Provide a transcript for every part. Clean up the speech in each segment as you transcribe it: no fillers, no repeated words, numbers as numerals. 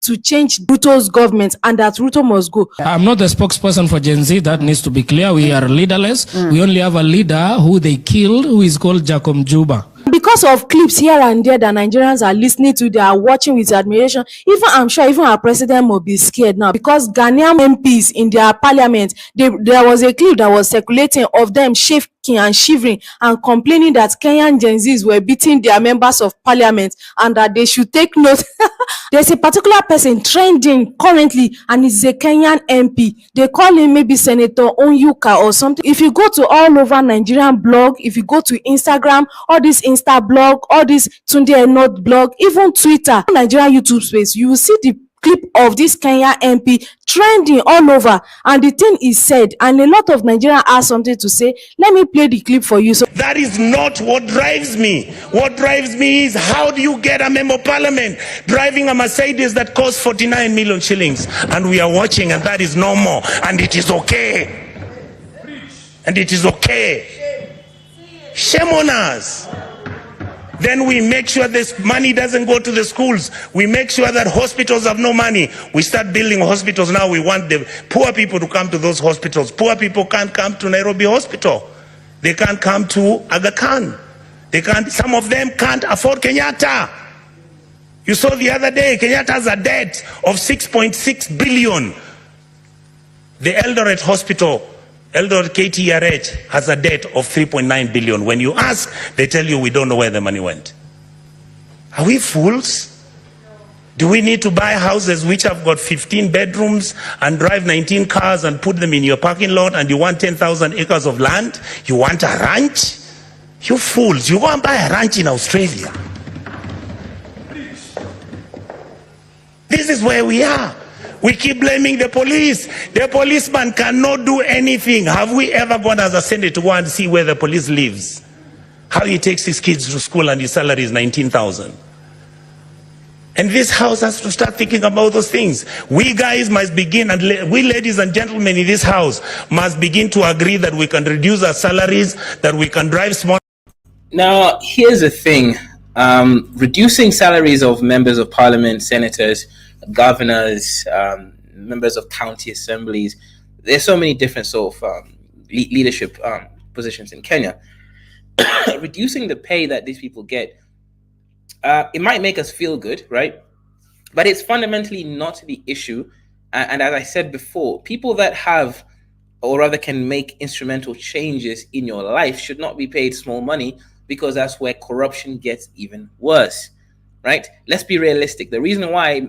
to change Ruto's government and that Ruto must go. I'm not the spokesperson for Gen Z. That needs to be clear. We are leaderless. We only have a leader who they killed, who is called Jacob Juba. Because of clips here and there that Nigerians are listening to, they are watching with admiration. Even I'm sure even our president will be scared now, because Ghanaian MPs in their parliament, there was a clip that was circulating of them shaking and shivering and complaining that Kenyan Gen Zs were beating their members of parliament and that they should take note. There's a particular person trending currently and it's a Kenyan MP. They call him maybe Senator Onyanko or something. If you go to all over Nigerian blog, if you go to Instagram, all this Insta blog, all this Tunde Enot blog, even Twitter, Nigerian YouTube space, you will see the clip of this Kenya MP trending all over, and the thing is said, and a lot of Nigerians have something to say. Let me play the clip for you. So that is not what drives me. What drives me is, how do you get a member of parliament driving a Mercedes that costs 49 million shillings, and we are watching, and that is normal, and it is okay, and it is okay. Shame on us. Then we make sure this money doesn't go to the schools. We make sure that hospitals have no money. We start building hospitals now. We want the poor people to come to those hospitals. Poor people can't come to Nairobi Hospital. They can't come to Aga Khan. They can't. Some of them can't afford Kenyatta. You saw the other day, Kenyatta has a debt of 6.6 billion. The Eldoret Hospital, Eldoret KTRH, has a debt of 3.9 billion. When you ask, they tell you we don't know where the money went. Are we fools? Do we need to buy houses which have got 15 bedrooms and drive 19 cars and put them in your parking lot, and you want 10,000 acres of land? You want a ranch? You fools, you go and buy a ranch in Australia. This is where we are. We keep blaming the police. The policeman cannot do anything. Have we ever gone as a Senate to go and see where the police lives? How he takes his kids to school and his salary is 19,000. And this house has to start thinking about those things. We guys must begin, and we ladies and gentlemen in this house must begin to agree that we can reduce our salaries, that we can drive small. Now, here's the thing. Reducing salaries of members of parliament, senators, governors, members of county assemblies, there's so many different sort of leadership positions in Kenya. Reducing the pay that these people get, it might make us feel good, right? But it's fundamentally not the issue. And as I said before, people that have, or rather can make instrumental changes in your life, should not be paid small money, because that's where corruption gets even worse. Right? Let's be realistic. The reason why,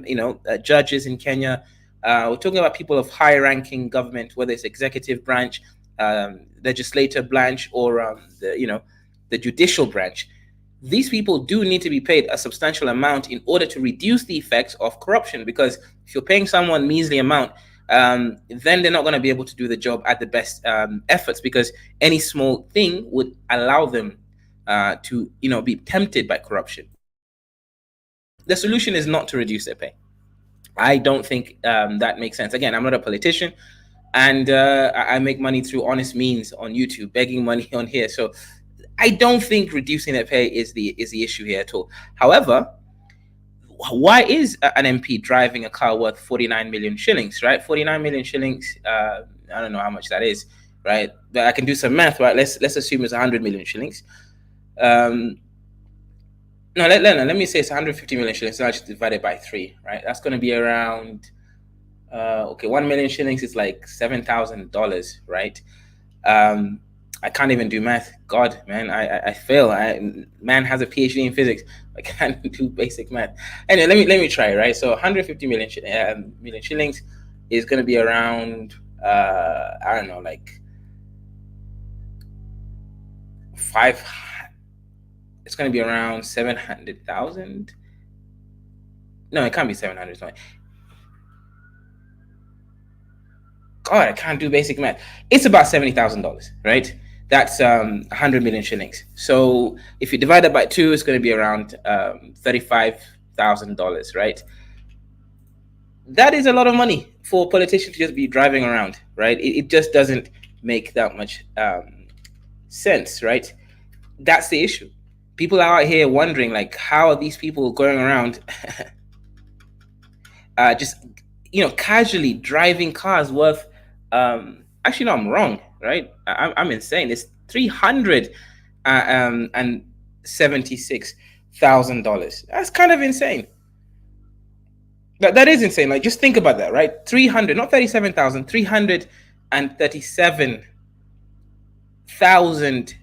judges in Kenya, we're talking about people of high-ranking government, whether it's executive branch, legislative branch, or the judicial branch. These people do need to be paid a substantial amount in order to reduce the effects of corruption. Because if you're paying someone measly amount, then they're not going to be able to do the job at the best efforts, because any small thing would allow them to be tempted by corruption. The solution is not to reduce their pay. I don't think that makes sense. Again, I'm not a politician, and I make money through honest means on YouTube, begging money on here. So I don't think reducing their pay is the issue here at all. However, why is an MP driving a car worth 49 million shillings, right? 49 million shillings, I don't know how much that is, right? But I can do some math, right? Let's assume it's 100 million shillings. No, let me say it's 150 million shillings. So I just divide it by 3, right? That's going to be around, 1 million shillings is like $7,000, right? I can't even do math. God, man, I fail. Man has a PhD in physics. I can't do basic math. Anyway, let me try, right? So 150 million shillings is going to be around, I don't know, like it's going to be around 700,000. No, it can't be 700. God, I can't do basic math. It's about $70,000, right? That's 100 million shillings. So if you divide that by 2, it's going to be around $35,000, right? That is a lot of money for a politician to just be driving around, right? It just doesn't make that much sense, right? That's the issue. People are out here wondering, like, how are these people going around just casually driving cars worth actually, no, I'm wrong, right? I'm insane. It's $376,000. That's kind of insane. That is insane. Like, just think about that, right? 300, not 37,000, 337,000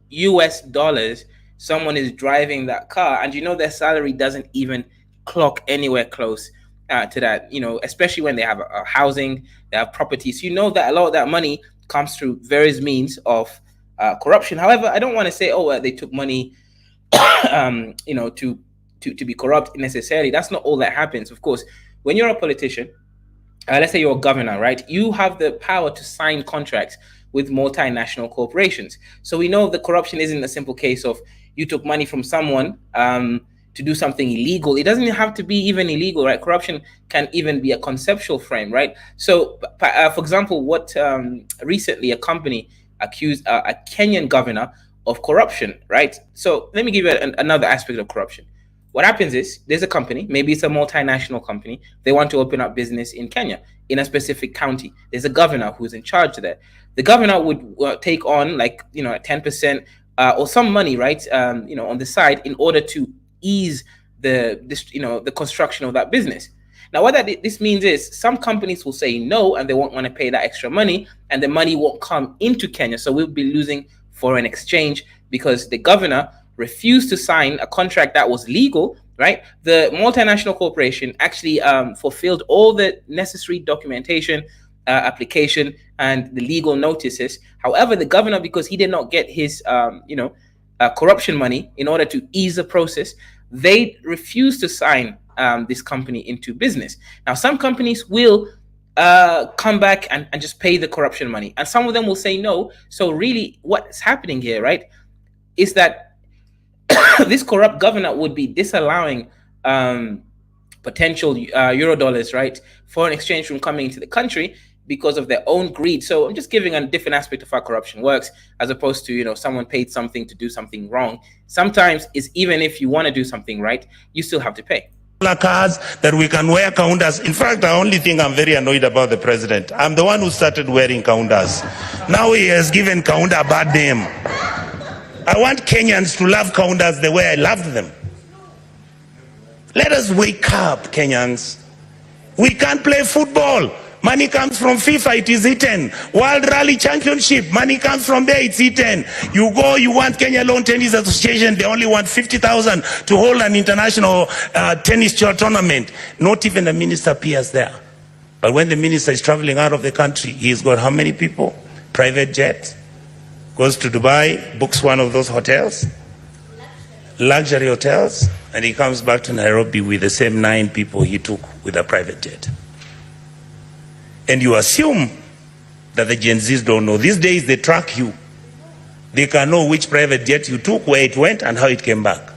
US dollars. Someone is driving that car, and their salary doesn't even clock anywhere close to that. Especially when they have a housing, they have properties. That a lot of that money comes through various means of corruption. However, I don't want to say, they took money, to be corrupt necessarily. That's not all that happens. Of course, when you're a politician, let's say you're a governor, right? You have the power to sign contracts with multinational corporations. So we know the corruption isn't a simple case of you took money from someone to do something illegal. It doesn't have to be even illegal, right? Corruption can even be a conceptual frame, right? So, for example, what recently a company accused a Kenyan governor of corruption, right? So let me give you another aspect of corruption. What happens is there's a company, maybe it's a multinational company. They want to open up business in Kenya, in a specific county. There's a governor who's in charge of that. The governor would take on 10% or some money, right? On the side in order to ease the construction of that business. Now, what this means is some companies will say no, and they won't want to pay that extra money, and the money won't come into Kenya. So we'll be losing foreign exchange because the governor refused to sign a contract that was legal, right? The multinational corporation actually fulfilled all the necessary documentation, application, and the legal notices. However, the governor, because he did not get his, corruption money in order to ease the process, they refused to sign this company into business. Now, some companies will come back and just pay the corruption money, and some of them will say no. So really, what's happening here, right, is that this corrupt governor would be disallowing potential euro dollars, right, foreign exchange from coming into the country because of their own greed. So I'm just giving a different aspect of how corruption works, as opposed to someone paid something to do something wrong. Sometimes it's even if you want to do something right, you still have to pay. Cars that we can wear kaundas. In fact, the only thing I'm very annoyed about the president, I'm the one who started wearing kaundas. Now he has given kaunda a bad name. I want Kenyans to love kaundas the way I loved them. Let us wake up, Kenyans. We can't play football. Money comes from FIFA, it is eaten. World Rally Championship, money comes from there, it's eaten. You go, you want Kenya Lawn Tennis Association, they only want 50,000 to hold an international tennis tournament. Not even the minister appears there. But when the minister is traveling out of the country, he's got how many people? Private jet. Goes to Dubai, books one of those hotels, luxury hotels, and he comes back to Nairobi with the same 9 people he took with a private jet. And you assume that the Gen Zs don't know. These days they track you. They can know which private jet you took, where it went, and how it came back.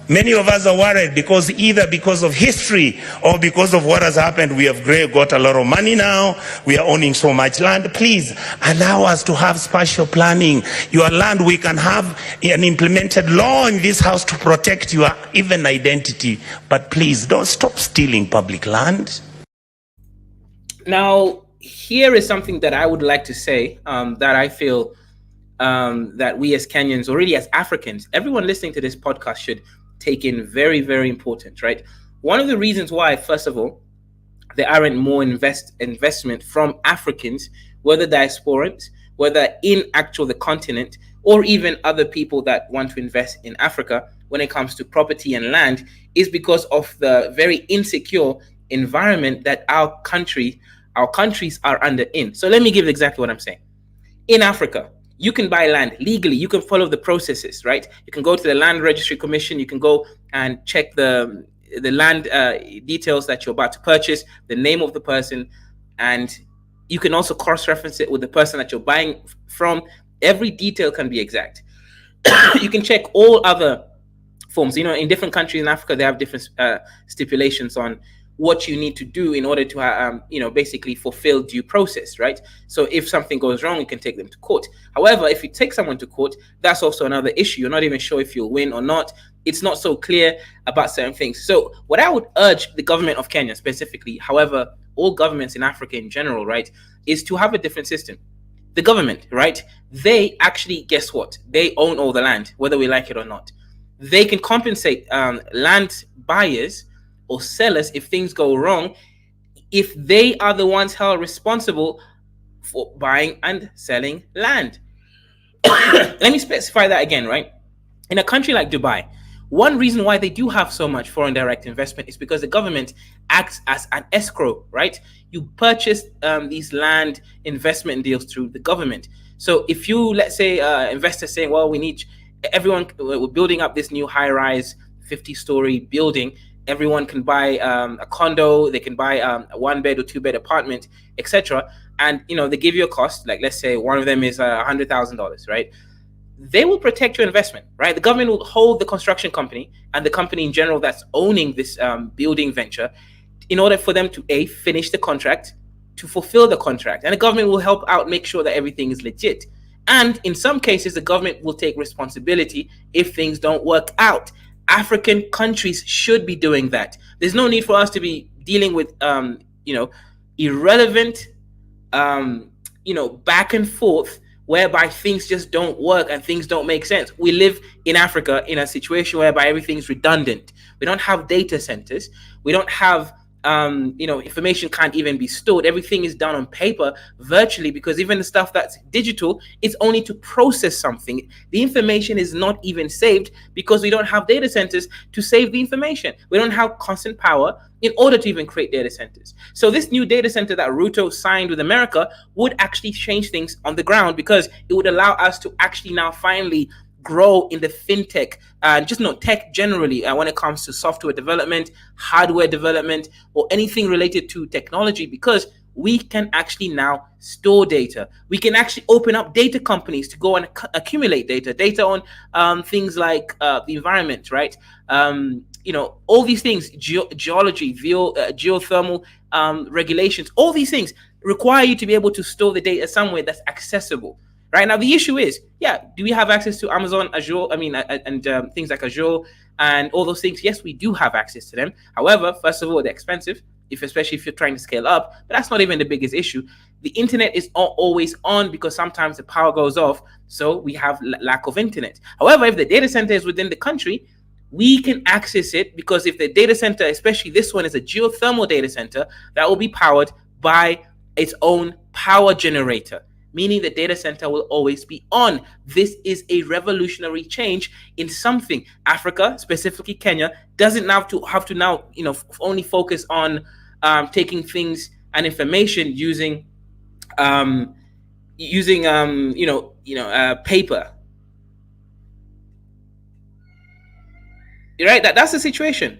Many of us are worried because either because of history or because of what has happened, we have got a lot of money now, we are owning so much land. Please allow us to have spatial planning. Your land, we can have an implemented law in this house to protect your even identity. But please don't stop stealing public land. Now, here is something that I would like to say that I feel that we as Kenyans, or really as Africans, everyone listening to this podcast should take in very, very important, right? One of the reasons why, first of all, there aren't more investment from Africans, whether diasporans, whether in the continent, or even other people that want to invest in Africa when it comes to property and land, is because of the very insecure environment that our countries are under in. So let me give exactly what I'm saying. In Africa, you can buy land legally. You can follow the processes, right? You can go to the Land Registry Commission. You can go and check the land details that you're about to purchase, the name of the person, and you can also cross-reference it with the person that you're buying from. Every detail can be exact. You can check all other forms. In different countries in Africa, they have different stipulations on what you need to do in order to, basically fulfill due process, right? So if something goes wrong, you can take them to court. However, if you take someone to court, that's also another issue. You're not even sure if you'll win or not. It's not so clear about certain things. So what I would urge the government of Kenya specifically, however, all governments in Africa in general, right, is to have a different system. The government, right, they actually, guess what? They own all the land, whether we like it or not. They can compensate land buyers or sellers if things go wrong, if they are the ones held responsible for buying and selling land. Let me specify that again, right? In a country like Dubai, one reason why they do have so much foreign direct investment is because the government acts as an escrow, right? You purchase these land investment deals through the government. So if you, let's say, investors saying, well, we're building up this new high-rise 50-story building. Everyone can buy a condo, they can buy a 1-bed or 2-bed apartment, etc. And they give you a cost, like let's say one of them is $100,000, right? They will protect your investment, right? The government will hold the construction company and the company in general that's owning this building venture in order for them to finish the contract, to fulfill the contract. And the government will help out, make sure that everything is legit. And in some cases, the government will take responsibility if things don't work out. African countries should be doing that. There's no need for us to be dealing with, irrelevant, back and forth, whereby things just don't work and things don't make sense. We live in Africa in a situation whereby everything's redundant. We don't have data centers. We don't have, information can't even be stored. Everything is done on paper virtually, because even the stuff that's digital, it's only to process something. The information is not even saved because we don't have data centers to save the information. We don't have constant power in order to even create data centers. So this new data center that Ruto signed with America would actually change things on the ground, because it would allow us to actually now finally grow in the fintech and just not tech generally when it comes to software development, hardware development, or anything related to technology, because we can actually now store data. We can actually open up data companies to go and accumulate data on things like the environment, right? All these things, geology, geothermal regulations, all these things require you to be able to store the data somewhere that's accessible. Right now, the issue is, do we have access to Amazon, Azure? And things like Azure and all those things. Yes, we do have access to them. However, first of all, they're expensive, especially if you're trying to scale up. But that's not even the biggest issue. The internet is not always on, because sometimes the power goes off, so we have lack of internet. However, if the data center is within the country, we can access it, because if the data center, especially this one, is a geothermal data center, that will be powered by its own power generator, meaning the data center will always be on. This is a revolutionary change in something. Africa, specifically Kenya, doesn't have to now, only focus on taking things and information using paper. Right? That's the situation.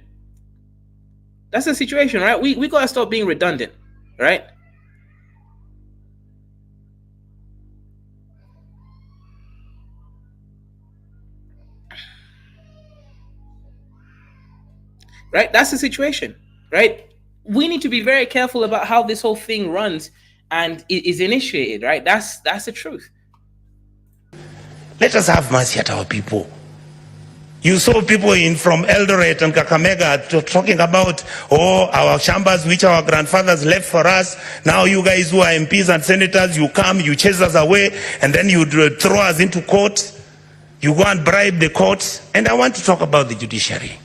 That's the situation, right? We gotta stop being redundant, right? Right? That's the situation, right? We need to be very careful about how this whole thing runs and is initiated, right? That's the truth. Let us have mercy at our people. You saw people from Eldoret and Kakamega talking about, our chambers which our grandfathers left for us. Now you guys who are MPs and senators, you come, you chase us away, and then you throw us into court. You go and bribe the courts. And I want to talk about the judiciary.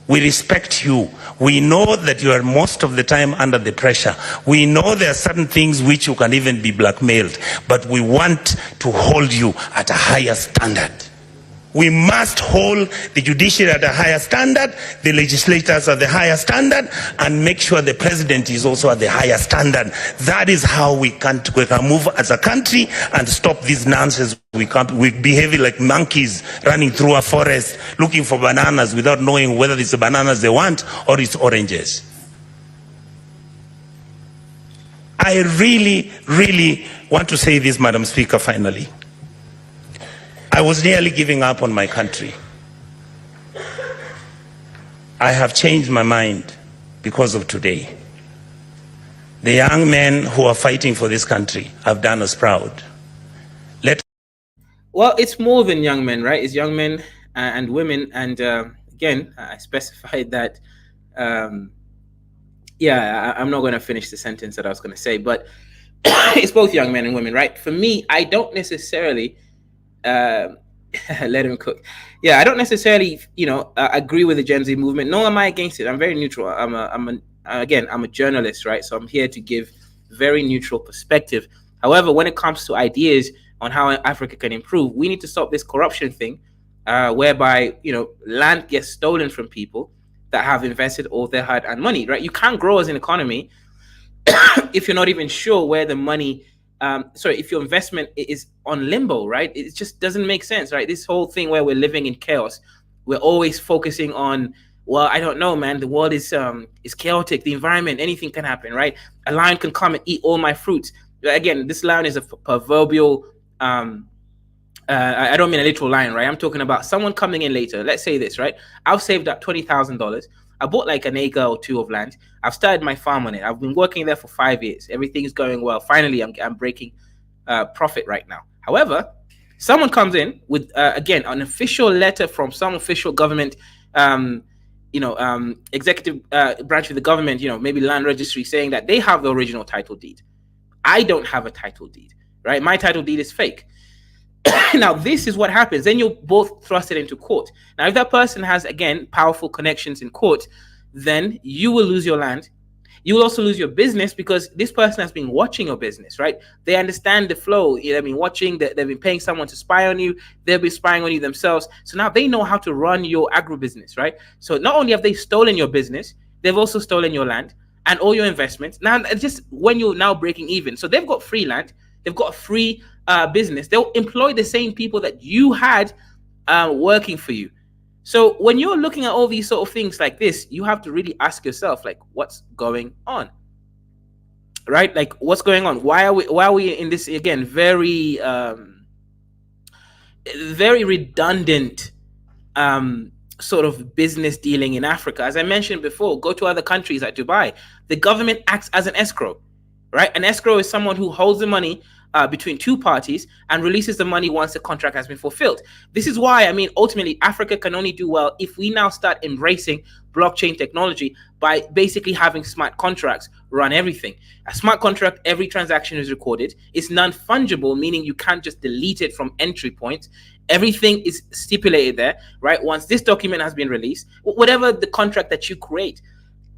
We respect you. We know that you are most of the time under the pressure. We know there are certain things which you can even be blackmailed, but we want to hold you at a higher standard. We must hold the judiciary at a higher standard, the legislators at the higher standard, and make sure the president is also at the higher standard. That is how we can move as a country and stop this nonsense. We behave like monkeys running through a forest looking for bananas without knowing whether it's the bananas they want or it's oranges. I really, really want to say this, Madam Speaker, finally. I was nearly giving up on my country. I have changed my mind. because of today. The young men who are fighting for this country have done us proud. Well, it's more than young men, right? It's young men and women. And again, I specified that. I'm not going to finish the sentence that I was going to say, but it's both young men and women, right? For me, I don't necessarily let him cook. Yeah, I don't necessarily, agree with the Gen Z movement. Nor am I against it. I'm very neutral. I'm a journalist, right? So I'm here to give very neutral perspective. However, when it comes to ideas on how Africa can improve, we need to stop this corruption thing, whereby land gets stolen from people that have invested all their hard-earned money, right? You can't grow as an economy if you're not even sure where the money. If your investment is on limbo, right? It just doesn't make sense, right? This whole thing where we're living in chaos, we're always focusing on, well, I don't know, man. The world is chaotic. The environment, anything can happen, right? A lion can come and eat all my fruits. Again, this lion is a proverbial. I don't mean a literal lion, right? I'm talking about someone coming in later. Let's say this, right? I've saved up $20,000. I bought like an acre or two of land. I've started my farm on it. I've been working there for 5 years. Everything's going well. Finally, I'm breaking profit right now. However, someone comes in with again an official letter from some official government, executive branch of the government, maybe land registry, saying that they have the original title deed. I don't have a title deed, right? My title deed is fake. Now, this is what happens. Then you're both thrusted into court. Now, if that person has, again, powerful connections in court, then you will lose your land. You will also lose your business because this person has been watching your business, right? They understand the flow. They've been watching, they've been paying someone to spy on you. They've been spying on you themselves. So now they know how to run your agribusiness, right? So not only have they stolen your business, they've also stolen your land and all your investments. Now, just when you're now breaking even. So they've got free land. They've got a free business. They'll employ the same people that you had working for you. So when you're looking at all these sort of things like this, you have to really ask yourself, like, what's going on? Right? Like, what's going on? Why are we in this, again, very redundant sort of business dealing in Africa? As I mentioned before, go to other countries like Dubai. The government acts as an escrow, right? An escrow is someone who holds the money between two parties and releases the money once the contract has been fulfilled. This is why, ultimately, Africa can only do well if we now start embracing blockchain technology by basically having smart contracts run everything. A smart contract, every transaction is recorded. It's non-fungible, meaning you can't just delete it from entry points. Everything is stipulated there, right? Once this document has been released, whatever the contract that you create,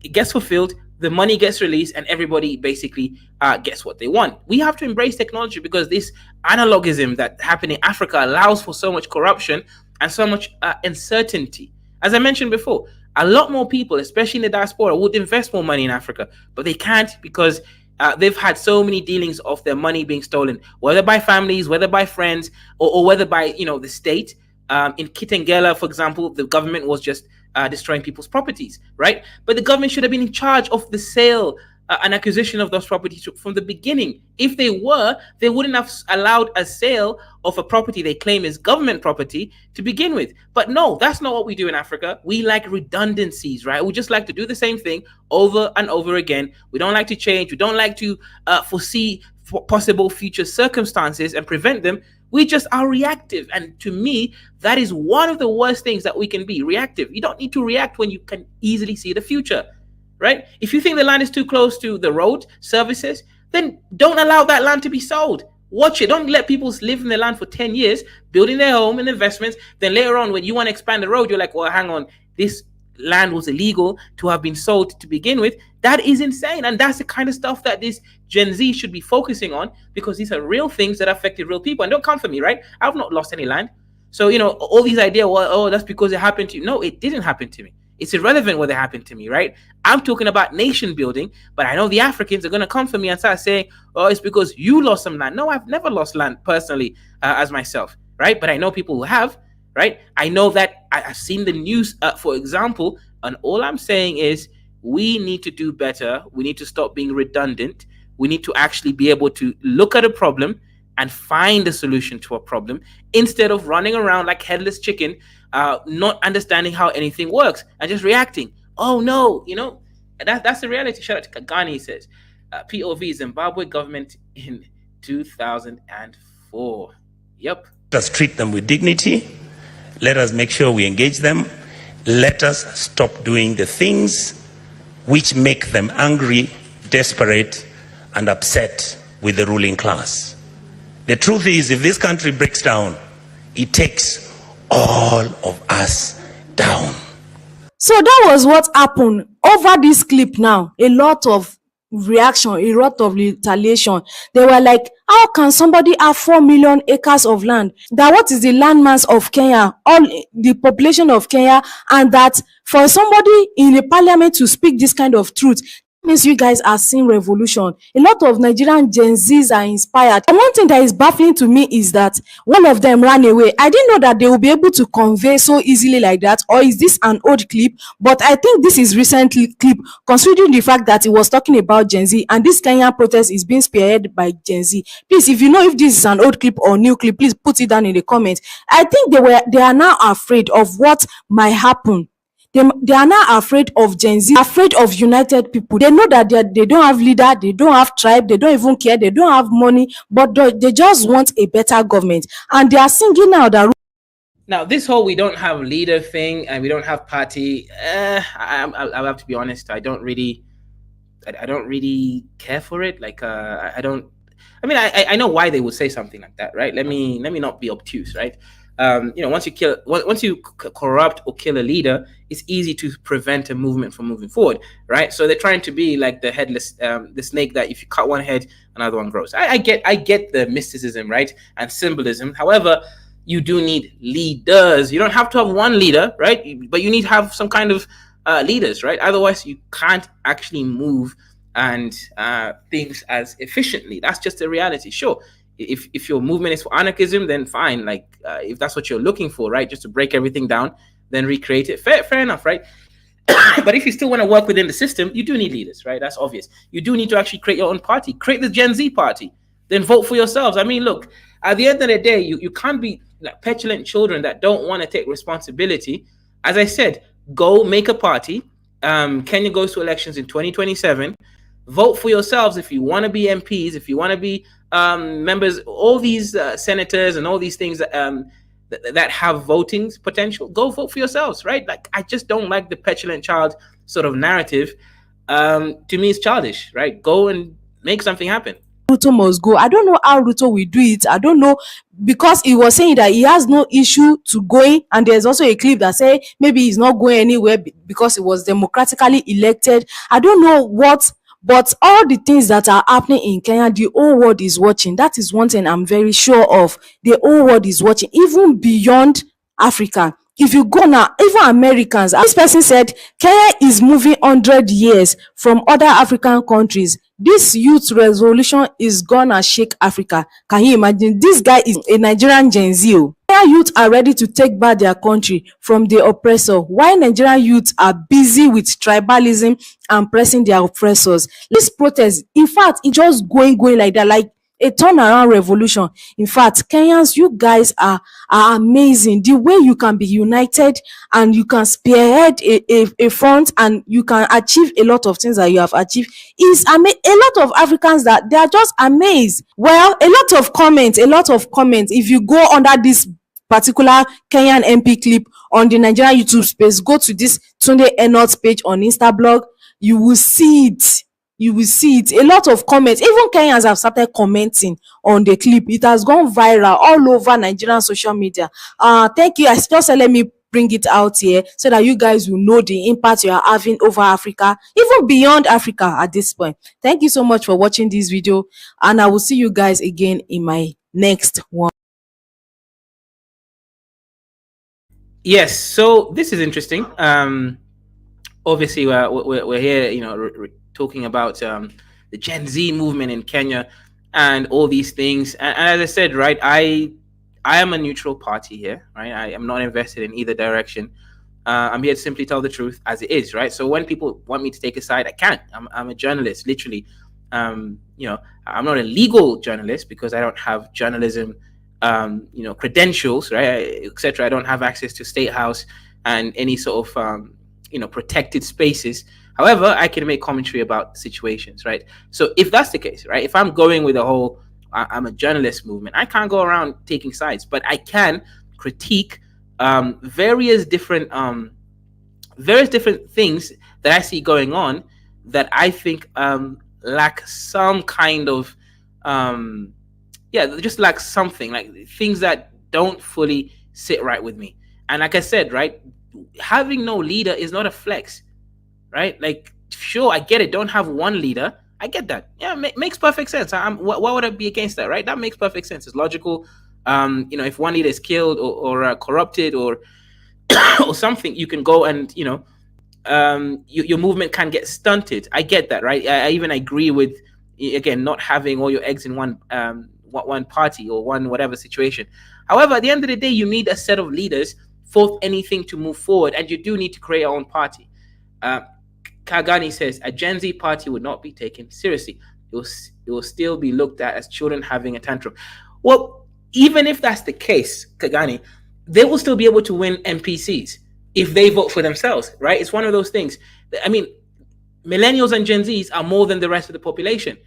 it gets fulfilled, the money gets released, and everybody basically gets what they want. We have to embrace technology because this analogism that happened in Africa allows for so much corruption and so much uncertainty. As I mentioned before, a lot more people, especially in the diaspora, would invest more money in Africa, but they can't because they've had so many dealings of their money being stolen, whether by families, whether by friends, or whether by the state. In Kitengela, for example, the government was just destroying people's properties, right? But the government should have been in charge of the sale and acquisition of those properties from the beginning. If they were, they wouldn't have allowed a sale of a property they claim is government property to begin with. But no, that's not what we do in Africa. We like redundancies, right? We just like to do the same thing over and over again. We don't like to change. We don't like to foresee possible future circumstances and prevent them. We just are reactive. And to me, that is one of the worst things that we can be, reactive. You don't need to react when you can easily see the future, right? If you think the land is too close to the road services, then don't allow that land to be sold. Watch it. Don't let people live in the land for 10 years, building their home and investments. Then later on, when you want to expand the road, you're like, well, hang on, this land was illegal to have been sold to begin with. That is insane. And that's the kind of stuff that this Gen Z should be focusing on, because these are real things that affected real people. And don't come for me, right? I've not lost any land. So, all these ideas, well, oh, that's because it happened to you. No, it didn't happen to me. It's irrelevant whether it happened to me, right? I'm talking about nation building, but I know the Africans are going to come for me and start saying, oh, it's because you lost some land. No, I've never lost land personally as myself, right? But I know people who have, right? I know that I've seen the news, for example, and all I'm saying is we need to do better. We need to stop being redundant. We need to actually be able to look at a problem and find a solution to a problem instead of running around like headless chicken, not understanding how anything works and just reacting. Oh no, That's the reality. Shout out to Kagani, he says. POV Zimbabwe government in 2004. Yep. Let us treat them with dignity. Let us make sure we engage them. Let us stop doing the things which make them angry, desperate, and upset with the ruling class. The truth is, if this country breaks down, it takes all of us down. So that was what happened. Over this clip now, a lot of reaction, a lot of retaliation. They were like, how can somebody have 4 million acres of land? That what is the landmass of Kenya, all the population of Kenya, and that for somebody in the parliament to speak this kind of truth, means you guys are seeing revolution. A lot of Nigerian Gen Zs are inspired. And one thing that is baffling to me is that one of them ran away. I didn't know that they will be able to convey so easily like that. Or is this an old clip? But I think this is recent clip, considering the fact that it was talking about Gen Z, and this Kenyan protest is being spearheaded by Gen Z. Please, if you know if this is an old clip or new clip, please put it down in the comments. I think they are now afraid of what might happen. They are now afraid of Gen Z, afraid of united people. They know that they don't have leader, they don't have tribe, they don't even care, they don't have money, but they just want a better government. And they are singing out that. Now, this whole we don't have leader thing and we don't have party, I'll have to be honest, I don't really care for it. Like, I know why they would say something like that, right? Let me not be obtuse, right? Once you corrupt or kill a leader, it's easy to prevent a movement from moving forward, right? So they're trying to be like the headless, the snake that if you cut one head, another one grows. I get the mysticism, right, and symbolism. However, you do need leaders. You don't have to have one leader, right? But you need to have some kind of leaders, right? Otherwise, you can't actually move and things as efficiently. That's just a reality. Sure. If your movement is for anarchism, then fine. Like if that's what you're looking for, right? Just to break everything down, then recreate it. Fair enough, right? But if you still want to work within the system, you do need leaders, right? That's obvious. You do need to actually create your own party. Create the Gen Z party. Then vote for yourselves. I mean, look, at the end of the day, you can't be like petulant children that don't want to take responsibility. As I said, go make a party. Kenya goes to elections in 2027. Vote for yourselves if you want to be MPs, if you want to be members, all these senators and all these things that have voting potential. Go vote for yourselves, right? Like, I just don't like the petulant child sort of narrative. To me, it's childish, right? Go and make something happen. Ruto must go. I don't know how Ruto will do it. I don't know, because he was saying that he has no issue to going, and there's also a clip that say maybe he's not going anywhere because he was democratically elected. I don't know what. But all the things that are happening in Kenya, the whole world is watching. That is one thing I'm very sure of. The whole world is watching, even beyond Africa. If you go now, even Americans, this person said Kenya is moving 100 years from other African countries. This youth revolution is gonna shake Africa. Can you imagine? This guy is a Nigerian Gen Z. Nigerian youth are ready to take back their country from the oppressor, while Nigerian youth are busy with tribalism and pressing their oppressors. This protest, in fact, it's just going like that, like a turnaround revolution. In fact, Kenyans, you guys are amazing. The way you can be united and you can spearhead a front and you can achieve a lot of things that you have achieved is a lot of Africans that they are just amazed. Well, a lot of comments. If you go under this particular Kenyan MP clip on the Nigerian YouTube space, go to this Tunde Enot's page on Instablog, you will see it. A lot of comments. Even Kenyans have started commenting on the clip. It has gone viral all over Nigerian social media. Thank you. I just let me bring it out here so that you guys will know the impact you are having over Africa, even beyond Africa at this point. Thank you so much for watching this video, and I will see you guys again in my next one. Yes, so this is interesting. Obviously, we're here, talking about the Gen Z movement in Kenya and all these things. And as I said, right, I am a neutral party here, right? I am not invested in either direction. I'm here to simply tell the truth as it is, right? So when people want me to take a side, I can't. I'm a journalist, literally. I'm not a legal journalist because I don't have journalism, credentials, right, etc. I don't have access to State House and any sort of, protected spaces. However, I can make commentary about situations, right? So if that's the case, right, if I'm going with the whole I'm a journalist movement, I can't go around taking sides, but I can critique various different things that I see going on that I think lack some kind of just like something, like things that don't fully sit right with me. And like I said, right, having no leader is not a flex, right? Like, sure, I get it, don't have one leader, I get that. Yeah, makes perfect sense. Why would I be against that, right? That makes perfect sense. It's logical. If one leader is killed or corrupted or or something, you can go and your movement can get stunted. I get that, right? I even agree with, again, not having all your eggs in one party or one whatever situation. However, at the end of the day, you need a set of leaders for anything to move forward, and you do need to create your own party. Kagani says a Gen Z party would not be taken seriously. It will still be looked at as children having a tantrum. Well, even if that's the case, Kagani, they will still be able to win NPCs if they vote for themselves, right? It's one of those things. I mean, millennials and Gen Zs are more than the rest of the population.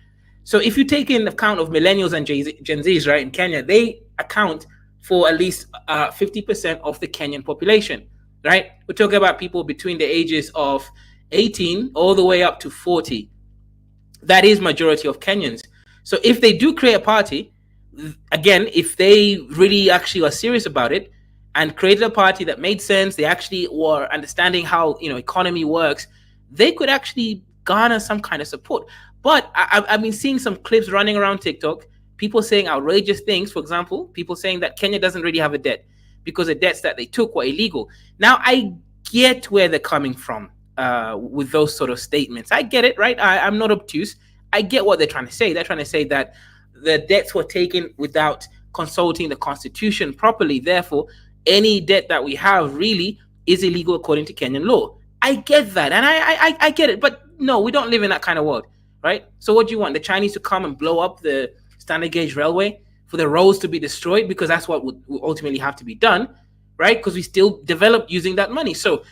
So if you take in account of millennials and Gen Zs, right, in Kenya, they account for at least 50% of the Kenyan population, right? We're talking about people between the ages of 18 all the way up to 40. That is majority of Kenyans. So if they do create a party, again, if they really actually are serious about it and created a party that made sense, they actually were understanding how economy works, they could actually garner some kind of support. But I've been seeing some clips running around TikTok, people saying outrageous things. For example, people saying that Kenya doesn't really have a debt because the debts that they took were illegal. Now, I get where they're coming from with those sort of statements. I get it, right? I'm not obtuse. I get what they're trying to say. They're trying to say that the debts were taken without consulting the constitution properly. Therefore, any debt that we have really is illegal according to Kenyan law. I get that, and I get it. But no, we don't live in that kind of world, right? So what do you want? The Chinese to come and blow up the standard gauge railway, for the roads to be destroyed, because that's what would ultimately have to be done, right? Because we still developed using that money. So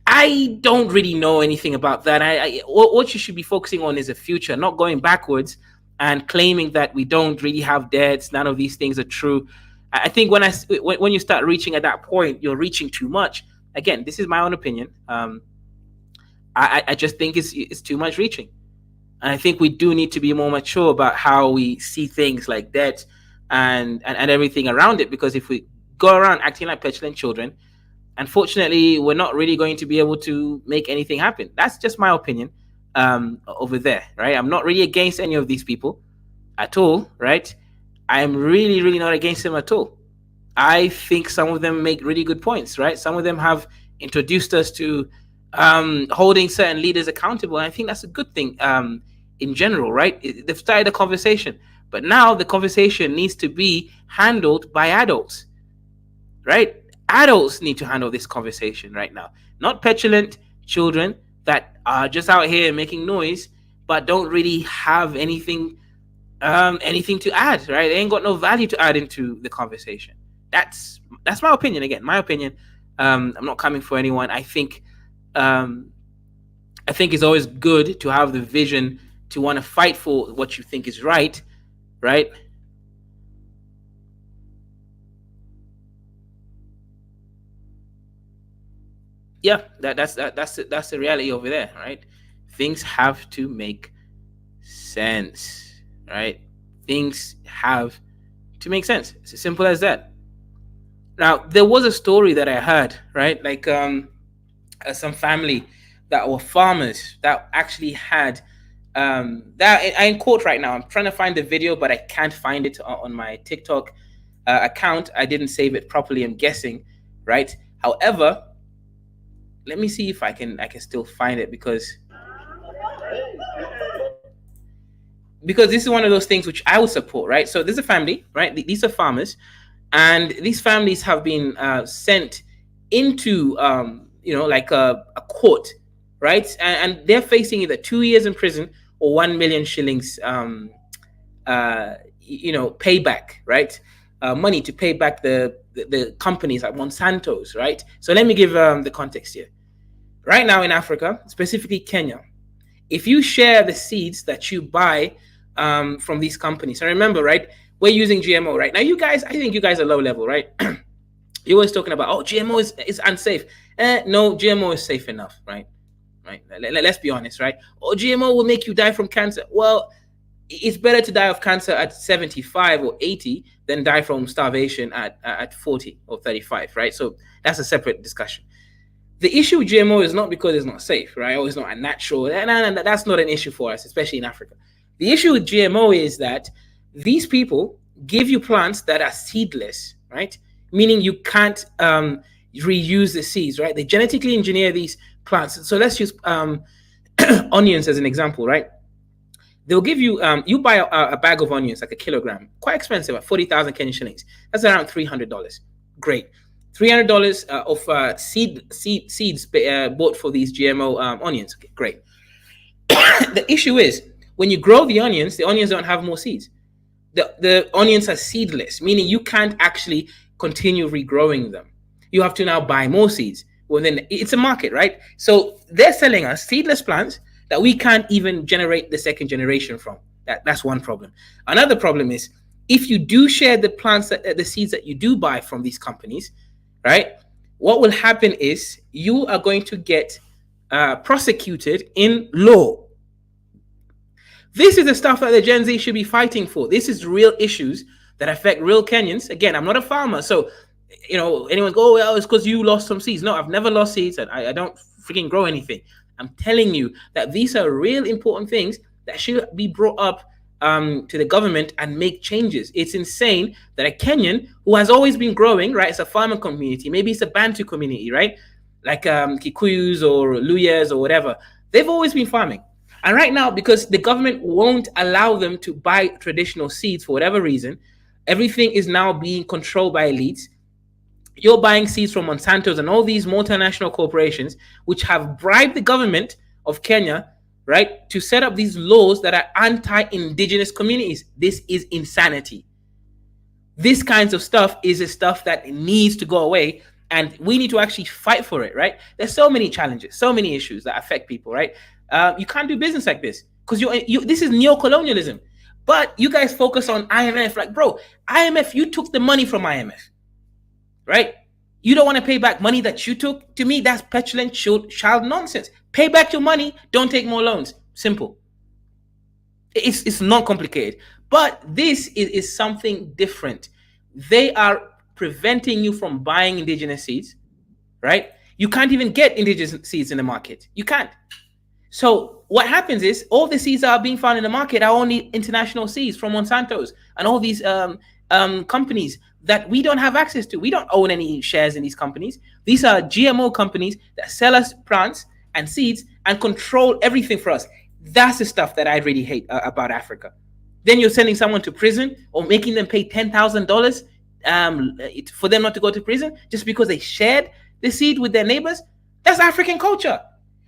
I don't really know anything about that. What you should be focusing on is the future, not going backwards and claiming that we don't really have debts. None of these things are true. I think when you start reaching at that point, you're reaching too much. Again, this is my own opinion. I just think it's too much reaching. And I think we do need to be more mature about how we see things like debt and everything around it. Because if we go around acting like petulant children, unfortunately, we're not really going to be able to make anything happen. That's just my opinion over there, right? I'm not really against any of these people at all, right? I'm really, really not against them at all. I think some of them make really good points, right? Some of them have introduced us to holding certain leaders accountable. And I think that's a good thing in general, right? They've started a conversation, but now the conversation needs to be handled by adults, right? Adults need to handle this conversation right now, not petulant children that are just out here making noise but don't really have anything to add, right? They ain't got no value to add into the conversation. That's my opinion. Again, my opinion. I'm not coming for anyone. I think it's always good to have the vision to want to fight for what you think is right, right? Yeah, that's the reality over there, right? Things have to make sense, right? Things have to make sense. It's as simple as that. Now, there was a story that I heard, right? Like some family that were farmers that actually had that I in quote right now. I'm trying to find the video, but I can't find it on my TikTok account. I didn't save it properly, I'm guessing, right? However, let me see if I can still find it, because this is one of those things which I would support, right? So there's a family, right? These are farmers, and these families have been sent into like a court, right? And they're facing either 2 years in prison or 1 million shillings payback, right? Money to pay back the companies like Monsanto's, right? So let me give the context here. Right now in Africa, specifically Kenya, if you share the seeds that you buy from these companies, and remember, right, we're using GMO right now. You guys, I think you guys are low level, right? You're always talking about, oh, GMO is unsafe. No, GMO is safe enough, right? Let's be honest, right? Oh, GMO will make you die from cancer. Well, it's better to die of cancer at 75 or 80 than die from starvation at 40 or 35, right? So that's a separate discussion. The issue with GMO is not because it's not safe, right? Or it's not a natural. No, that's not an issue for us, especially in Africa. The issue with GMO is that these people give you plants that are seedless, right? Meaning you can't reuse the seeds, right? They genetically engineer these plants. So let's use onions as an example, right? They'll give you, you buy a bag of onions, like a kilogram, quite expensive, at 40,000 Kenyan shillings. That's around $300. Great. $300 of seeds bought for these GMO onions. Okay, great. The issue is, when you grow the onions don't have more seeds. The onions are seedless, meaning you can't actually continue regrowing them. You have to now buy more seeds. Well, then it's a market, right? So they're selling us seedless plants that we can't even generate the second generation from. That's one problem. Another problem is, if you do share the plants, the seeds that you do buy from these companies, right? What will happen is you are going to get prosecuted in law. This is the stuff that the Gen Z should be fighting for. This is real issues that affect real Kenyans. Again, I'm not a farmer, so anyone go, oh, well, it's because you lost some seeds. No, I've never lost seeds, and I don't freaking grow anything. I'm telling you that these are real important things that should be brought up to the government and make changes. It's insane that a Kenyan who has always been growing, right? It's a farming community. Maybe it's a Bantu community, right? Like Kikuyus or Luyas or whatever. They've always been farming. And right now, because the government won't allow them to buy traditional seeds for whatever reason, everything is now being controlled by elites. You're buying seeds from Monsanto's and all these multinational corporations, which have bribed the government of Kenya, right, to set up these laws that are anti-indigenous communities. This is insanity. This kinds of stuff is the stuff that needs to go away, and we need to actually fight for it, right? There's so many challenges, so many issues that affect people, right? You can't do business like this because this is neo-colonialism. But you guys focus on IMF, like, bro, IMF, you took the money from IMF, right? You don't want to pay back money that you took. To me, that's petulant child nonsense. Pay back your money. Don't take more loans. Simple. It's not complicated. But this is something different. They are preventing you from buying indigenous seeds, right? You can't even get indigenous seeds in the market. You can't. So what happens is all the seeds that are being found in the market are only international seeds from Monsanto's and all these companies that we don't have access to. We don't own any shares in these companies. These are GMO companies that sell us plants and seeds and control everything for us. That's the stuff that I really hate about Africa. Then you're sending someone to prison or making them pay $10,000 for them not to go to prison just because they shared the seed with their neighbors. That's African culture.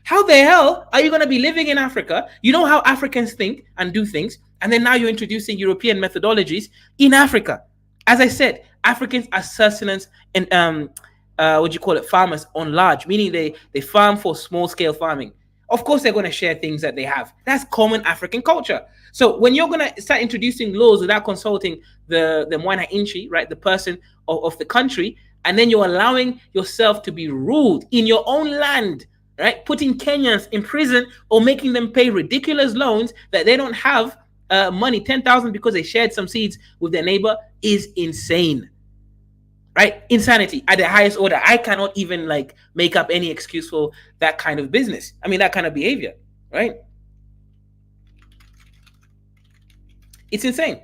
How the hell are you going to be living in Africa? You know how Africans think and do things, and then now you're introducing European methodologies in Africa. As I said, Africans are sustenance and farmers on large, meaning they farm for small-scale farming. Of course, they're going to share things that they have. That's common African culture. So when you're going to start introducing laws without consulting the Mwana Inchi, right, the person of the country, and then you're allowing yourself to be ruled in your own land, right, putting Kenyans in prison or making them pay ridiculous loans that they don't have money, 10,000 because they shared some seeds with their neighbor, is insane, right? Insanity at the highest order. I cannot even make up any excuse for that kind of business. I mean, that kind of behavior, right? It's insane.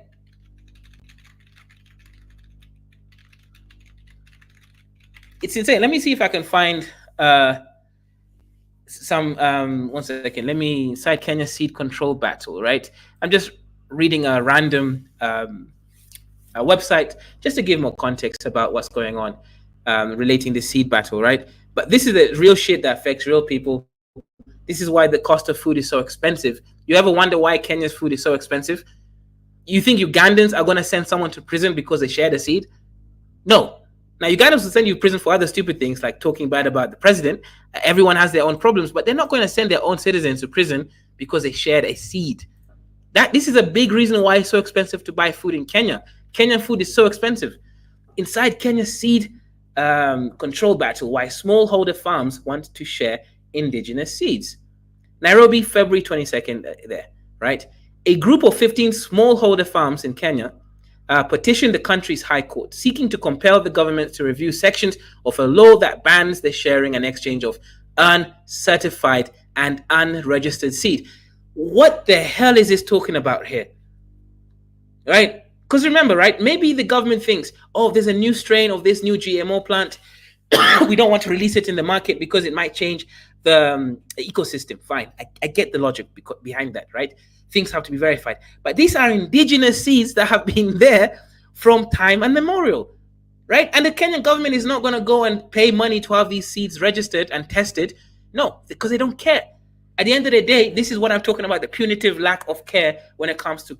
It's insane. Let me see if I can find some 1 second. Let me cite Kenya seed control battle, right? I'm just reading a random a website just to give more context about what's going on relating the seed battle, right? But this is the real shit that affects real people. This is why the cost of food is so expensive. You ever wonder why Kenya's food is so expensive? You think Ugandans are going to send someone to prison because they shared a seed? No. Now, Ugandans will send you to prison for other stupid things like talking bad about the president. Everyone has their own problems, but they're not going to send their own citizens to prison because they shared a seed. This is a big reason why it's so expensive to buy food in Kenya. Kenyan food is so expensive. Inside Kenya's seed control battle, why smallholder farms want to share indigenous seeds. Nairobi, February 22nd, there, right? A group of 15 smallholder farms in Kenya petitioned the country's high court, seeking to compel the government to review sections of a law that bans the sharing and exchange of uncertified and unregistered seed. What the hell is this talking about here? Right? Because remember, right? Maybe the government thinks, oh, there's a new strain of this new GMO plant. We don't want to release it in the market because it might change the ecosystem. Fine. I get the logic behind that, right? Things have to be verified. But these are indigenous seeds that have been there from time immemorial, right? And the Kenyan government is not going to go and pay money to have these seeds registered and tested. No, because they don't care. At the end of the day, this is what I'm talking about, the punitive lack of care when it comes to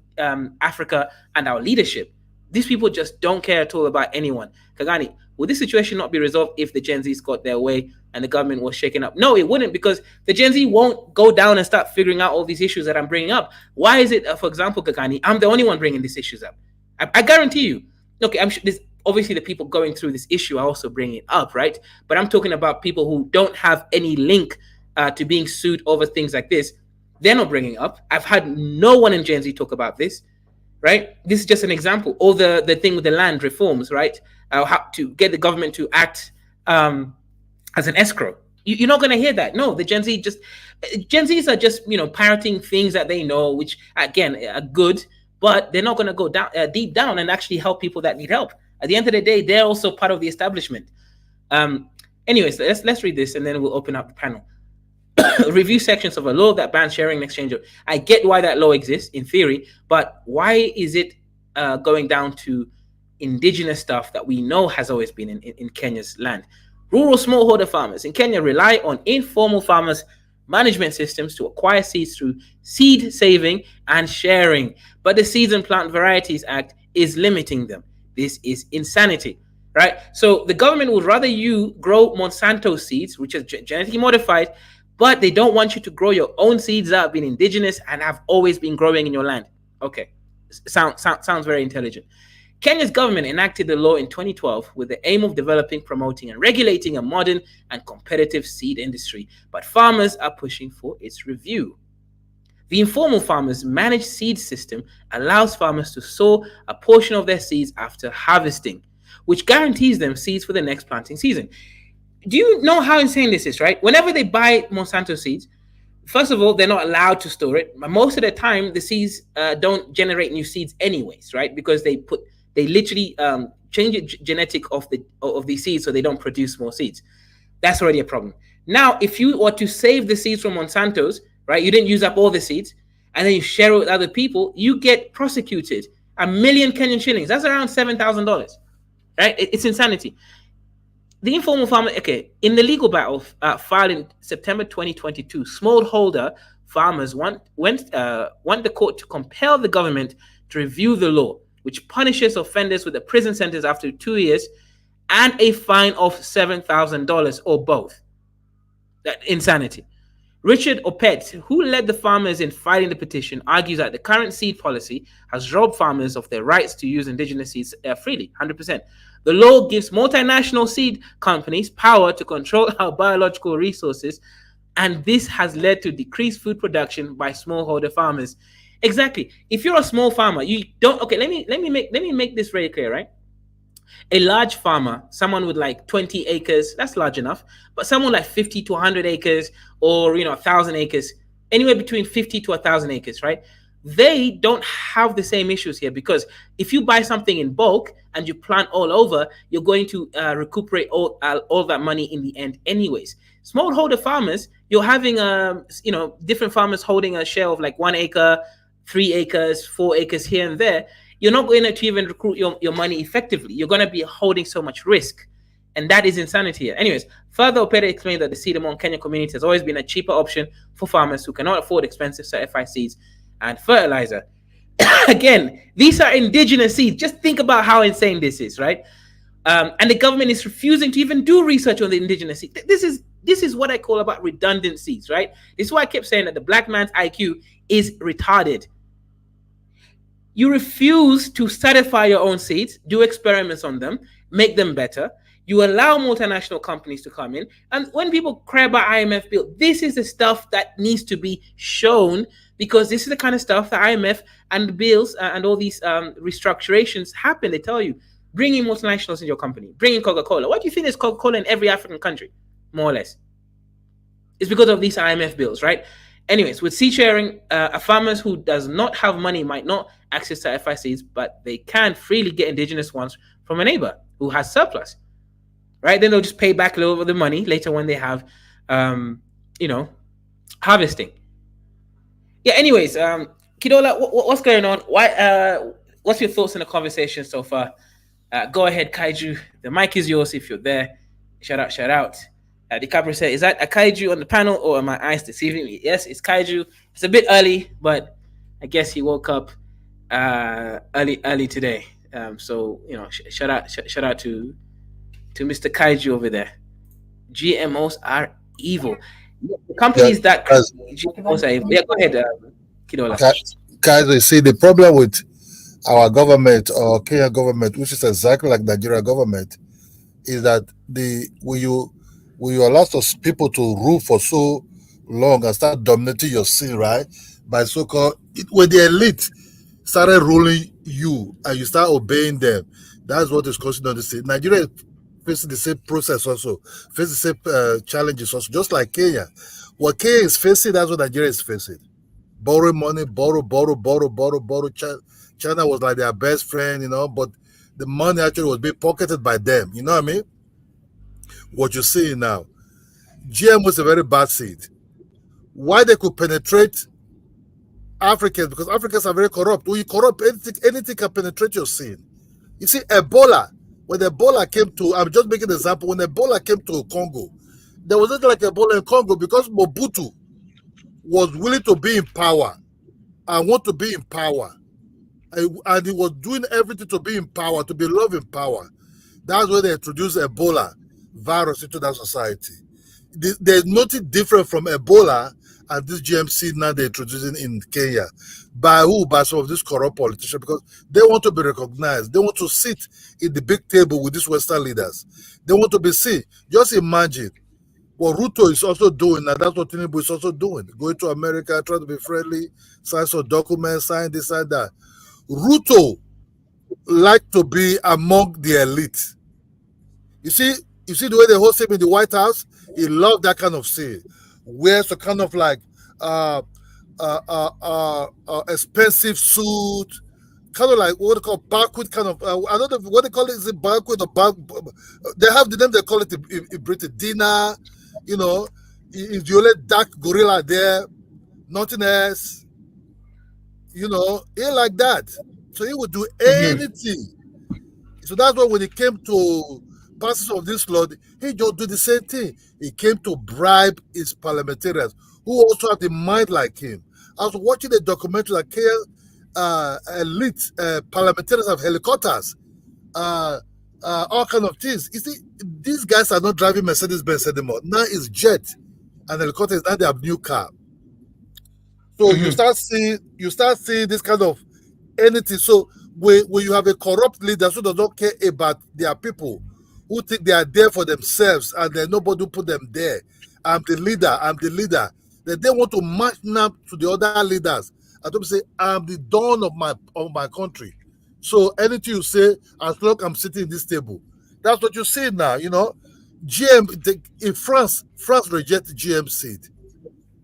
Africa and our leadership. These people just don't care at all about anyone. Kagani, would this situation not be resolved if the Gen Zs got their way and the government was shaken up? No, it wouldn't, because the Gen Z won't go down and start figuring out all these issues that I'm bringing up. Why is it, for example, Kagani, I'm the only one bringing these issues up? I guarantee you. Okay, I'm sure this, obviously the people going through this issue are also bringing it up, right? But I'm talking about people who don't have any link to being sued over things like this. They're not bringing up. I've had no one in Gen Z talk about this, right? This is just an example. Or the thing with the land reforms, right? How to get the government to act as an escrow. You're not going to hear that. No, the Gen Zs are just, parroting things that they know, which again are good, but they're not going to go down deep down and actually help people that need help. At the end of the day, they're also part of the establishment. Anyways, let's read this and then we'll open up the panel. Review sections of a law that bans sharing and exchange of. I get why that law exists in theory, but why is it going down to indigenous stuff that we know has always been in Kenya's land? Rural smallholder farmers in Kenya rely on informal farmers management systems to acquire seeds through seed saving and sharing, but the Seeds and Plant Varieties Act is limiting them. This is insanity, right? So the government would rather you grow Monsanto seeds, which is genetically modified, but they don't want you to grow your own seeds that have been indigenous and have always been growing in your land. Okay, sounds very intelligent. Kenya's government enacted the law in 2012 with the aim of developing, promoting, and regulating a modern and competitive seed industry, but farmers are pushing for its review. The informal farmers managed seed system allows farmers to sow a portion of their seeds after harvesting, which guarantees them seeds for the next planting season. Do you know how insane this is, right? Whenever they buy Monsanto seeds, first of all, they're not allowed to store it. But most of the time, the seeds don't generate new seeds anyways, right? Because they literally change the genetic of the seeds so they don't produce more seeds. That's already a problem. Now, if you were to save the seeds from Monsanto's, right, you didn't use up all the seeds, and then you share it with other people, you get prosecuted. 1 million Kenyan shillings. That's around $7,000, right? It's insanity. The informal farmer, okay, in the legal battle filed in September 2022, smallholder farmers want the court to compel the government to review the law, which punishes offenders with a prison sentence after 2 years and a fine of $7,000 or both. That insanity. Richard Opet, who led the farmers in fighting the petition, argues that the current seed policy has robbed farmers of their rights to use indigenous seeds freely, 100%. The law gives multinational seed companies power to control our biological resources, and this has led to decreased food production by smallholder farmers. Exactly. If you're a small farmer, you don't. Okay, let me make this very clear, right? A large farmer, someone with like 20 acres, that's large enough. But someone like 50 to 100 acres, or 1,000 acres, anywhere between 50 to 1,000 acres, right? They don't have the same issues here, because if you buy something in bulk and you plant all over, you're going to recuperate all that money in the end anyways. Smallholder farmers, you're having different farmers holding a share of like 1 acre, 3 acres, 4 acres here and there. You're not going to even recruit your money effectively. You're going to be holding so much risk. And that is insanity here. Anyways, further, Opera explained that the seed among Kenyan communities has always been a cheaper option for farmers who cannot afford expensive certified seeds and fertilizer. Again, these are indigenous seeds. Just think about how insane this is, right? And the government is refusing to even do research on the indigenous seeds. This is what I call about redundant seeds, right? This is why I kept saying that the black man's IQ is retarded. You refuse to certify your own seeds, do experiments on them, make them better. You allow multinational companies to come in. And when people cry about IMF bill, this is the stuff that needs to be shown, because this is the kind of stuff that IMF and bills and all these restructurations happen. They tell you, bring in multinationals in your company, bring in Coca-Cola. What do you think is Coca-Cola in every African country, more or less? It's because of these IMF bills, right? Anyways, with seed sharing, a farmer who does not have money might not access to FICs, but they can freely get indigenous ones from a neighbor who has surplus, right? Then they'll just pay back a little of the money later when they have, harvesting. Yeah. Anyways, Kidola, what's going on? What's your thoughts on the conversation so far? Go ahead, Kaiju. The mic is yours if you're there. Shout out. DiCaprio said, is that a Kaiju on the panel or are my eyes deceiving me? Yes, it's Kaiju. It's a bit early, but I guess he woke up early today. So, shout out to Mr. Kaiju over there. GMOs are evil. The companies that GMOs are evil. Yeah, go ahead, Kidola. Kaiju, see, the problem with our government or Kenya government, which is exactly like Nigeria government, is that when you allow those people to rule for so long and start dominating your scene, right? By so-called, when the elite started ruling you and you start obeying them, that's what is causing on the scene. Nigeria is facing the same process also, facing the same challenges also, just like Kenya. What Kenya is facing, that's what Nigeria is facing. Borrow money, borrow. China was like their best friend, but the money actually was being pocketed by them. You know what I mean? What you're seeing now, GM was a very bad seed. Why they could penetrate Africans? Because Africans are very corrupt. When you corrupt, anything can penetrate your seed. You see, Ebola, when Ebola came to, I'm just making an example, when Ebola came to Congo, there was nothing like Ebola in Congo because Mobutu was willing to be in power and want to be in power. And he was doing everything to be in power, to be loved in power. That's why they introduced Ebola virus into that society. There's nothing different from Ebola and this GMC now they're introducing in Kenya. By who? By some of these corrupt politicians, because they want to be recognized. They want to sit in the big table with these Western leaders. They want to be seen. Just imagine what Ruto is also doing, and that's what Tinubu is also doing. Going to America, trying to be friendly, sign some documents, sign this, sign that. Ruto like to be among the elite. You see the way they host him in the White House? He loved that kind of scene. Wears a kind of like expensive suit, kind of like what they call banquet kind of. I don't know what they call it. Is it banquet or they have the name they call it in Britain. Dinner, is the only dark gorilla there, nothing else. He like that. So he would do anything. So that's why when it came to passes of this law, he just do the same thing. He came to bribe his parliamentarians who also have the mind like him. I was watching a documentary like elite parliamentarians have helicopters, all kind of things. You see, these guys are not driving Mercedes-Benz anymore. Now it's jet and helicopters. Now they have new car. So you start seeing this kind of anything. So when you have a corrupt leader who does not care about their people, who think they are there for themselves and then nobody put them there. I'm the leader. Then they want to match up to the other leaders. I don't say I'm the dawn of my country. So anything you say, as long as I'm sitting in this table, that's what you say now. GM in France rejects GM seed.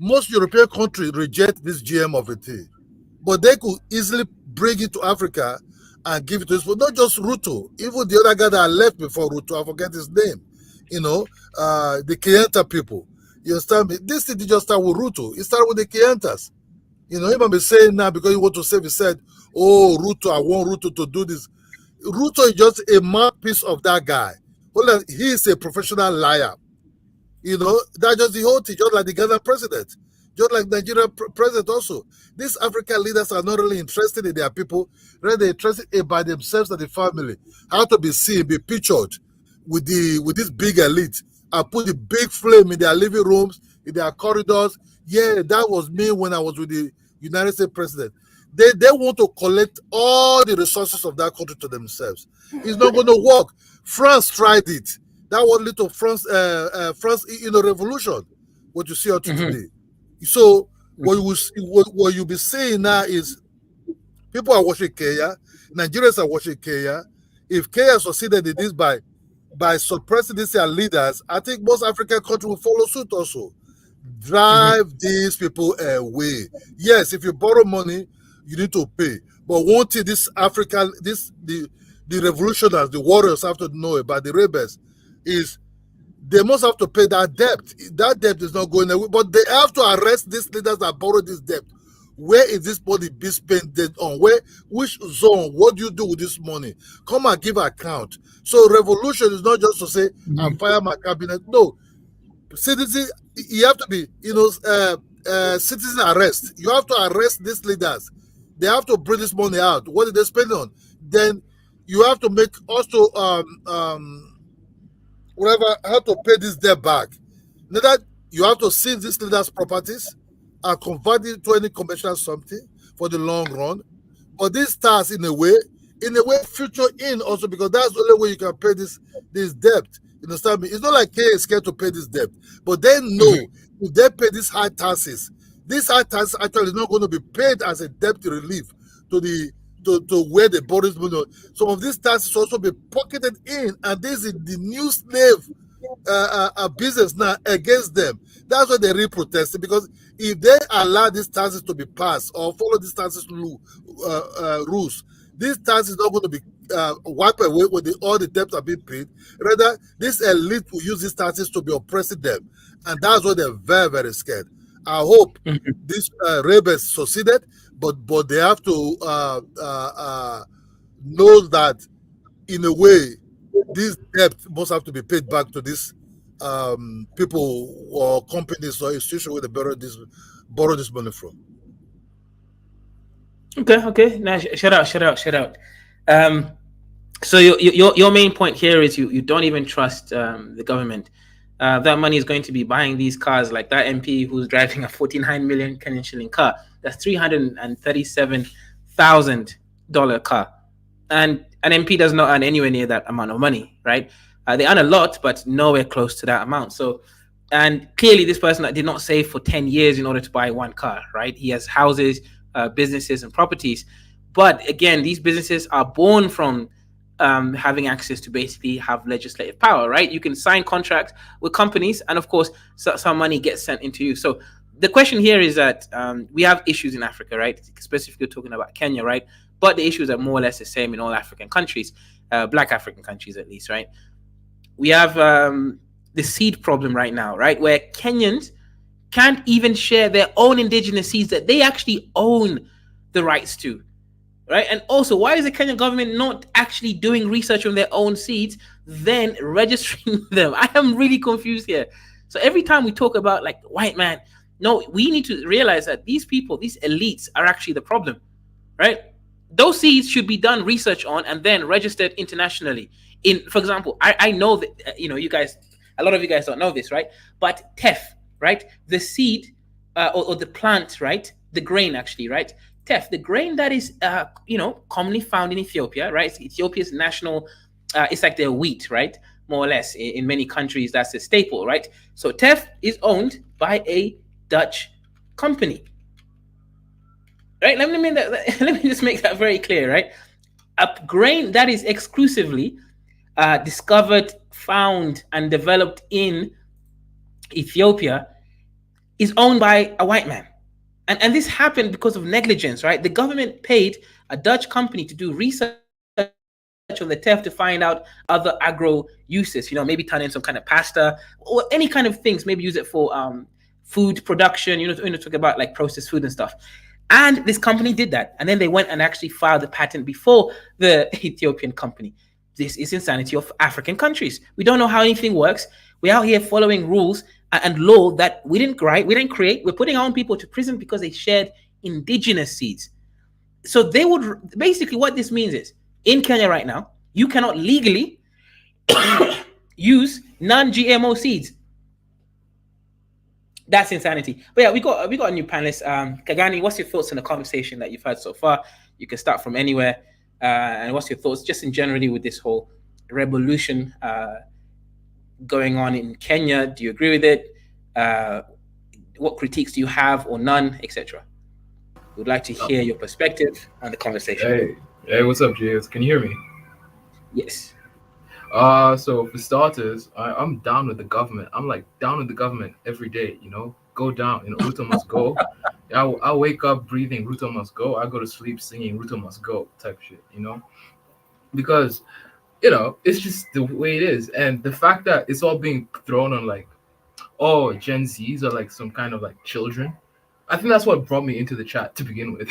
Most European countries reject this GM of a thing, but they could easily bring it to Africa and give it to us. But not just Ruto, even the other guy that left before Ruto, I forget his name. The Kayenta people. You understand me? This thing did just start with Ruto. It started with the Kayentas. He might be saying now because he want to save. He said, "Oh, Ruto, I want Ruto to do this." Ruto is just a mouthpiece of that guy. Well, he is a professional liar. That's just the whole thing, just like the Ghana president. Just like Nigeria president also. These African leaders are not really interested in their people, rather interested in by themselves and the family. How to be seen, be pictured with this big elite, and put the big flame in their living rooms, in their corridors. Yeah, that was me when I was with the United States president. They want to collect all the resources of that country to themselves. It's not going to work. France tried it. That was little France, revolution. What you see up to today. So what you'll be seeing now is people are watching Kenya, Nigerians are watching Kenya. If Kenya succeeded in this by suppressing these leaders, I think most African countries will follow suit also. Drive these people away. Yes, if you borrow money, you need to pay. But one thing the revolutionaries, the warriors have to know about the rebels is they must have to pay that debt. That debt is not going away, but they have to arrest these leaders that borrowed this debt. Where is this money being spent on? Which zone? What do you do with this money? Come and give account. So revolution is not just to say, I'm fire my cabinet. No. Citizen, you have to be, citizen arrest. You have to arrest these leaders. They have to bring this money out. What did they spend on? Then you have to make also how to pay this debt back. Now that you have to seize these leaders' properties and convert it to any commercial something for the long run. But this starts in a way future in also, because that's the only way you can pay this debt. You understand me? It's not like K is scared to pay this debt, but they know if they pay these high taxes actually is not going to be paid as a debt relief to where they borrow money. Some of these taxes also be pocketed in, and this is the new slave business now against them. That's why they really protested, because if they allow these taxes to be passed or follow these taxes rules, these taxes are not going to be wiped away when all the debts are being paid. Rather, this elite will use these taxes to be oppressing them, and that's why they're very, very scared. I hope these rebels succeeded, but they have to know that in a way this debt must have to be paid back to these people or companies or institutions where they borrow this money from. Okay. Now, shut out. So your main point here is you don't even trust the government. That money is going to be buying these cars, like that MP who's driving a 49 million Kenyan shilling car. That's $337,000 car, and an MP does not earn anywhere near that amount of money, right? They earn a lot, but nowhere close to that amount. So, and clearly this person did not save for 10 years in order to buy one car, right? He has houses, businesses, and properties. But again, these businesses are born from having access to basically have legislative power, right? You can sign contracts with companies, and of course, some money gets sent into you. So the question here is that we have issues in Africa, right? Specifically talking about Kenya, right? But the issues are more or less the same in all African countries, Black African countries at least, right? We have the seed problem right now, right? Where Kenyans can't even share their own indigenous seeds that they actually own the rights to. Right. And also, why is the Kenyan government not actually doing research on their own seeds, then registering them? I am really confused here. So every time we talk about like white man, no, we need to realize that these people, these elites, are actually the problem. Right. Those seeds should be done research on and then registered internationally. For example, I know that, you guys, a lot of you guys don't know this, right? But teff, right? The seed or the plant, right? The grain actually, right? Teff, the grain that is, commonly found in Ethiopia, right? It's Ethiopia's national, it's like their wheat, right? More or less. In many countries, that's a staple, right? So teff is owned by a Dutch company, right? Let me just make that very clear, right? A grain that is exclusively discovered, found, and developed in Ethiopia is owned by a white man. And this happened because of negligence, right? The government paid a Dutch company to do research on the teff to find out other agro uses, maybe turn in some kind of pasta or any kind of things, maybe use it for food production, talk about like processed food and stuff. And this company did that. And then they went and actually filed the patent before the Ethiopian company. This is insanity of African countries. We don't know how anything works. We're out here following rules and law that we didn't write, we didn't create. We're putting our own people to prison because they shared indigenous seeds. So they would basically, what this means is, in Kenya right now, you cannot legally use non-GMO seeds. That's insanity. But yeah, we got a new panelist. Kagani, what's your thoughts on the conversation that you've had so far? You can start from anywhere. And what's your thoughts just in generally with this whole revolution going on in Kenya? Do you agree with it? What critiques do you have, or none, etc.? We'd like to hear your perspective on the conversation. Hey, what's up, JS? Can you hear me? Yes. So for starters, I'm down with the government. I'm like down with the government every day, you know, go down, you know, Ruto must go. I wake up breathing Ruto must go. I go to sleep singing Ruto must go type shit, you know, because, you know, it's just the way it is. And the fact that it's all being thrown on like, oh, Gen Zs are like some kind of like children. I think that's what brought me into the chat to begin with.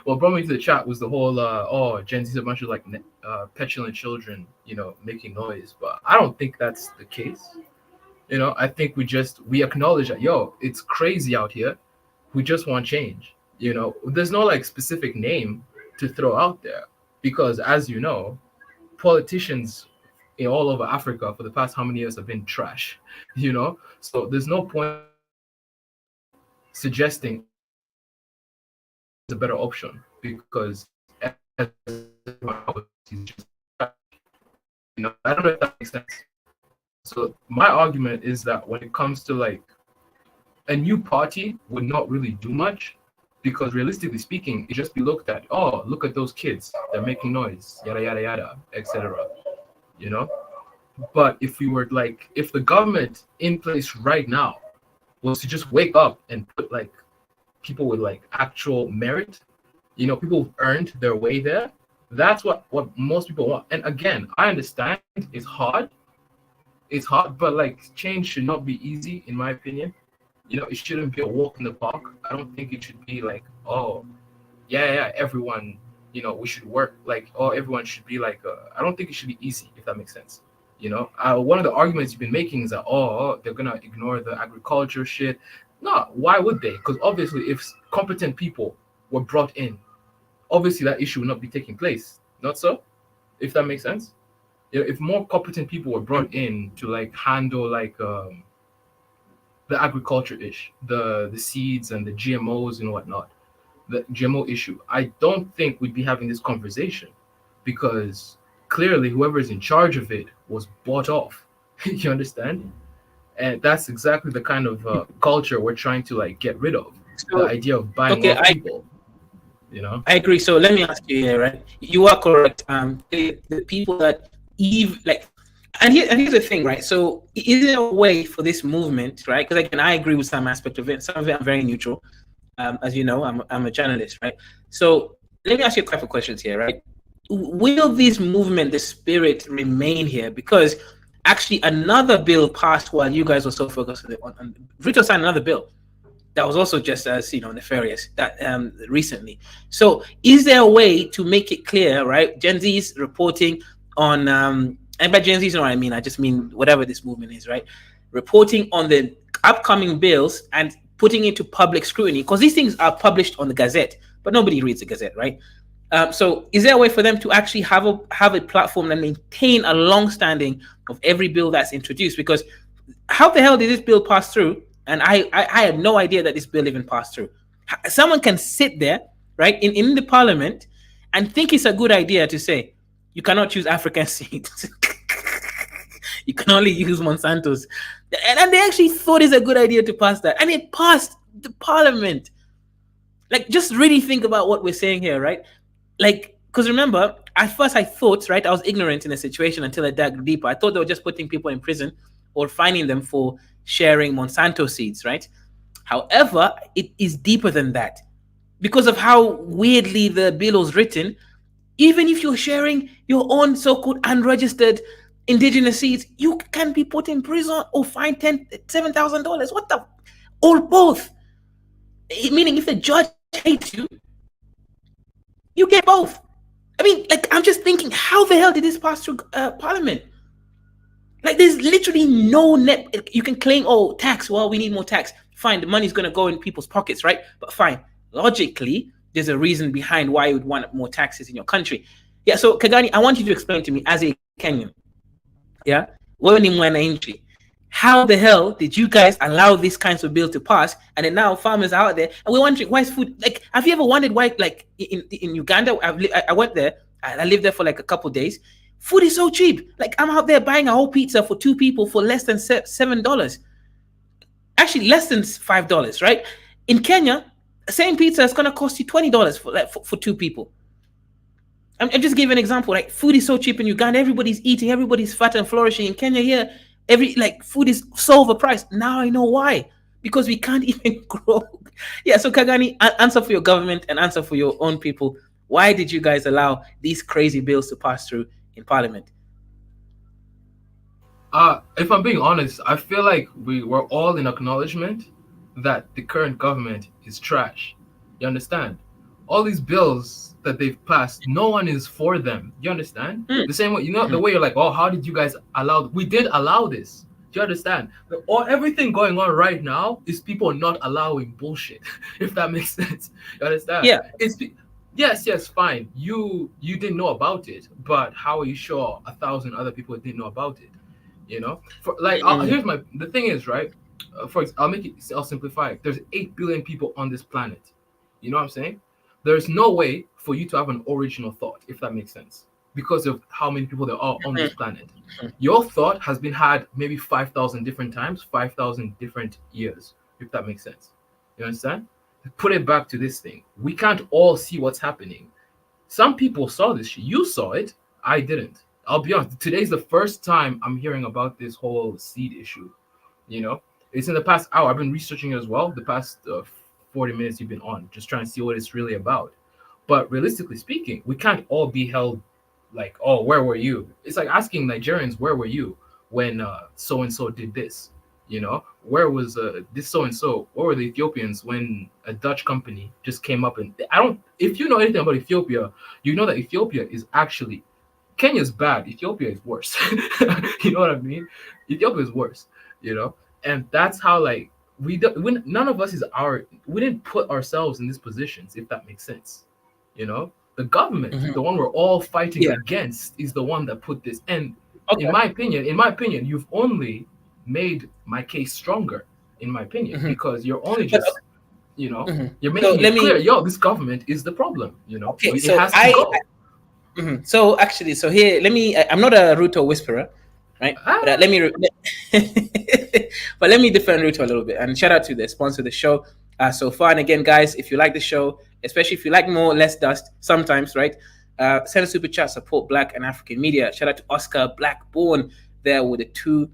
What brought me into the chat was the whole, oh, Gen Z is a bunch of like petulant children, you know, making noise. But I don't think that's the case. You know, I think we acknowledge that, yo, it's crazy out here. We just want change. You know, there's no like specific name to throw out there because, as you know, politicians all over Africa for the past how many years have been trash, you know? So there's no point suggesting a better option because you know, I don't know if that makes sense. So my argument is that when it comes to like a new party would not really do much because realistically speaking, it just be looked at, oh, look at those kids, they're making noise, yada yada yada, etc. You know? But if we were like, if the government in place right now was to just wake up and put like people with like actual merit, you know, people who've earned their way there, that's what most people want. And again, I understand it's hard, but like change should not be easy in my opinion. You know, it shouldn't be a walk in the park. I don't think it should be like, oh yeah, everyone, you know, we should work like, oh, everyone should be like, I don't think it should be easy, if that makes sense. You know, one of the arguments you've been making is that, oh, they're gonna ignore the agriculture shit. No, why would they? Because obviously, if competent people were brought in, obviously that issue would not be taking place. Not so, if that makes sense. You know, if more competent people were brought in to like handle like the agriculture ish, the seeds and the GMOs and whatnot, the GMO issue, I don't think we'd be having this conversation because clearly whoever is in charge of it was bought off. You understand? And that's exactly the kind of culture we're trying to like get rid of. So, the idea of buying off people. You know? I agree. So let me ask you here, right? You are correct. The people that and here's the thing, right? So is there a way for this movement, right? Because again, I agree with some aspect of it. Some of it I'm very neutral. As you know, I'm a journalist, right? So let me ask you a couple of questions here, right? Will this movement, the spirit, remain here? Because actually another bill passed while you guys were so focused on Ruto signed another bill that was also just as, you know, nefarious that recently. So is there a way to make it clear, right? Gen Z's reporting on, and by Gen Z's, you know what I mean? I just mean whatever this movement is, right? Reporting on the upcoming bills and putting it to public scrutiny, because these things are published on the Gazette, but nobody reads the Gazette, right? So is there a way for them to actually have a platform and maintain a long standing of every bill that's introduced? Because how the hell did this bill pass through? And I had no idea that this bill even passed through. Someone can sit there, right, in the parliament and think it's a good idea to say, you cannot choose African seeds. You can only use Monsanto's. And they actually thought it's a good idea to pass that. And it passed the parliament. Like, just really think about what we're saying here, right? Like, because remember, at first I thought, right, I was ignorant in the situation until I dug deeper. I thought they were just putting people in prison or fining them for sharing Monsanto seeds, right? However, it is deeper than that. Because of how weirdly the bill was written, even if you're sharing your own so-called unregistered indigenous seeds, you can be put in prison or fined $7,000. What the? Or both. Meaning if the judge hates you, you get both. I mean, like, I'm just thinking, how the hell did this pass through Parliament? Like there's literally no net. You can claim, oh, tax. Well, we need more tax. Fine, the money's gonna go in people's pockets, right? But fine, logically, there's a reason behind why you would want more taxes in your country. Yeah. So Kagani, I want you to explain to me as a Kenyan. Yeah. How the hell did you guys allow these kinds of bills to pass? And then now farmers are out there, and we're wondering why is food like? Have you ever wondered why? Like in Uganda, I went there. I lived there for like a couple of days. Food is so cheap. Like I'm out there buying a whole pizza for 2 people for less than $7. Actually, less than $5, right? In Kenya, same pizza is gonna cost you $20 for 2 people. I'm just giving an example. Like food is so cheap in Uganda, everybody's eating, everybody's fat and flourishing. In Kenya here, food is so overpriced. Now I know why. Because we can't even grow. Yeah, so Kagani, answer for your government and answer for your own people. Why did you guys allow these crazy bills to pass through in Parliament? If I'm being honest, I feel like we were all in acknowledgement that the current government is trash. You understand? All these bills that they've passed, no one is for them. You understand? The same way, the way you're like, oh, how did you guys allow? We did allow this. Do you understand? Everything going on right now is people not allowing bullshit, if that makes sense. You understand? Yeah. Yes, fine. You didn't know about it, but how are you sure 1,000 other people didn't know about it? Here's the thing is, right? I'll simplify it. There's 8 billion people on this planet. You know what I'm saying? There's no way for you to have an original thought, if that makes sense, because of how many people there are on this planet. Your thought has been had maybe 5,000 different times, 5,000 different years, if that makes sense. You understand? Put it back to this thing. We can't all see what's happening. Some people saw this shit. You saw it. I didn't. I'll be honest. Today's the first time I'm hearing about this whole seed issue. It's in the past hour. I've been researching it as well. The past 40 minutes you've been on, just trying to see what it's really about. But realistically speaking, we can't all be held like, oh, where were you? It's like asking Nigerians, where were you when so-and-so did this? Where was this so-and-so? Where were the Ethiopians when a Dutch company just came up and if you know anything about Ethiopia, you know that Ethiopia is actually, Kenya's bad, Ethiopia is worse. You know what I mean? Ethiopia is worse, and that's how none of us we didn't put ourselves in these positions, if that makes sense. The government, the one we're all fighting against, is the one that put this. And in my opinion, you've only made my case stronger, in my opinion, because you're only just, you're making it clear, this government is the problem. Okay, it so has to go. So here, I'm not a Ruto whisperer, right? But let me defend Ruto a little bit, and shout out to the sponsor of the show so far. And again, guys, if you like the show, especially if you like more, less dust sometimes, right? Send a super chat, support Black and African media. Shout out to Oscar Blackborn there with the $2.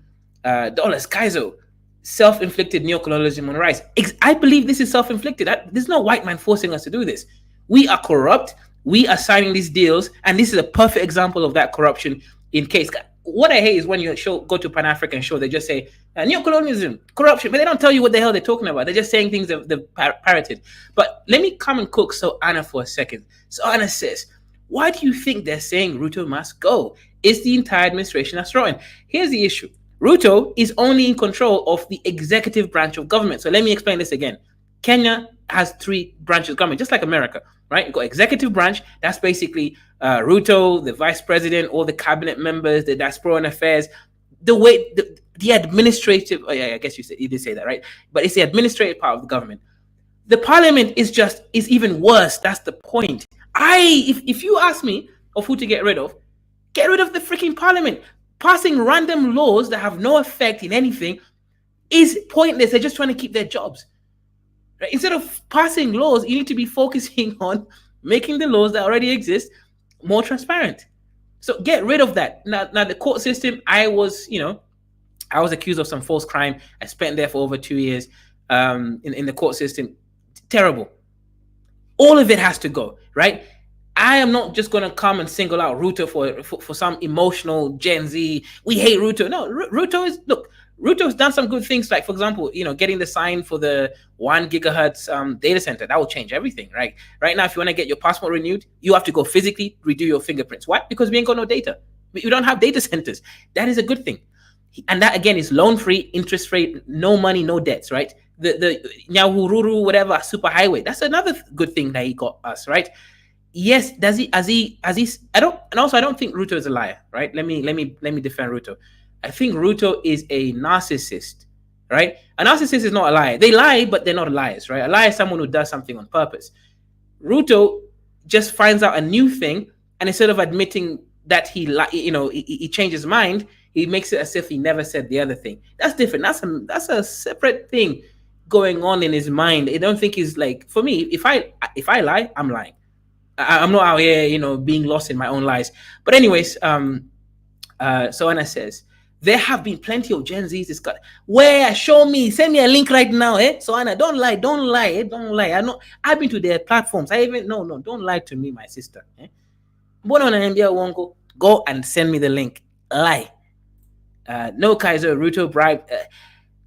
Kaizo, self-inflicted neocolonialism on the rise. I believe this is self-inflicted. There's no white man forcing us to do this. We are corrupt. We are signing these deals, and this is a perfect example of that corruption in case. What I hate is when you go to Pan-African show, they just say neocolonialism, corruption, but they don't tell you what the hell they're talking about. They're just saying things that they've parroted. But let me come and cook So Anna for a second. So Anna says, why do you think they're saying Ruto must go? It's the entire administration that's wrong. Here's the issue. Ruto is only in control of the executive branch of government. So let me explain this again. Kenya has 3 branches of government, just like America, right? You've got executive branch. That's basically Ruto, the vice president, all the cabinet members, the diaspora affairs, the administrative. Oh yeah, I guess you did say that, right? But it's the administrative part of the government. The parliament is even worse. That's the point. If you ask me of who to get rid of the freaking parliament. Passing random laws that have no effect in anything is pointless. They're just trying to keep their jobs. Right? Instead of passing laws, you need to be focusing on making the laws that already exist more transparent. So get rid of that. Now the court system, I was accused of some false crime. I spent there for over 2 years in the court system. Terrible. All of it has to go, right? I am not just going to come and single out Ruto for some emotional Gen Z. We hate Ruto. No, Ruto's done some good things, like, for example, getting the sign for the 1 gigahertz data center. That will change everything, right? Right now, if you want to get your passport renewed, you have to go physically redo your fingerprints. Why? Because we ain't got no data. We don't have data centers. That is a good thing. And that again is loan free, interest free, no money, no debts, right? The Nyahururu, whatever, super highway. That's another good thing that he got us, right? Yes, does he? I don't, and also I don't think Ruto is a liar, right? Let me defend Ruto. I think Ruto is a narcissist, right? A narcissist is not a liar. They lie, but they're not liars, right? A liar is someone who does something on purpose. Ruto just finds out a new thing, and instead of admitting that he changed his mind, he makes it as if he never said the other thing. That's different. That's a separate thing going on in his mind. I don't think he's like, for me, if I lie, I'm lying. I'm not out here, being lost in my own lies. But anyways, so Anna says, there have been plenty of Gen Zs discussed. Where? Show me. Send me a link right now, eh? So Anna, don't lie, don't lie. I've been to their platforms. No, don't lie to me, my sister. Eh? Go and send me the link. Lie. No, Kaiser, Ruto bribed.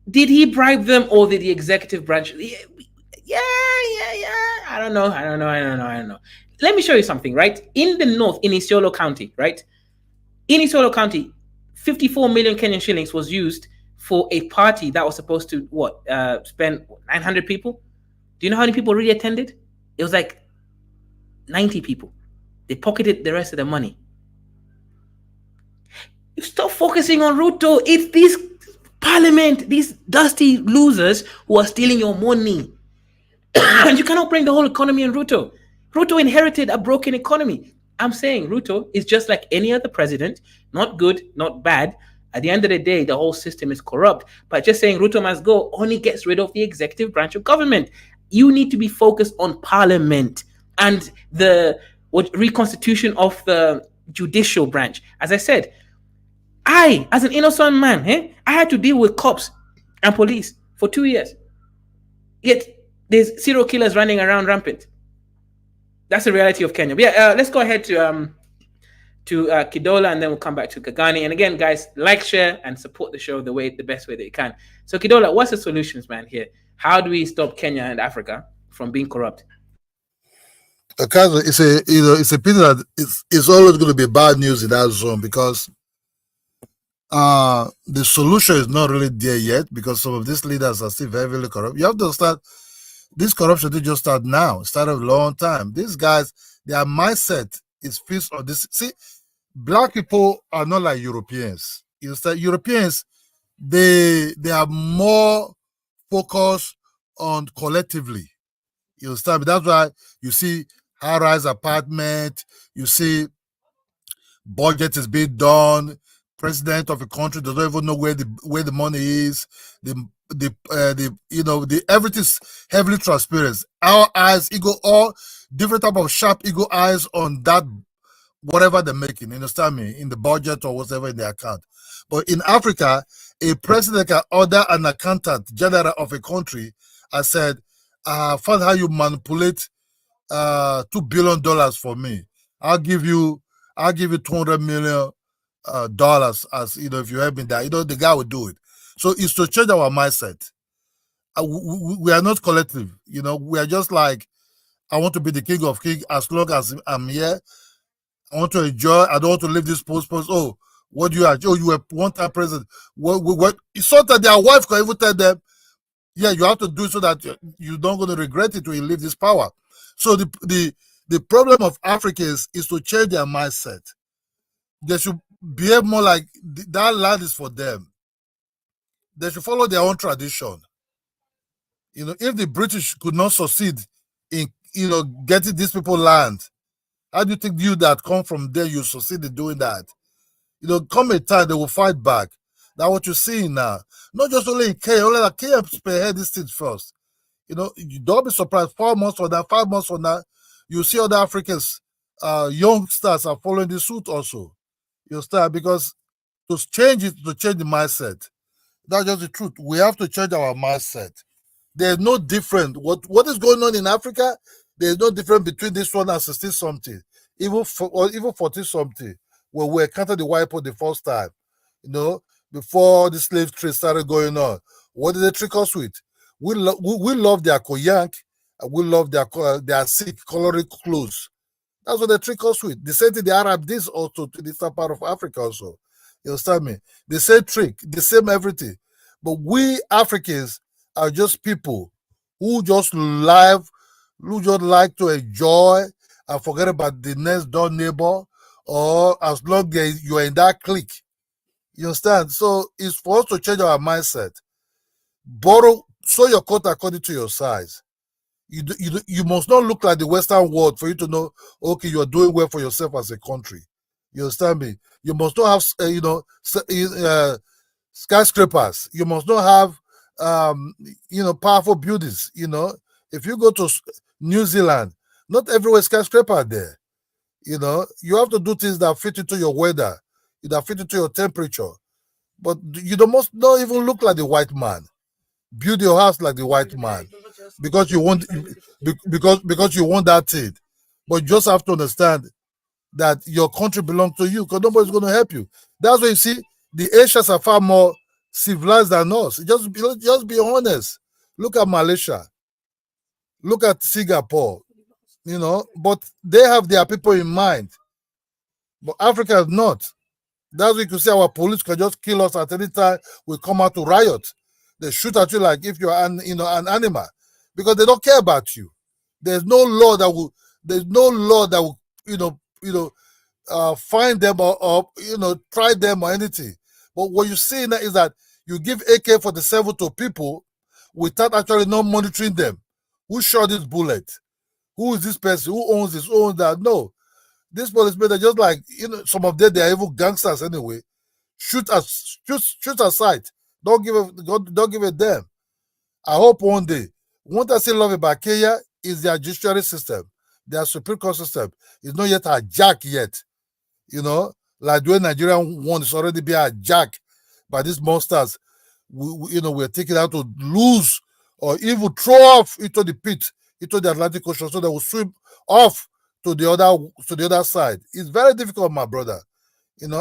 Did he bribe them or did the executive branch? Yeah. I don't know. Let me show you something, right? In the north, in Isiolo County, right? In Isiolo County, 54 million Kenyan shillings was used for a party that was supposed to spend 900 people. Do you know how many people really attended? It was like 90 people. They pocketed the rest of the money. You stop focusing on Ruto. It's this parliament, these dusty losers who are stealing your money. And you cannot bring the whole economy on Ruto. Ruto inherited a broken economy. I'm saying Ruto is just like any other president, not good, not bad. At the end of the day, the whole system is corrupt. But just saying Ruto must go only gets rid of the executive branch of government. You need to be focused on parliament and the reconstitution of the judicial branch. As I said, I, as an innocent man, I had to deal with cops and police for 2 years. Yet there's serial killers running around rampant. That's the reality of Kenya. But yeah, let's go ahead to Kidola, and then we'll come back to Kagani. And again, guys, like, share, and support the show the best way that you can. So Kidola, what's the solutions, man? Here, how do we stop Kenya and Africa from being corrupt? It's a pity that it's always going to be bad news in that zone, because the solution is not really there yet, because some of these leaders are still very, very corrupt. You have to start. This corruption didn't just start now. It started a long time. These guys, their mindset is fixed on this. See, black people are not like Europeans. Europeans, they are more focused on collectively. You understand? That's why you see high-rise apartment. You see budget is being done. President of a country doesn't even know where the money is. Everything's heavily transparent. Our eyes, all different type of sharp ego eyes on that, whatever they're making. You understand me? In the budget or whatever in the account. But in Africa, a president can order an accountant general of a country and said, "Find how you manipulate $2 billion for me. I'll give you $200 million dollars, as if you help me that." The guy will do it. So it's to change our mindset. We are not collective. We are just like, I want to be the king of kings as long as I'm here. I want to enjoy. I don't want to leave this post. Oh, what do you are? Oh, you were one time president. What? It's so that their wife can even tell them, yeah, you have to do it so that you're not going to regret it when you leave this power. So the problem of Africans is to change their mindset. They should behave more like that land is for them. They should follow their own tradition. If the British could not succeed in, getting these people land, how do you think you that come from there, you succeed in doing that? Come a time they will fight back. That's what you're seeing now. Not just only in Kenya, only like Kenya spearhead these things first. You don't be surprised. 4 months from now, 5 months from now, you see other Africans, youngsters are following this suit also. You start, because to change the mindset. That's just the truth. We have to change our mindset. There's no different. What is going on in Africa? There's no difference between this one and 60-something, even 40-something, where we encountered the white people the first time. Before the slave trade started going on, what did they trick us with? We love their koyank, and we love their sick coloring clothes. That's what they trick us with. The same thing the Arab did also to this part of Africa also. You understand me? The same trick, the same everything. But we Africans are just people who just like to enjoy and forget about the next door neighbor, or as long as you're in that clique. You understand? So it's for us to change our mindset. Sew your coat according to your size. You must not look like the Western world for you to know, okay, you're doing well for yourself as a country. You understand me? You must not have, skyscrapers. You must not have, powerful buildings. If you go to New Zealand, not everywhere skyscraper there. You have to do things that fit into your weather, that fit into your temperature. But you must not even look like the white man. Build your house like the white man, because you want because you want that thing. But you just have to understand that your country belongs to you, because nobody's going to help you. That's why you see the Asians are far more civilized than us. Just be honest. Look at Malaysia. Look at Singapore. But they have their people in mind. But Africa is not. That's why you can see our police can just kill us at any time we come out to riot. They shoot at you like if you're an animal, because they don't care about you. There's no law that will find them or try them or anything. But what you see now is that you give AK-47 to people without actually not monitoring them. Who shot this bullet? Who is this person? Who owns this? Who owns that? No. These policemen are just like, some of them, they are evil gangsters anyway. Shoot aside. Don't give a damn. I hope one day, what I say love about Kenya is their judiciary system, their Supreme Court system is not yet hijacked yet. Like the way Nigerian one is already being hijacked by these monsters. We're taking out to lose or even throw off into the pit, into the Atlantic Ocean, so they will swim off to the other side. It's very difficult, my brother.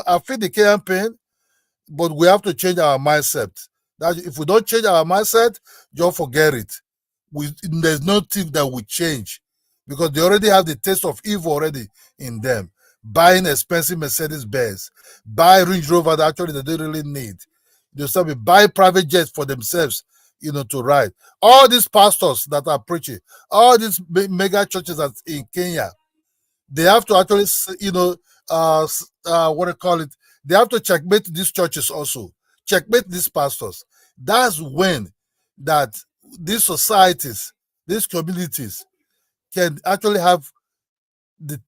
I feel the Kenyan pain, but we have to change our mindset. That if we don't change our mindset, just forget it. There's nothing that will change, because they already have the taste of evil already in them. Buying expensive Mercedes Benz, buy Range Rover that actually they don't really need. They start buy private jets for themselves, to ride. All these pastors that are preaching, all these mega churches that's in Kenya, they have to actually, what do you call it? They have to checkmate these churches also. Checkmate these pastors. That's when that these societies, these communities can actually have the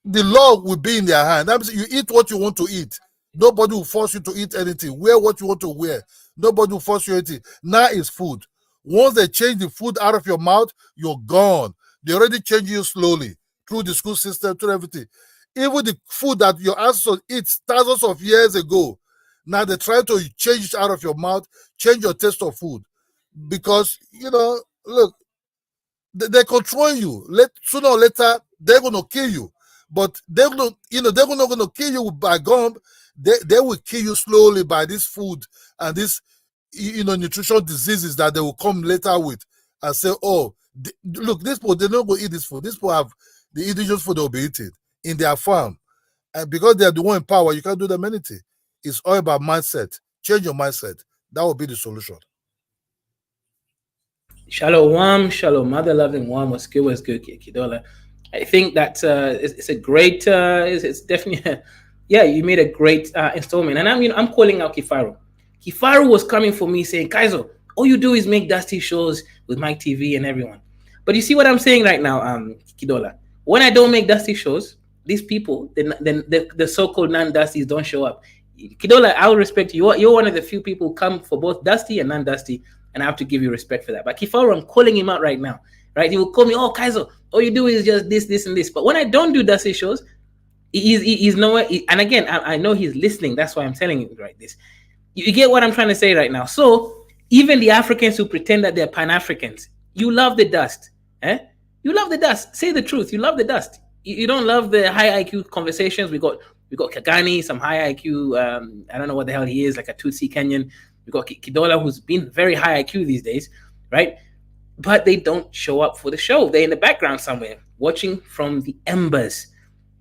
law will be in their hand. That means you eat what you want to eat. Nobody will force you to eat anything. Wear what you want to wear. Nobody will force you anything. Now is food. Once they change the food out of your mouth, you're gone. They already change you slowly through the school system, through everything. Even the food that your ancestors eat thousands of years ago, now they try to change it out of your mouth, change your taste of food. Because, look, they control you. Sooner or later, they're going to kill you. But they're not going to kill you by gun. They will kill you slowly by this food and this, nutritional diseases that they will come later with and say, oh, look, this people, they're not going to eat this food. These people have the indigenous food they'll be eating in their farm. And because they're the one in power, you can't do them anything. It's all about mindset. Change your mindset. That will be the solution. Shalom, mother loving one was good, Kidola. I think that it's a great, it's definitely, yeah, you made a great installment. And I'm calling out Kifaru. Kifaru was coming for me saying, Kaizo, all you do is make dusty shows with Mike TV and everyone. But you see what I'm saying right now, Kidola? When I don't make dusty shows, these people, the so-called non-dusties don't show up. Kidola, I'll respect you. You're one of the few people who come for both dusty and non-dusty, and I have to give you respect for that. But Kifaru, I'm calling him out right now, right? He will call me, oh, Kaizo, all you do is just this, and this. But when I don't do dusty shows, he's nowhere. And again, I know he's listening. That's why I'm telling you right this. You get what I'm trying to say right now. So even the Africans who pretend that they're Pan-Africans, you love the dust. You love the dust. Say the truth. You love the dust. You don't love the high IQ conversations. We got Kagani, some high IQ. I don't know what the hell he is, like a Tutsi Kenyan. We got Kidola, who's been very high IQ these days, right? But they don't show up for the show. They're in the background somewhere, watching from the embers.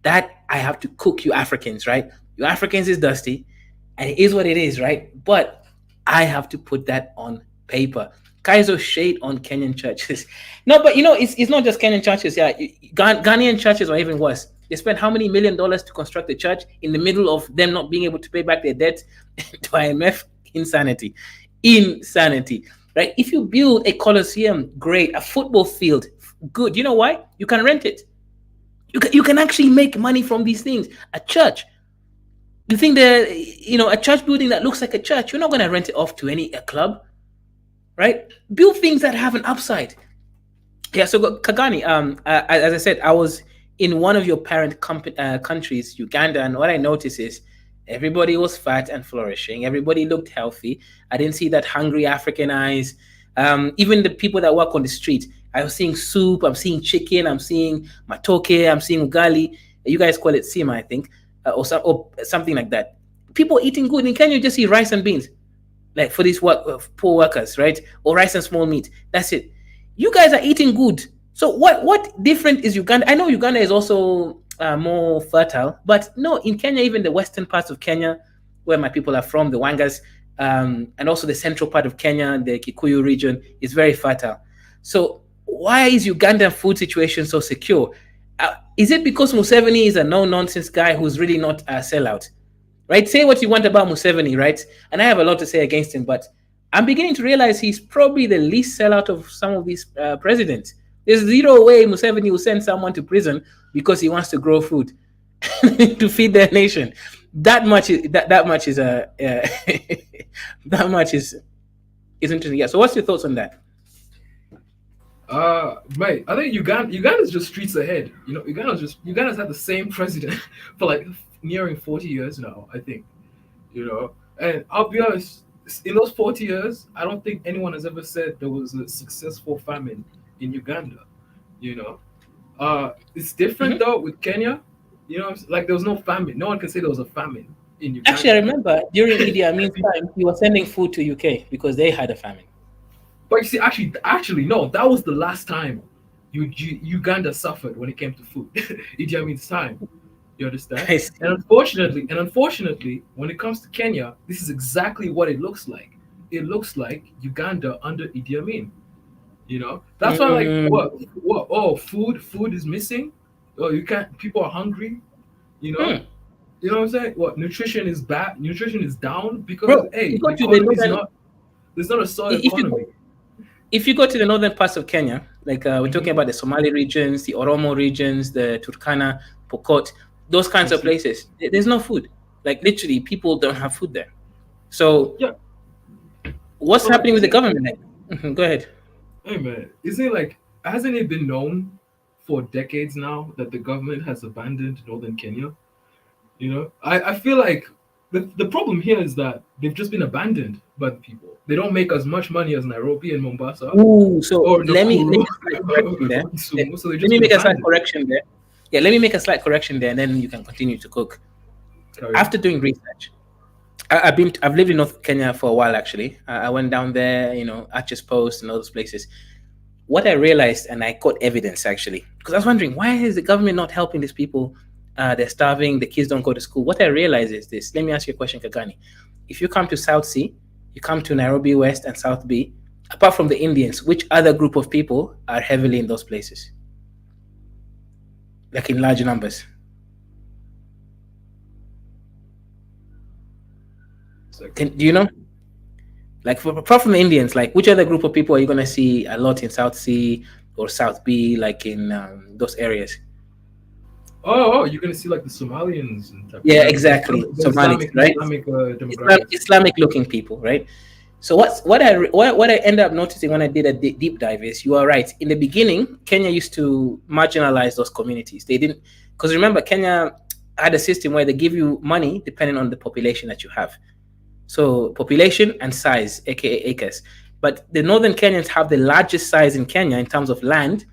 That I have to cook you Africans, right? You Africans is dusty. and it is what it is, right? But I have to put that on paper. Kaizo shade on Kenyan churches. No, but it's not just Kenyan churches. Yeah, Ghanaian churches are even worse. They spent how many $1 million to construct a church in the middle of them not being able to pay back their debt to IMF? Insanity. Insanity. Right? If you build a coliseum, great. A football field, good. You know why? You can rent it. You can actually make money from these things. A church, you think a church building that looks like a church, you're not going to rent it off to a club, right? Build things that have an upside. Yeah. So Kagani, as I said, I was in one of your parent countries, Uganda, and what I noticed is everybody was fat and flourishing. Everybody looked healthy. I didn't see that hungry African eyes. Even the people that work on the street, I was seeing soup. I'm seeing chicken. I'm seeing matoke. I'm seeing ugali. You guys call it sima, I think, or something like that. People eating good. In Kenya, you just see rice and beans, like for these poor workers, right? Or rice and small meat. That's it. You guys are eating good. So what different is Uganda? I know Uganda is also more fertile, but no, in Kenya, even the western parts of Kenya, where my people are from, the Wangas, and also the central part of Kenya, the Kikuyu region, is very fertile. So why is Ugandan food situation so secure? Is it because Museveni is a no-nonsense guy who's really not a sellout? Right? Say what you want about Museveni, right? And I have a lot to say against him, but I'm beginning to realize he's probably the least sellout of some of these presidents. There's zero way Museveni will send someone to prison because he wants to grow food to feed their nation. That much is that much is that much is interesting. Yeah. So what's your thoughts on that? Mate, I think Uganda's just streets ahead. Uganda's had the same president for like nearing 40 years now, I think. And I'll be honest, in those 40 years, I don't think anyone has ever said there was a successful famine in Uganda. It's different though with Kenya. Like there was no famine. No one can say there was a famine in Uganda. Actually, I remember during Idi Amin's time, he was sending food to UK because they had a famine. But you see, actually, no, that was the last time Uganda suffered when it came to food. Idi Amin's time. You understand? And unfortunately, when it comes to Kenya, this is exactly what it looks like. It looks like Uganda under Idi Amin. That's why, like, what? Oh, food is missing. Oh, you can't. People are hungry. You know what I'm saying? What? Nutrition is bad. Nutrition is down because there's not a solid economy. If you go to the northern parts of Kenya, like we're talking about the Somali regions, the Oromo regions, the Turkana, Pokot, those kinds of places, there's no food. Like literally, people don't have food there. So, what's happening with the government? Go ahead. Hey man, hasn't it been known for decades now that the government has abandoned northern Kenya? I feel like the problem here is that they've just been abandoned by the people. They don't make as much money as Nairobi and Mombasa. Ooh, so let me make a slight correction there. Yeah, let me make a slight correction there, and then you can continue to cook. After doing research, I've lived in North Kenya for a while actually. I went down there, Arches Post and all those places. What I realized, and I got evidence actually, because I was wondering why is the government not helping these people? They're starving. The kids don't go to school. What I realized is this. Let me ask you a question, Kagani. If you come to South C, you come to Nairobi West and South B, apart from the Indians, which other group of people are heavily in those places? Like in large numbers. Do you know? Like apart from the Indians, like which other group of people are you going to see a lot in South C or South B, like in those areas? Oh, you're gonna see like the Somalians and stuff. Yeah, exactly. Somalis, right? Islamic looking people, right? So what I ended up noticing when I did a deep dive is you are right. In the beginning, Kenya used to marginalize those communities. They didn't, because remember, Kenya had a system where they give you money depending on the population that you have. So population and size, aka acres. But the northern Kenyans have the largest size in Kenya in terms of land,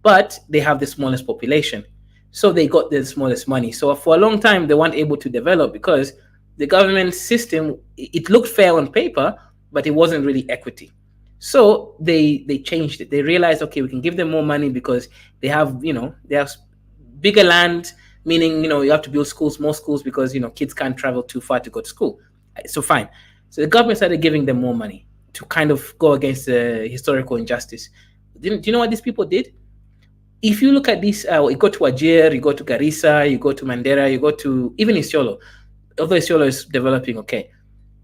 but they have the smallest population. So they got the smallest money. So for a long time, they weren't able to develop because the government system, it looked fair on paper, but it wasn't really equity. So they changed it. They realized, okay, we can give them more money because they have bigger land, meaning, you have to build schools, more schools because, kids can't travel too far to go to school. So fine. So the government started giving them more money to kind of go against the historical injustice. Do you know what these people did? If you look at this, you go to Ajir, you go to Garissa, you go to Mandera, you go to even Isiolo, although Isiolo is developing okay.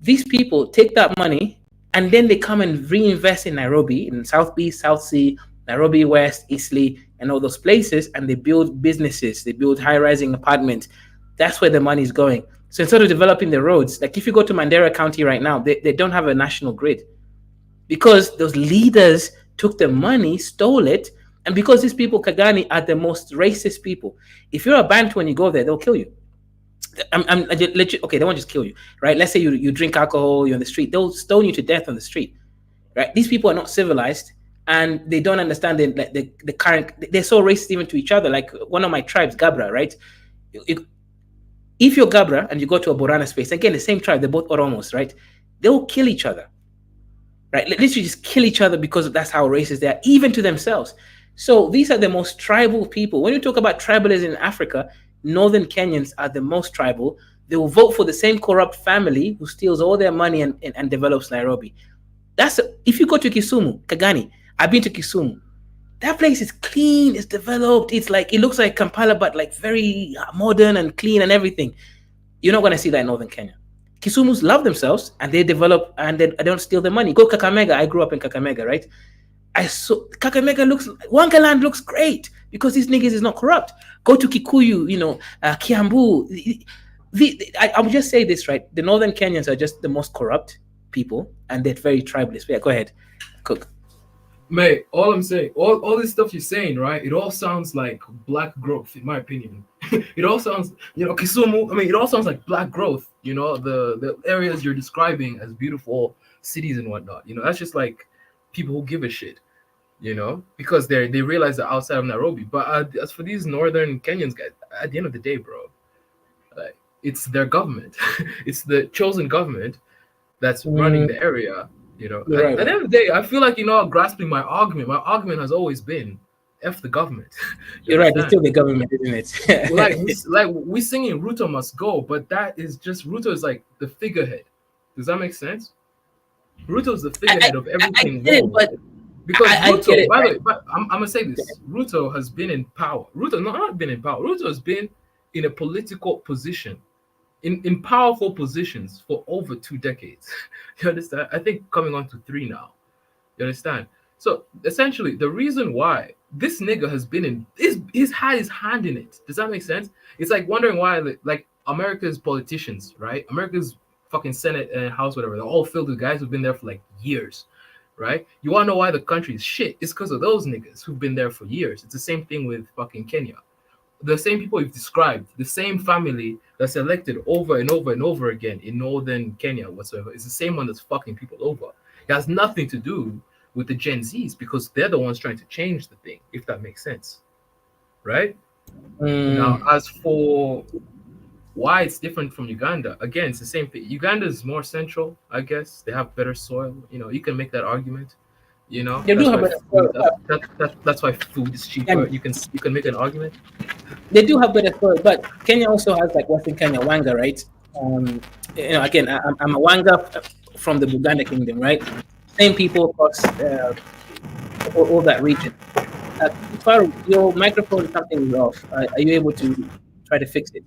These people take that money and then they come and reinvest in Nairobi, in South B, South C, Nairobi West, Eastleigh, and all those places, and they build businesses, they build high-rising apartments. That's where the money is going. So instead of developing the roads, like if you go to Mandera County right now, they don't have a national grid because those leaders took the money, stole it, and because these people, Kagani, are the most racist people. If you're a Bantu when you go there, they'll kill you. I'm legit. Okay, they won't just kill you, right? Let's say you drink alcohol, you're on the street, they'll stone you to death on the street, right? These people are not civilized, and they don't understand the current. They're so racist even to each other. Like one of my tribes, Gabra, right? If you're Gabra and you go to a Borana space, again, the same tribe, they're both Oromos, right? They'll kill each other, right? Literally just kill each other because that's how racist they are, even to themselves. So these are the most tribal people. When you talk about tribalism in Africa, Northern Kenyans are the most tribal. They will vote for the same corrupt family who steals all their money and develops Nairobi. If you go to Kisumu, Kagani, I've been to Kisumu. That place is clean, it's developed. It's like, it looks like Kampala, but like very modern and clean and everything. You're not going to see that in Northern Kenya. Kisumus love themselves and they develop and they don't steal the money. Go Kakamega. I grew up in Kakamega, right? I saw Kakamega Wangaland looks great because these niggas is not corrupt. Go to Kikuyu, Kiambu. I would just say this, right? The Northern Kenyans are just the most corrupt people and they're very tribalist. Yeah, go ahead, Cook. Mate, all I'm saying, all this stuff you're saying, right? It all sounds like black growth, in my opinion. It all sounds, Kisumu. I mean, it all sounds like black growth. The areas you're describing as beautiful cities and whatnot. That's just like people who give a shit. Because they realize they're outside of Nairobi. But as for these Northern Kenyans guys, at the end of the day, bro, like it's their government. It's the chosen government that's running the area. At the end of the day, I feel like grasping my argument. My argument has always been F the government. You're right, it's still the government, isn't it? like we singing Ruto must go, but that is just Ruto is like the figurehead. Does that make sense? Ruto is the figurehead of everything. Because Ruto, by the way, but I'm gonna say this: Ruto has been in power. Ruto not been in power. Ruto has been in a political position, in powerful positions for over 2 decades. You understand? I think coming on to 3 now. You understand? So essentially, the reason why this nigga has been he's had his hand in it. Does that make sense? It's like wondering why, like America's politicians, right? America's fucking Senate and House, whatever, they're all filled with guys who've been there for like years. Right? You want to know why the country is shit? It's because of those niggas who've been there for years. It's the same thing with fucking Kenya. The same people you've described, the same family that's elected over and over and over again in Northern Kenya, whatsoever, it's the same one that's fucking people over. It has nothing to do with the Gen Zs because they're the ones trying to change the thing, if that makes sense. Right? Now, as for why it's different from Uganda, again, it's the same thing. Uganda is more central, I guess. They have better soil. You can make that argument. They do have better soil. That's why food is cheaper. You can make an argument. They do have better soil, but Kenya also has like Western Kenya, Wanga, right? Again, I'm a Wanga from the Buganda Kingdom, right? Same people across all that region. Faru, your microphone, something is off. Are you able to try to fix it?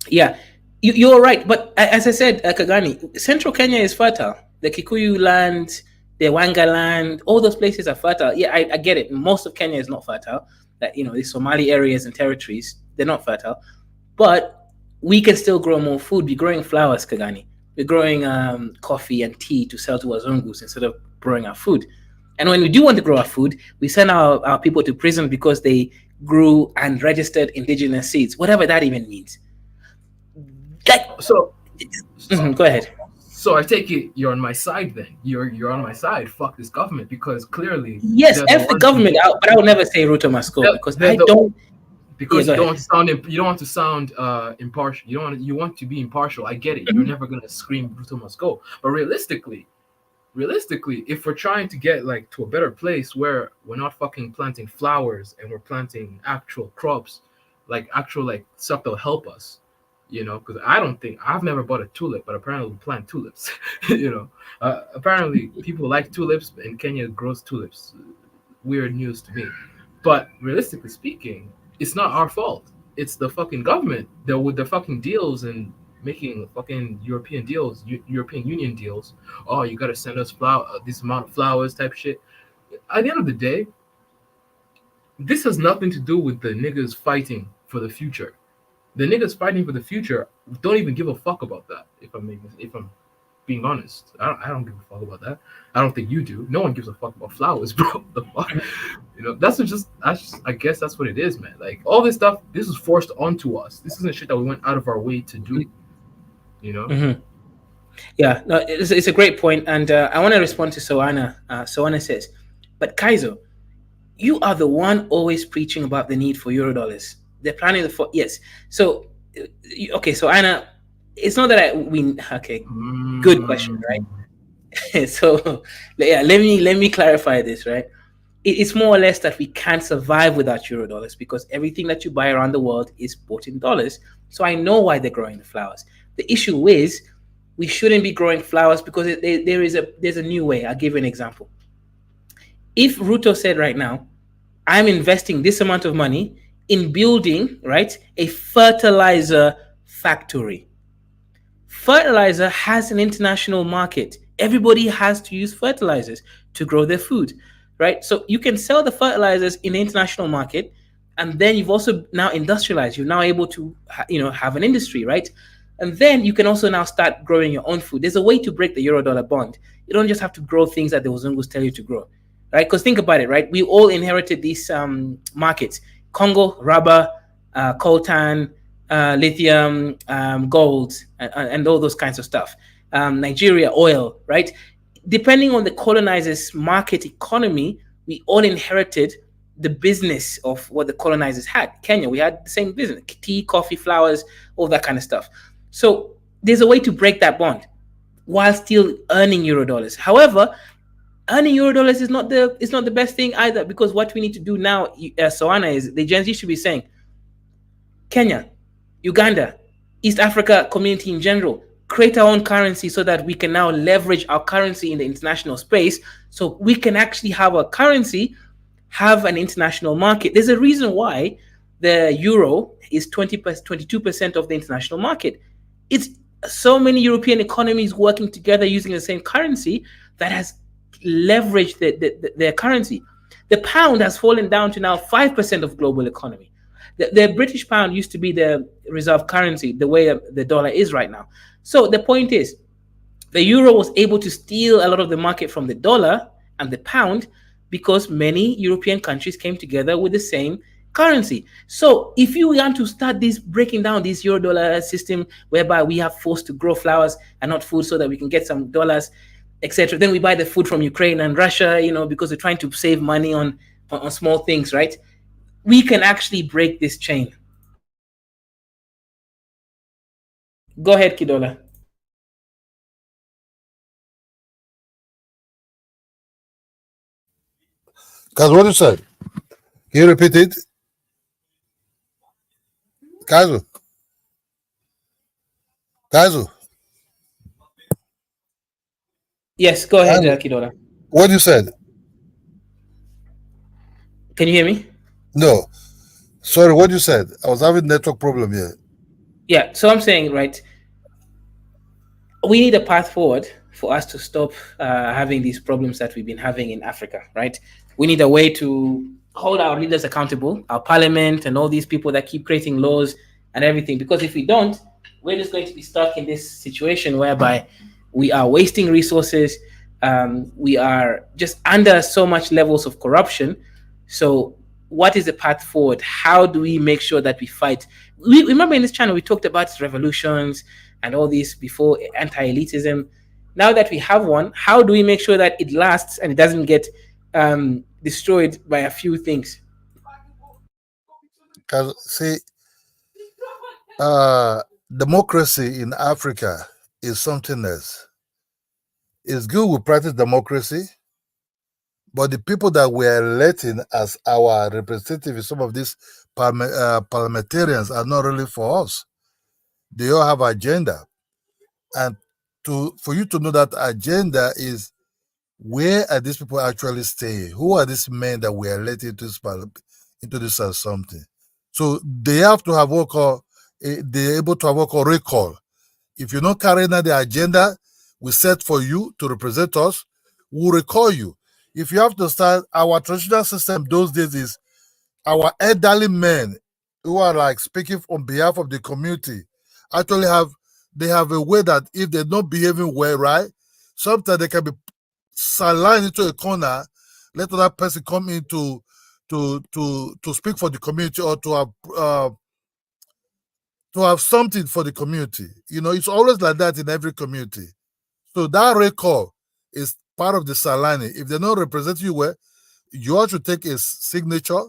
Yeah, you're right. But as I said, Kagani, Central Kenya is fertile. The Kikuyu land, the Wanga land, all those places are fertile. Yeah, I get it. Most of Kenya is not fertile. That the Somali areas and territories, they're not fertile. But we can still grow more food. We're growing flowers, Kagani. We're growing coffee and tea to sell to Wazungus instead of growing our food. And when we do want to grow our food, we send our people to prison because they grew and registered indigenous seeds, whatever that even means. Go ahead. So I take it you're on my side then. You're on my side. Fuck this government because clearly. Yes, F the government out, but I would never say Ruto must go because I don't. Because you don't want to sound impartial. You want to be impartial. I get it. You're never gonna scream Ruto must go. But realistically, if we're trying to get like to a better place where we're not fucking planting flowers and we're planting actual crops, like actual like stuff that'll help us. You know, because I've never bought a tulip, but apparently we plant tulips. You know, apparently people like tulips, and Kenya grows tulips. Weird news to me. But realistically speaking, it's not our fault. It's the fucking government. They're with the fucking deals and making fucking European deals, European Union deals. Oh, you gotta send us this amount of flowers, type shit. At the end of the day, this has nothing to do with the niggas fighting for the future. The niggas fighting for the future don't even give a fuck about that. If I'm being honest, I don't give a fuck about that. I don't think you do. No one gives a fuck about flowers, bro. The fuck, you know. I guess that's what it is, man. Like all this stuff, this is forced onto us. This isn't shit that we went out of our way to do. You know. Mm-hmm. Yeah, no, it's a great point, and I want to respond to Soana. Soana says, "But Kaizo, you are the one always preaching about the need for Eurodollars. They're planning yes. So, okay, so Anna, it's not that okay, good question, right? So, yeah, let me clarify this, right? It's more or less that we can't survive without Eurodollars because everything that you buy around the world is bought in dollars. So I know why they're growing the flowers. The issue is we shouldn't be growing flowers because there's a new way. I'll give you an example. If Ruto said right now, I'm investing this amount of money in building, right, a fertilizer factory. Fertilizer has an international market. Everybody has to use fertilizers to grow their food, right? So you can sell the fertilizers in the international market, and then you've also now industrialized. You're now able to, have an industry, right? And then you can also now start growing your own food. There's a way to break the Eurodollar bond. You don't just have to grow things that the Wazungus tell you to grow, right? Because think about it, right? We all inherited these markets: Congo, rubber, coltan, lithium, gold, and all those kinds of stuff. Nigeria, oil, right? Depending on the colonizers' market economy, we all inherited the business of what the colonizers had. Kenya, we had the same business: tea, coffee, flowers, all that kind of stuff. So there's a way to break that bond while still earning Eurodollars. However, earning Eurodollars is not the best thing either, because what we need to do now, Soana, is the Gen Z should be saying, Kenya, Uganda, East Africa community in general, create our own currency so that we can now leverage our currency in the international space, so we can actually have a currency, have an international market. There's a reason why the euro is 22% of the international market. It's so many European economies working together using the same currency that has leveraged their currency. The pound has fallen down to now 5% of global economy. The British pound used to be the reserve currency, the way the dollar is right now. So the point is, the euro was able to steal a lot of the market from the dollar and the pound because many European countries came together with the same currency. So if you want to start breaking down this Euro-dollar system, whereby we have forced to grow flowers and not food so that we can get some dollars, etc., then we buy the food from Ukraine and Russia, because we're trying to save money on small things, right? We can actually break this chain. Go ahead, Kidola. Kaz, what you said? Can you repeat it? Kazu. Yes, go ahead, Kidola. What you said? Can you hear me? No. Sorry, what you said? I was having network problem here. Yeah, so I'm saying, right, we need a path forward for us to stop having these problems that we've been having in Africa, right? We need a way to hold our leaders accountable, our parliament, and all these people that keep creating laws and everything. Because if we don't, we're just going to be stuck in this situation whereby we are wasting resources. We are just under so much levels of corruption. So what is the path forward? How do we make sure that we fight? We remember in this channel, we talked about revolutions and all this before, anti-elitism. Now that we have one, how do we make sure that it lasts and it doesn't get destroyed by a few things? See, democracy in Africa is something else. It's good we practice democracy, but the people that we are electing as our representatives, some of these parliamentarians, are not really for us. They all have agenda, and for you to know that agenda is where are these people actually staying? Who are these men that we are letting into this as something? So they have to have what called they're able to have what called recall. If you're not carrying out the agenda we set for you to represent us, we'll recall you. If you have to start, our traditional system those days is our elderly men who are like speaking on behalf of the community actually have a way that if they're not behaving well, right, sometimes they can be sidelined into a corner, let another person come in to speak for the community or to have something for the community. It's always like that in every community. So that recall is part of the sidelining. If they're not representing you well, you have to take a signature,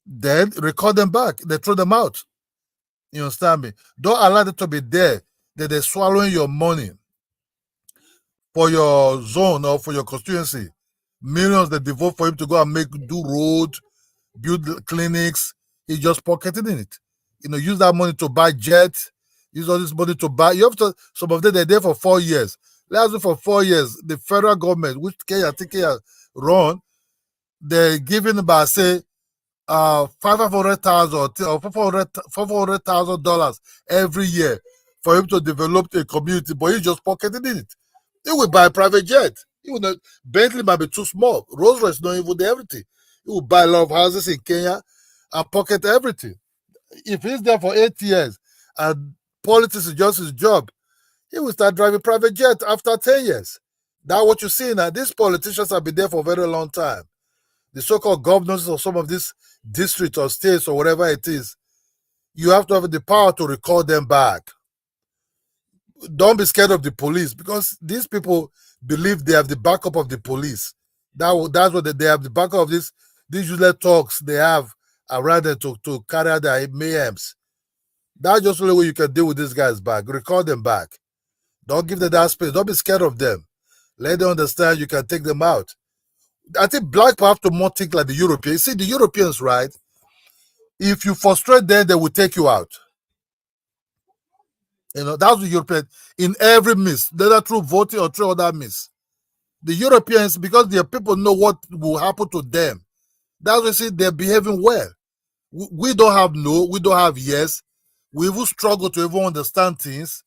then record them back. They throw them out. You understand me? Don't allow them to be there that they're swallowing your money for your zone or for your constituency. Millions they devote for him to go and do road, build clinics. He's just pocketing it. Use that money to buy jets. Use all this money to buy. You have to. Some of them they're there for 4 years. Let's say for 4 years, the federal government, which Kenya run, they're giving about say $500,000 or $400,000 every year for him to develop a community, but he's just pocketing it. He will buy a private jet. He will not, Bentley might be too small. Rolls Royce not even everything. He will buy a lot of houses in Kenya and pocket everything. If he's there for 8 years and politics is just his job, he will start driving private jet after 10 years. That's what you see now. These politicians have been there for a very long time. The so-called governors of some of these districts or states or whatever it is, you have to have the power to recall them back. Don't be scared of the police, because these people believe they have the backup of the police. That's what they have, the backup of these useless talks they have around them to carry out their mayhems. That's just the only way you can deal with these guys back. Record them back. Don't give them that space. Don't be scared of them. Let them understand you can take them out. I think black people have to more think like the Europeans. See, the Europeans, right? If you frustrate them, they will take you out. That's the European in every miss, whether through voting or through other miss. The Europeans, because their people know what will happen to them, that's why you see they're behaving well. We don't have no, we don't have yes. We even struggle to even understand things.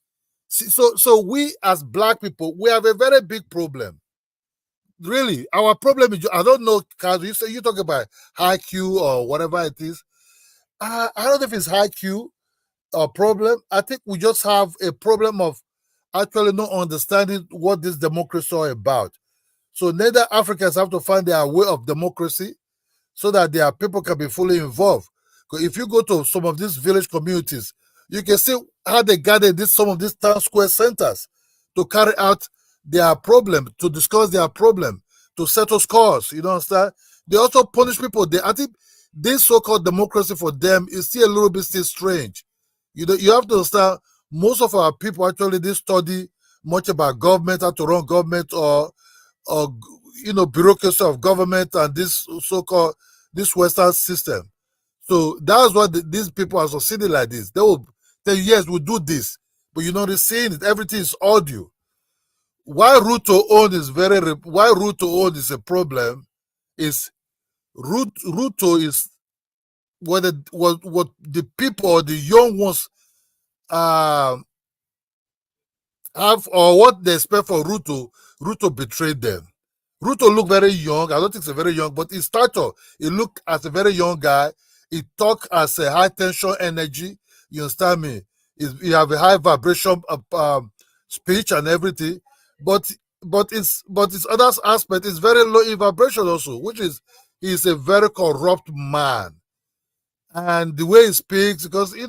So we as black people, we have a very big problem. Really, our problem is, I don't know, Kazu, you talk about high Q or whatever it is. I don't know if it's high Q or problem. I think we just have a problem of actually not understanding what this democracy is about. So neither Africans have to find their way of democracy so that their people can be fully involved. Because if you go to some of these village communities, you can see how they gather some of these town square centers to carry out their problem, to discuss their problem, to settle scores. You know what I'm saying? They also punish people. I think this so-called democracy for them is still a little bit still strange. You have to understand, most of our people actually didn't study much about government, how to run government, or bureaucracy of government and this so-called this Western system. So that's why these people are succeeding like this. They will tell you, yes, we'll do this, but you're not seeing it. Everything is audio. Why root to own is a problem is root to is what the people or the young ones have, or what they expect for Ruto betrayed them. Ruto look very young. I don't think he's very young, but his stature, he look as a very young guy. He talk as a high tension energy. You understand me? He have a high vibration of speech and everything, but its other aspect is very low in vibration also, which is he's a very corrupt man. And the way he speaks, because this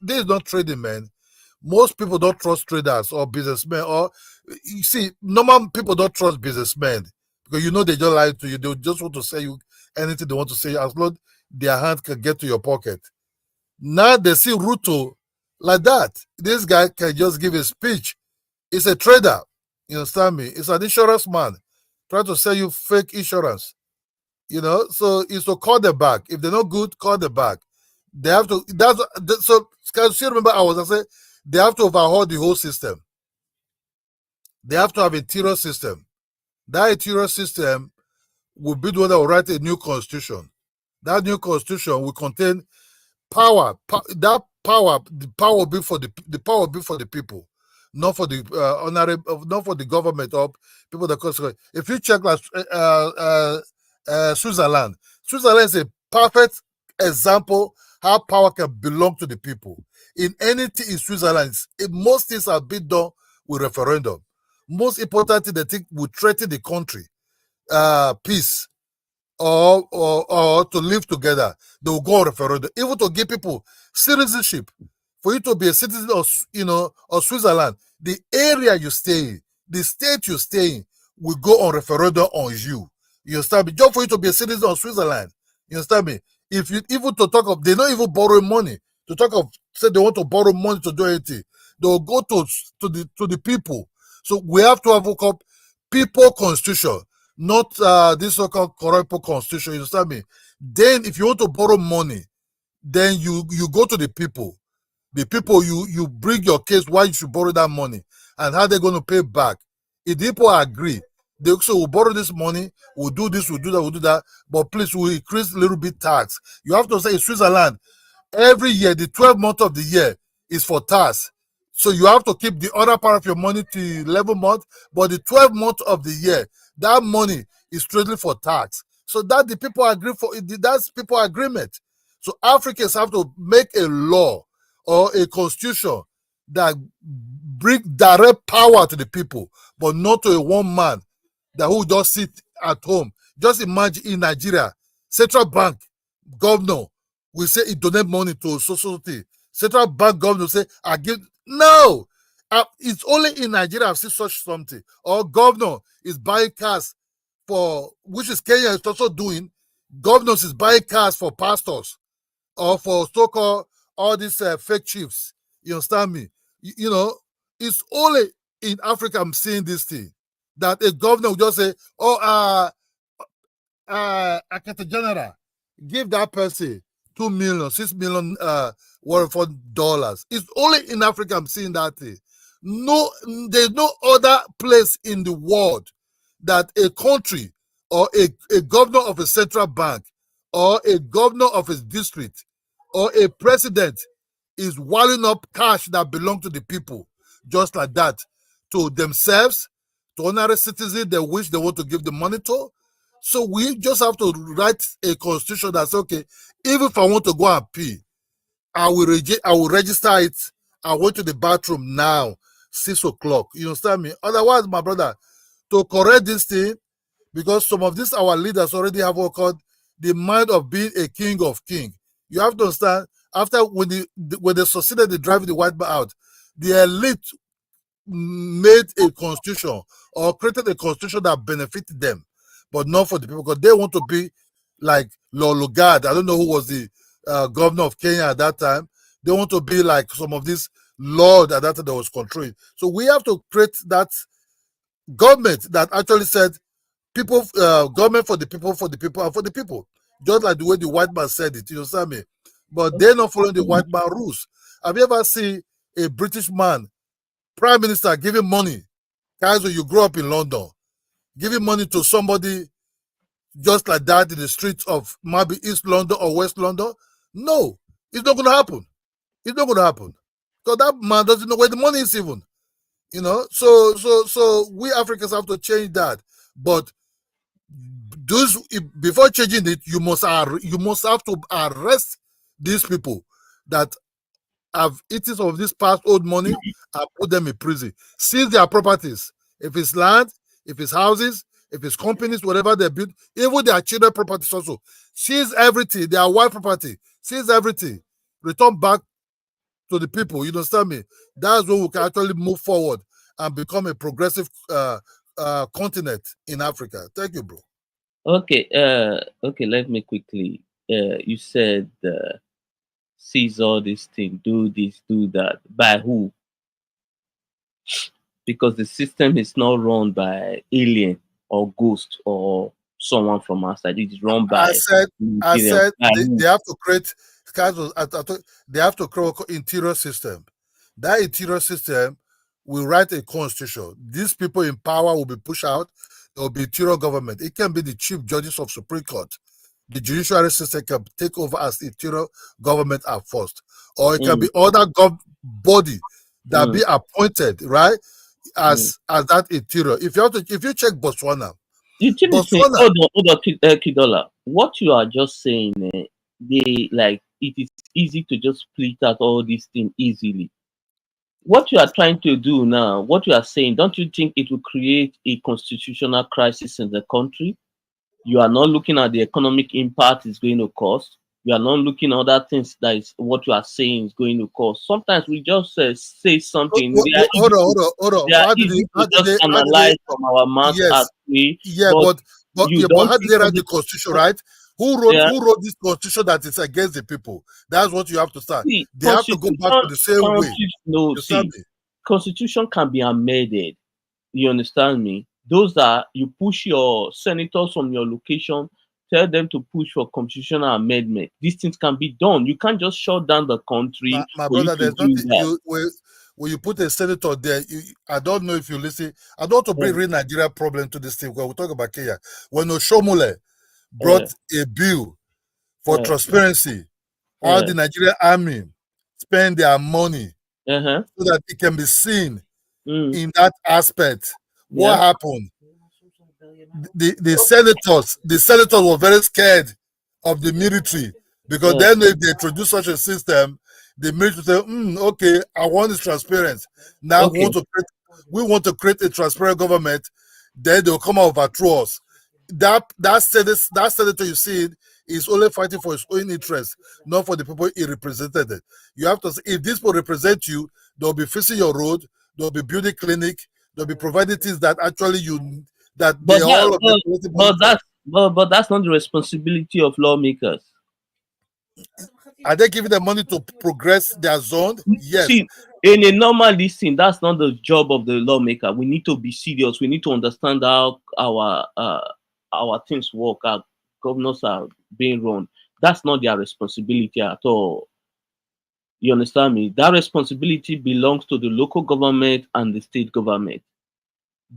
is not trading, man. Most people don't trust traders or businessmen, or you see, normal people don't trust businessmen because they just lie to you. They just want to say you anything they want to say as long as their hand can get to your pocket. Now they see Ruto like that. This guy can just give a speech. He's a trader. You understand me? It's an insurance man trying to sell you fake insurance. So it's to call them back. If they're not good, call them back. They have to. So. Can you remember? I said they have to overhaul the whole system. They have to have a interior system. That interior system will be the one that will write a new constitution. That new constitution will contain power. That power, the power will be for the power will be for the people, not for the not for the government or people that cause. If you check like Switzerland is a perfect example how power can belong to the people. In anything in Switzerland, most things are being done with referendum. Most important thing, they think will threaten the country, peace, or to live together. They will go on referendum, even to give people citizenship. For you to be a citizen of Switzerland, the area you stay in, the state you stay in, will go on referendum on you. You understand me? Just for you to be a citizen of Switzerland, you understand me? If you even to talk of, they're not even borrowing money. To talk of, say they want to borrow money to do anything, they'll go to the people. So we have to have a people constitution, not this so-called corrupt constitution. You understand me? Then, if you want to borrow money, then you go to the people. The people, you bring your case why you should borrow that money and how they're going to pay back. If the people agree, they also will borrow this money, we'll do this, we'll do that, we'll do that, but please, we'll increase a little bit tax. You have to say in Switzerland, every year, the 12th month of the year is for tax. So you have to keep the other part of your money to 11 months, but the 12th month of the year, that money is strictly for tax. So that the people agree for, that's people agreement. So Africans have to make a law or a constitution that bring direct power to the people, but not to a one man that who just sit at home. Just imagine in Nigeria, central bank governor will say he donate money to society. Central bank governor say I give. No, it's only in Nigeria I've seen such something. Or governor is buying cars for, which is Kenya is also doing. Governors is buying cars for pastors or for so-called all these fake chiefs. You understand me? You know, it's only in Africa I'm seeing this thing that a governor will just say, "Oh, Accountant General, give that person 2 million, 6 million worth for dollars." It's only in Africa I'm seeing that thing. No, there's no other place in the world that a country or a governor of a central bank or a governor of his district or a president is walling up cash that belong to the people just like that to themselves, to ordinary citizens they wish they want to give the money to. So we just have to write a constitution that's okay. Even if I want to go and pee, I will register it. I went to the bathroom now, 6 o'clock. You understand me? Otherwise, my brother, to correct this thing, because some of these our leaders already have what called the mind of being a king of kings. You have to understand, after when they succeeded in driving the white man out, the elite made a constitution or created a constitution that benefited them, but not for the people, because they want to be like Lolugard. I don't know who was the governor of Kenya at that time. They want to be like some of these lords at that time that was controlling. So we have to create that government that actually said people, government for the people, for the people, and for the people. Just like the way the white man said it, you understand me? But they're not following the white man rules. Have you ever seen a British man, prime minister, giving money? Guys, when you grow up in London, giving money to somebody just like that in the streets of maybe East London or West London? No, it's not going to happen. It's not going to happen. Because that man doesn't know where the money is even. You know, so we Africans have to change that. But those, before changing it, you must have to arrest these people that have eaten some of this past old money and put them in prison. Seize their properties. If it's land, if it's houses, if it's companies, whatever they build, even their children properties also. Seize everything, their wife property. Seize everything. Return back to the people. You understand me? That's when we can actually move forward and become a progressive continent in Africa. Thank you, bro. Okay, okay, let me quickly. You said seize all these things, do this, do that. By who? Because the system is not run by alien or ghost or someone from outside. It is run I by said Nigerians. they have to create they have to create an interior system. That interior system will write a constitution. These people in power will be pushed out. There will be interior government. It can be the chief judges of Supreme Court. The judiciary system can take over as interior government at first, or it can be other body that be appointed, right, as that interior. If you check Botswana, You think it's Botswana, hold on, Kidola. What you are just saying, they like it is easy to just split out all these things easily. What you are trying to do now, what you are saying, don't you think it will create a constitutional crisis in the country? You are not looking at the economic impact it's going to cause. You are not looking at other things that is what you are saying is going to cause. Sometimes we just say something. hold on. They are easy to just analyze from our mouth yes, as we, yeah, but but you don't how did think they of write the it. constitution, right? Who Yeah. wrote this constitution that is against the people? That's what you have to start. See, They have to go back to the same way. no, You understand see, me? constitution can be amended. You understand me? Those are you push your senators from your location, tell them to push for constitutional amendment. These things can be done. You can't just shut down the country My for you brother, to there's do nothing that. when you put a senator there. I don't know if you listen. I don't want to bring real Nigeria problem to this thing. When we talk about Kenya, when Oshomole brought a bill for transparency, how the Nigerian army spend their money so that it can be seen in that aspect. What happened? The senators were very scared of the military because then if they introduce such a system, the military say, okay, I want this transparent. Now we want to create a transparent government. Then they'll come out overthrow us. That senator you see is only fighting for his own interest, not for the people he represented. You have to say, if these people represent you, they'll be fixing your road, they'll be building clinic, they'll be providing things that actually But that's not the responsibility of lawmakers. Are they giving them money to progress their zone? Yes. See, in a normal listing, that's not the job of the lawmaker. We need to be serious. We need to understand how our things work. Our governors are being run. That's not their responsibility at all. You understand me? That responsibility belongs to the local government and the state government.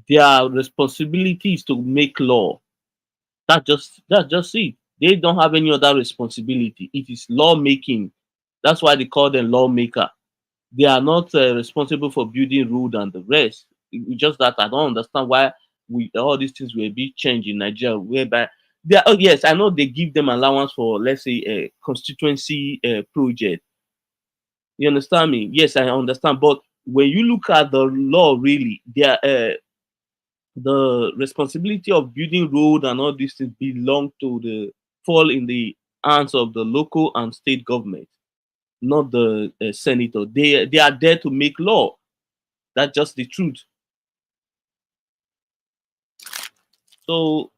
Their responsibility is to make law. That's just it. They don't have any other responsibility. It is lawmaking. That's why they call them lawmaker. They are not responsible for building road and the rest. It's just that I don't understand why all these things will be changed in Nigeria. Whereby yes, I know they give them allowance for, let's say, a constituency project. You understand me? Yes, I understand. But when you look at the law, really, the responsibility of building road and all these things fall in the hands of the local and state government, not the senator. They are there to make law. That's just the truth. So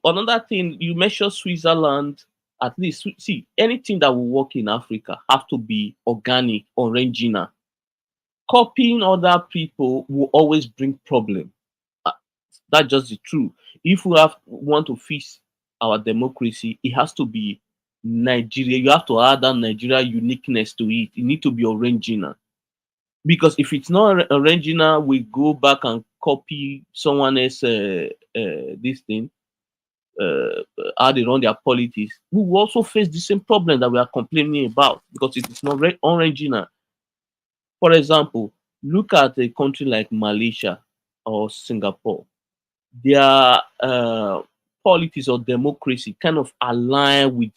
another thing, you mentioned Switzerland. At least see, anything that will work in Africa have to be organic, original. Copying other people will always bring problem. That's just the truth. If we want to fix our democracy, it has to be Nigeria. You have to add that Nigeria uniqueness to it. It need to be original. Because if it's not original, we go back and copy someone else this thing, how they run their politics. We will also face the same problem that we are complaining about because it is not original. For example, look at a country like Malaysia or Singapore. Their politics or democracy kind of align with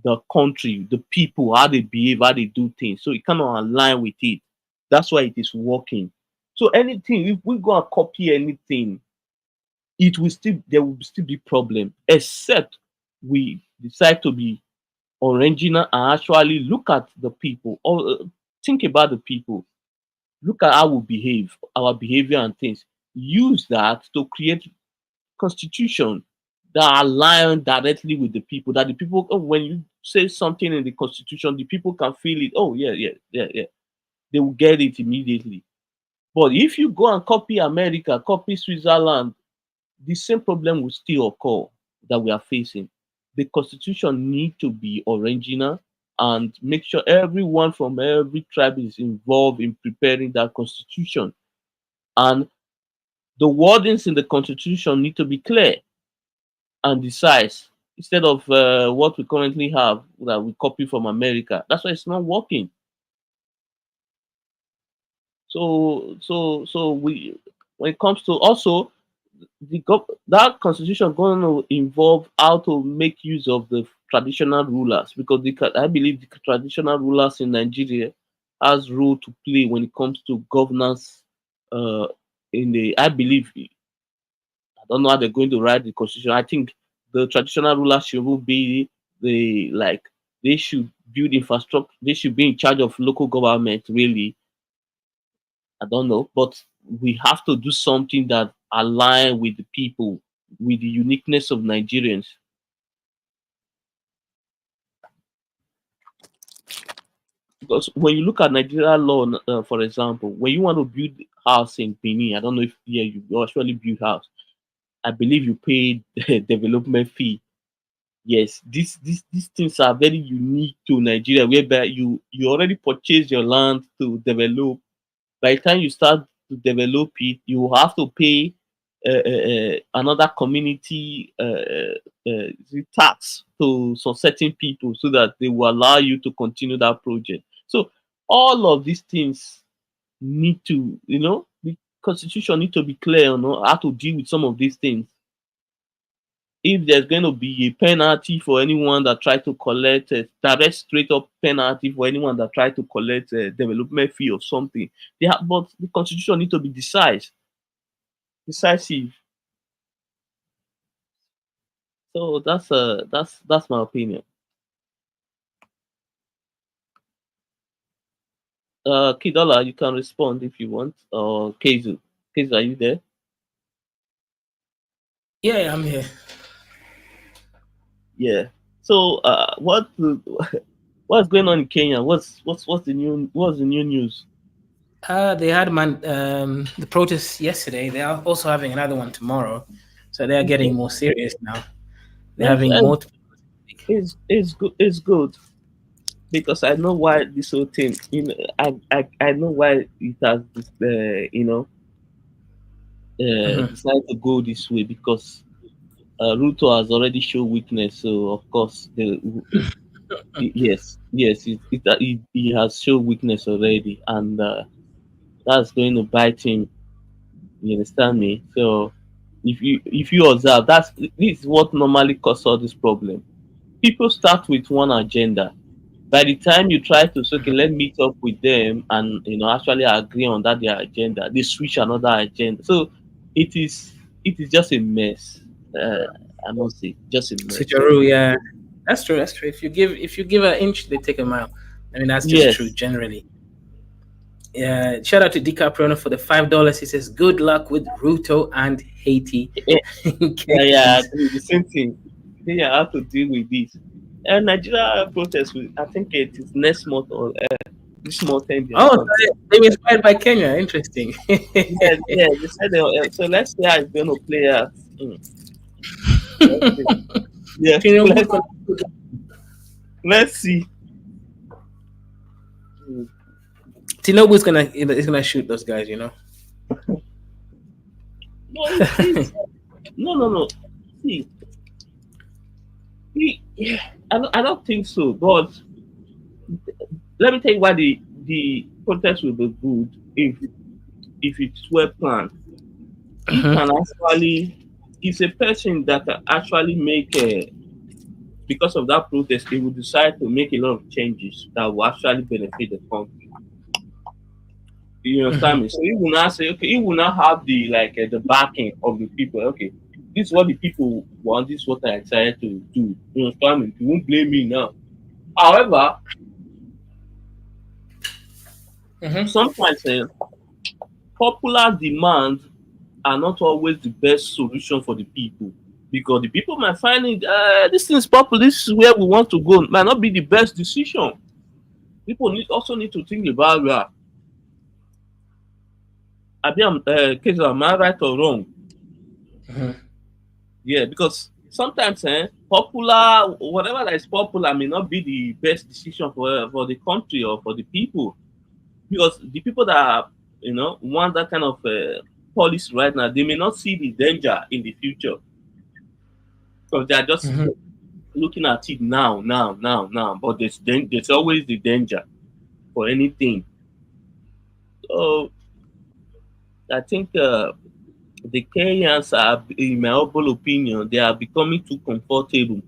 the country, the people, how they behave, how they do things. So it kind of align with it. That's why it is working. So anything, if we go and copy anything, there will still be problem, except we decide to be original and actually look at the people or think about the people. Look at how we behave, our behavior and things. Use that to create constitution that align directly with the people. That the people, when you say something in the constitution, the people can feel it. Oh yeah. They will get it immediately. But if you go and copy America, copy Switzerland, the same problem will still occur that we are facing. The constitution need to be original and make sure everyone from every tribe is involved in preparing that constitution. And the wordings in the constitution need to be clear and decisive instead of what we currently have that we copy from America. That's why it's not working. So we, when it comes to also that constitution going to involve how to make use of the traditional rulers, because I believe the traditional rulers in Nigeria has role to play when it comes to governance. In the I believe, I don't know how they're going to write the constitution. I think the traditional rulers should be the like they should build infrastructure. They should be in charge of local government. Really, I don't know, but we have to do something that align with the people, with the uniqueness of Nigerians. Because when you look at Nigerian law, for example, when you want to build house in Benin, I don't know if yeah you actually build house. I believe you pay the development fee. Yes, these things are very unique to Nigeria, whereby you already purchase your land to develop. By the time you start to develop it, you have to pay another community tax to some certain people so that they will allow you to continue that project. So all of these things need to, the constitution need to be clear on how to deal with some of these things. If there's going to be a penalty for anyone that try to collect a direct straight up penalty for anyone that try to collect a development fee or something, but the constitution need to be decisive. So that's my opinion. Kidola, you can respond if you want, or Kezu. Kezu, are you there? Yeah, I'm here. Yeah. So what's going on in Kenya? What's the new news? They had the protest yesterday. They are also having another one tomorrow, so they are getting more serious now. They're having multiple. It's good because I know why this whole thing. I know why it has decided to go this way, because Ruto has already shown weakness. So of course yes, he has shown weakness already, and that's going to bite him. You understand me? So if you observe, this is what normally causes all this problem. People start with one agenda. By the time you try to say, okay, let me meet up with them and actually agree on that their agenda, they switch another agenda. So it is just a mess. I must say, just a mess. Yeah, that's true. That's true. If you give an inch, they take a mile. I mean, that's just true generally. Yeah, shout out to DiCaprio for the $5. He says, "Good luck with Ruto and Haiti." Yeah, the same thing. They have to deal with this. And Nigeria protest, I think it is next month or this month. Oh, they were inspired by Kenya. Interesting. yeah. They said so. Let's see how it's going to play out. Yeah, let's see. Tinubu's gonna shoot those guys, No, no. See, I don't think so. But let me tell you why the protest will be good if it's well planned. He can actually, he's a person that can actually make because of that protest, he will decide to make a lot of changes that will actually benefit the country. You understand me? So he will not say, okay, he will not have the backing of the people. Okay, this is what the people want, this is what I decided to do. You understand me? You won't blame me now. However, sometimes popular demands are not always the best solution for the people, because the people might find it this thing is popular, this is where we want to go, might not be the best decision. People also need to think about that. Am I right or wrong? Yeah, because sometimes popular, whatever that is popular may not be the best decision for the country or for the people. Because the people that want that kind of policy right now, they may not see the danger in the future because they are just looking at it now. But there's always the danger for anything. So I think the Kenyans are, in my humble opinion, they are becoming too comfortable.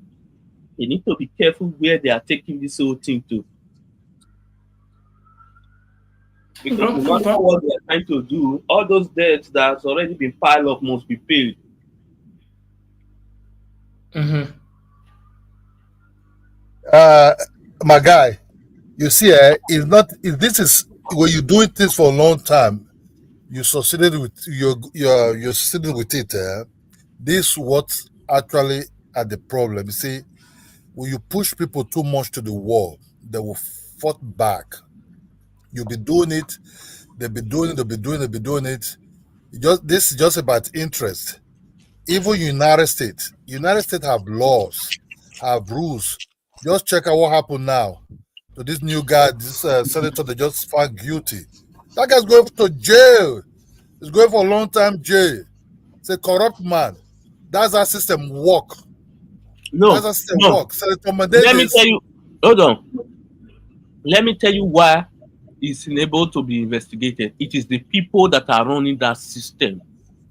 They need to be careful where they are taking this whole thing to. Because no matter what they are trying to do, all those debts that has already been piled up must be paid. My guy, you see, it's not. If this is when you doing this for a long time, you succeeded with you're succeeded with it. This what actually are the problem. You see, when you push people too much to the wall, they will fight back. You'll be doing it. They'll be doing it. They'll be doing it. They'll be doing it. This is just about interest. Even United States have laws, have rules. Just check out what happened now to this new guy, this senator. They just found guilty. That guy's going to jail. He's going for a long time jail. It's a corrupt man. That's how system work. No, That's how system no. work. Senator Let me Menendez. tell you. Hold on. Let me tell you why it's unable to be investigated. It is the people that are running that system.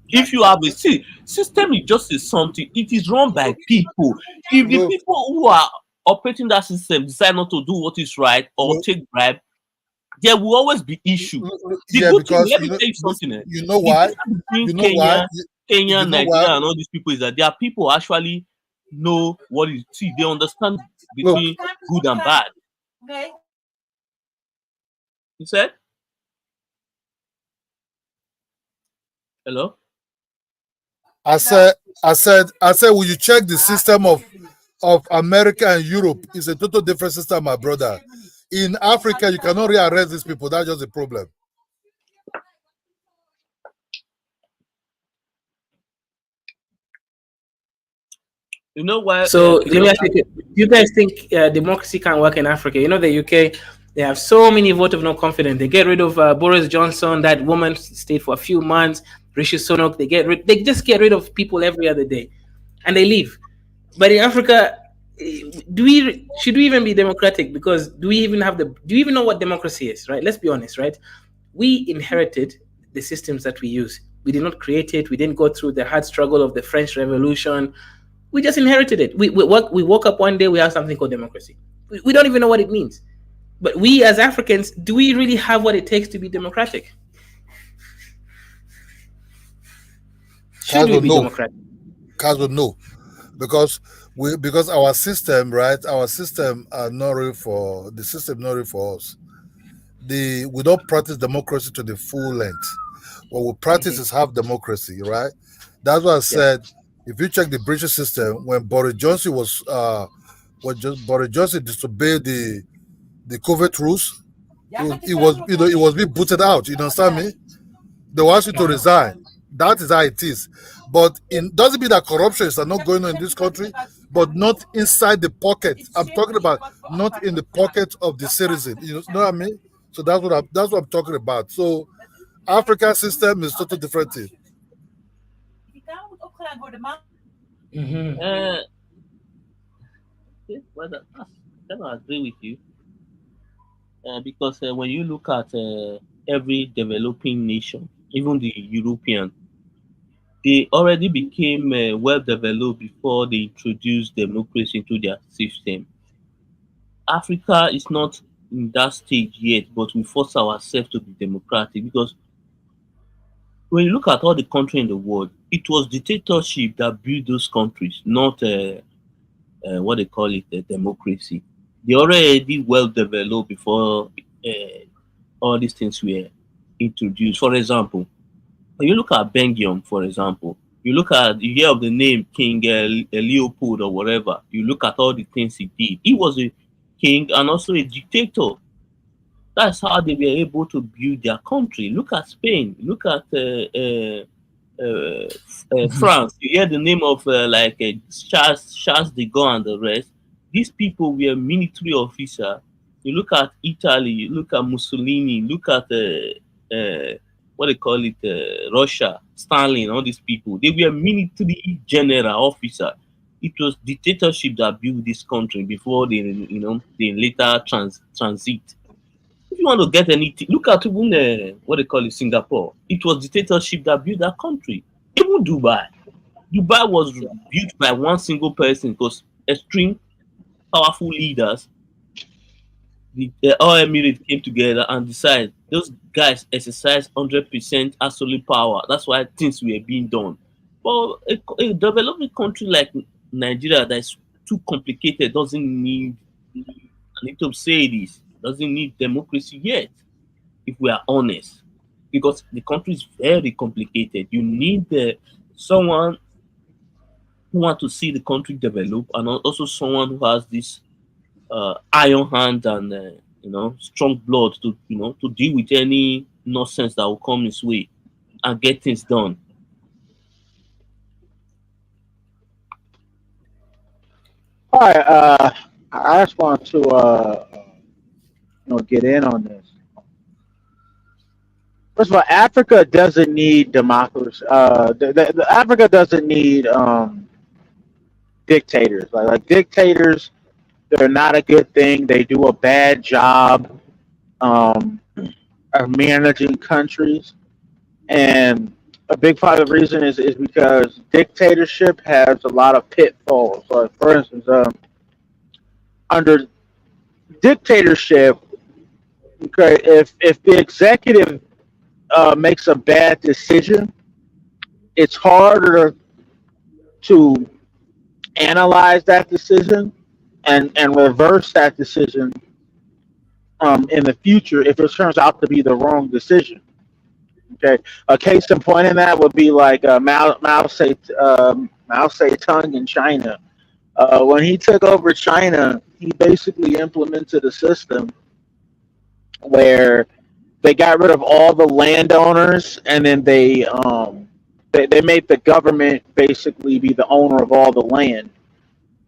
If you have a system is just a something, it is run by people. If the No, people who are operating that system decide not to do what is right or no, take bribe, there will always be issue. The yeah, good thing, because let me tell you something. you know The why? difference between You know why? Kenya, You know why? Nigeria, and all these people is that there are people who actually know what is. See, they understand Look, between good and bad. You said, hello? I said, will you check the system of America and Europe? It's a total different system, my brother. In Africa, you cannot rearrest these people. That's just a problem. You know why? So let me ask you: do you guys think democracy can work in Africa? You know, the UK, they have so many vote of no confidence. They get rid of Boris Johnson. That woman stayed for a few months. Rishi Sunak. They just get rid of people every other day, and they leave. But in Africa, should we even be democratic? Because do we even know what democracy is? Right? Let's be honest. Right? We inherited the systems that we use. We did not create it. We didn't go through the hard struggle of the French Revolution. We just inherited it. We woke up one day, we have something called democracy. We don't even know what it means. But we as Africans, do we really have what it takes to be democratic? Should we be democratic? Kazo, no. Because our system, right? Our system are not really for the system, not really for us. We don't practice democracy to the full length. What we practice is half democracy, right? That's why I said, if you check the British system, when Boris Johnson Boris Johnson disobeyed the COVID rules, it was being booted out. You understand me? They want you to resign. That is how it is. But it doesn't mean that corruption is not going on in this country, but not inside the pocket. I'm talking about not in the pocket of the citizen. You know what I mean? So that's what I'm talking about. So African system is totally different thing. Well, I cannot agree with you because when you look at every developing nation, even the European, they already became well developed before they introduced democracy into their system. Africa is not in that stage yet, but we force ourselves to be democratic because when you look at all the countries in the world, it was dictatorship that built those countries, not what they call it, democracy. They already well developed before all these things were introduced. For example, when you look at Belgium, for example, you hear of the name King Leopold or whatever. You look at all the things he did. He was a king and also a dictator. That's how they were able to build their country. Look at Spain. Look at France. You hear the name of Charles de Gaulle and the rest. These people were military officers. You look at Italy, you look at Mussolini, look at what they call it, Russia, Stalin, all these people. They were military general officer. It was dictatorship that built this country before they later transit. If you want to get anything, look at even what they call it, Singapore. It was dictatorship that built that country. Even Dubai. Dubai was built by one single person because extreme powerful leaders, the all Emirates came together and decided those guys exercise 100% absolute power. That's why things were being done. But a developing country like Nigeria that is too complicated doesn't need, I need to say this, doesn't need democracy yet, if we are honest. Because the country is very complicated. You need someone who wants to see the country develop, and also someone who has this iron hand and strong blood to to deal with any nonsense that will come his way and get things done. All right, I just want to get in on this. First of all, Africa doesn't need democracy. Africa doesn't need dictators. Like dictators, they're not a good thing. They do a bad job of managing countries, and a big part of the reason is because dictatorship has a lot of pitfalls. Like for instance, under dictatorship, okay, if the executive makes a bad decision, it's harder to analyze that decision and reverse that decision in the future if it turns out to be the wrong decision. Okay, a case in point in that would be like Mao Zedong in China. When he took over China, he basically implemented a system where they got rid of all the landowners, and then they made the government basically be the owner of all the land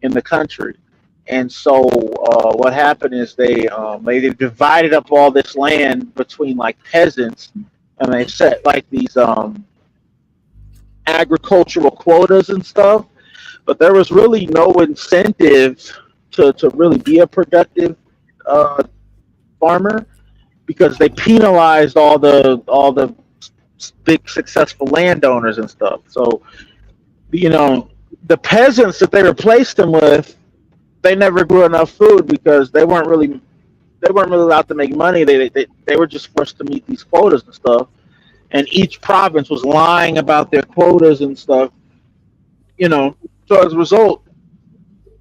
in the country. And so what happened is they divided up all this land between like peasants, and they set like these agricultural quotas and stuff. But there was really no incentive to really be a productive farmer, because they penalized all the big successful landowners and stuff. So the peasants that they replaced them with, they never grew enough food because they weren't really allowed to make money. They were just forced to meet these quotas and stuff. And each province was lying about their quotas and stuff. So as a result,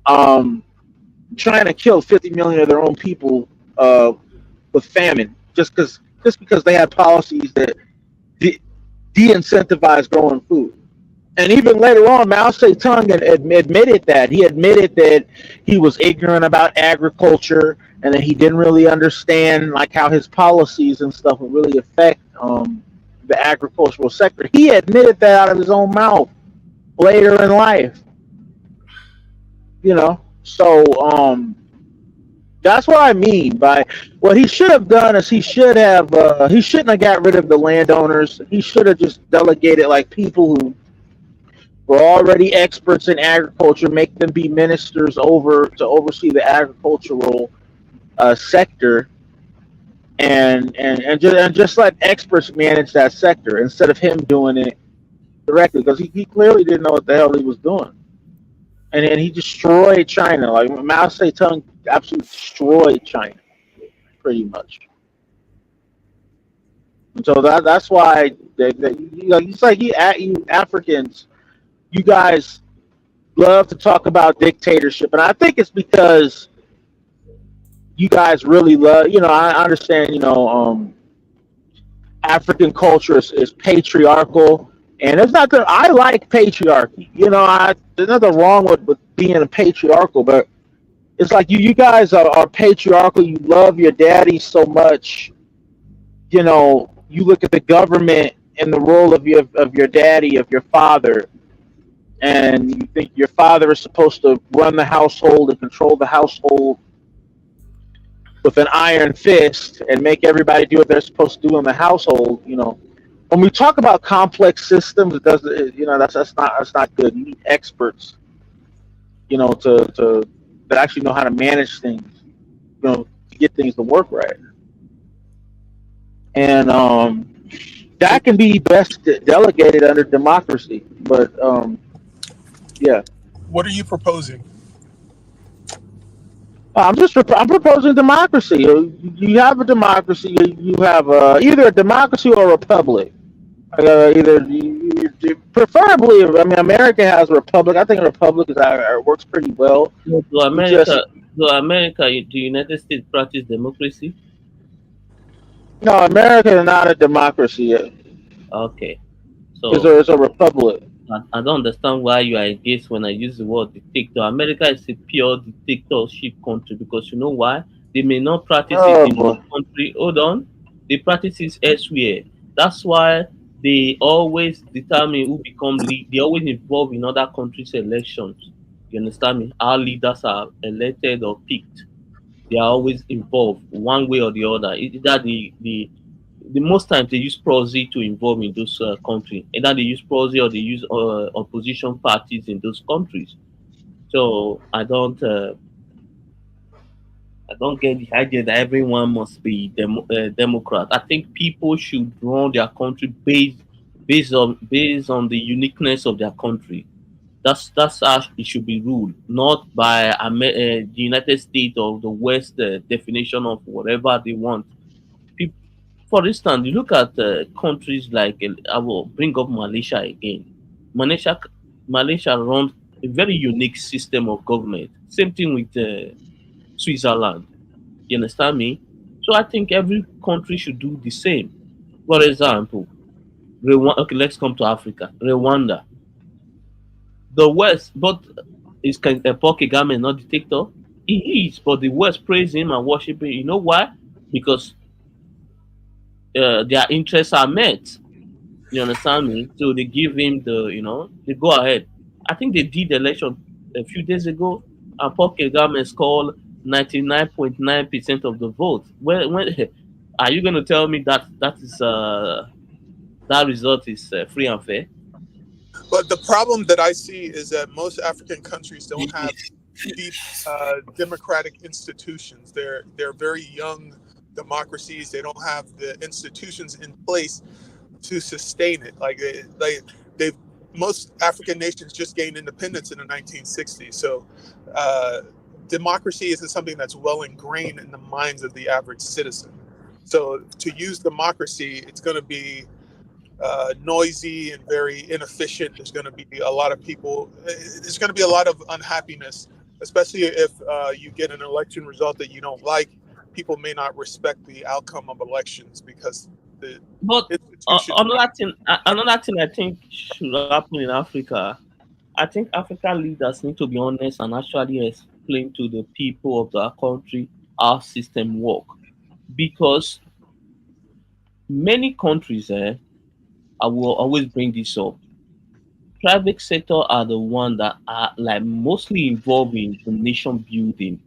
China killed 50 million of their own people with famine just because they had policies that de-incentivize growing food. And even later on, Mao Zedong admitted that. He admitted that he was ignorant about agriculture and that he didn't really understand like how his policies and stuff would really affect the agricultural sector. He admitted that out of his own mouth later in life. So that's what I mean by what he should have done is he shouldn't have got rid of the landowners. He should have just delegated like people who were already experts in agriculture, make them be ministers to oversee the agricultural sector, and just let experts manage that sector instead of him doing it directly, because he clearly didn't know what the hell he was doing. And then he destroyed China. Like Mao Zedong absolutely destroyed China, pretty much. And so that's why it's like you Africans, you guys love to talk about dictatorship, and I think it's because you guys really love. I understand. African culture is patriarchal. And it's not that I like patriarchy. There's nothing wrong with being a patriarchal, but it's like you guys are patriarchal. You love your daddy so much. You look at the government in the role of your daddy, of your father, and you think your father is supposed to run the household and control the household with an iron fist and make everybody do what they're supposed to do in the household, when we talk about complex systems, it doesn't, that's not good. You need experts, to that actually know how to manage things, to get things to work right. And that can be best delegated under democracy. But yeah, What are you proposing? I'm proposing democracy. You have a democracy. You have either a democracy or a republic. Preferably, I mean, America has a republic. I think a republic works pretty well. No, to We just America, the United States practice democracy. No, America is not a democracy. Okay, It's so a republic. I don't understand why you are against when I use the word dictator. America is a pure dictatorship country because you know why? They may not practice it Oh in your boy. country. Hold on, they practice it elsewhere. That's why they always determine who become lead. They always involve in other countries' elections. You understand me? Our leaders are elected or picked. They are always involved one way or the other. Either the most times they use proxy to involve in those countries. Either they use proxy or they use opposition parties in those countries. So I don't get the idea that everyone must be Democrat. I think people should run their country based on the uniqueness of their country. That's how it should be ruled, not by the United States or the West definition of whatever they want. Peop For instance, you look at countries like I will bring up Malaysia again. Malaysia, Malaysia runs a very unique system of government. Same thing with Switzerland. You understand me? So I think every country should do the same. For example, Rwanda. Okay, let's come to Africa. Rwanda, the West, but is Paul Kagame not dictator? He is, but the West praise him and worship him. You know why? Because their interests are met. You understand me? So they give him they go ahead. I think they did the election a few days ago, and Paul Kagame scored 99.9% of the vote. When are you going to tell me that result is free and fair? But the problem that I see is that most African countries don't have deep democratic institutions. They're very young democracies. They don't have the institutions in place to sustain it. They've most African nations just gained independence in the 1960s. So democracy isn't something that's well ingrained in the minds of the average citizen. So to use democracy, it's going to be noisy and very inefficient. There's going to be a lot of people. There's going to be a lot of unhappiness, especially if you get an election result that you don't like. People may not respect the outcome of elections because the But institution. another thing I think should happen in Africa. I think African leaders need to be honest and actually explain to the people of their country how system work, because many countries, I will always bring this up. Private sector are the one that are like mostly involved in the nation building,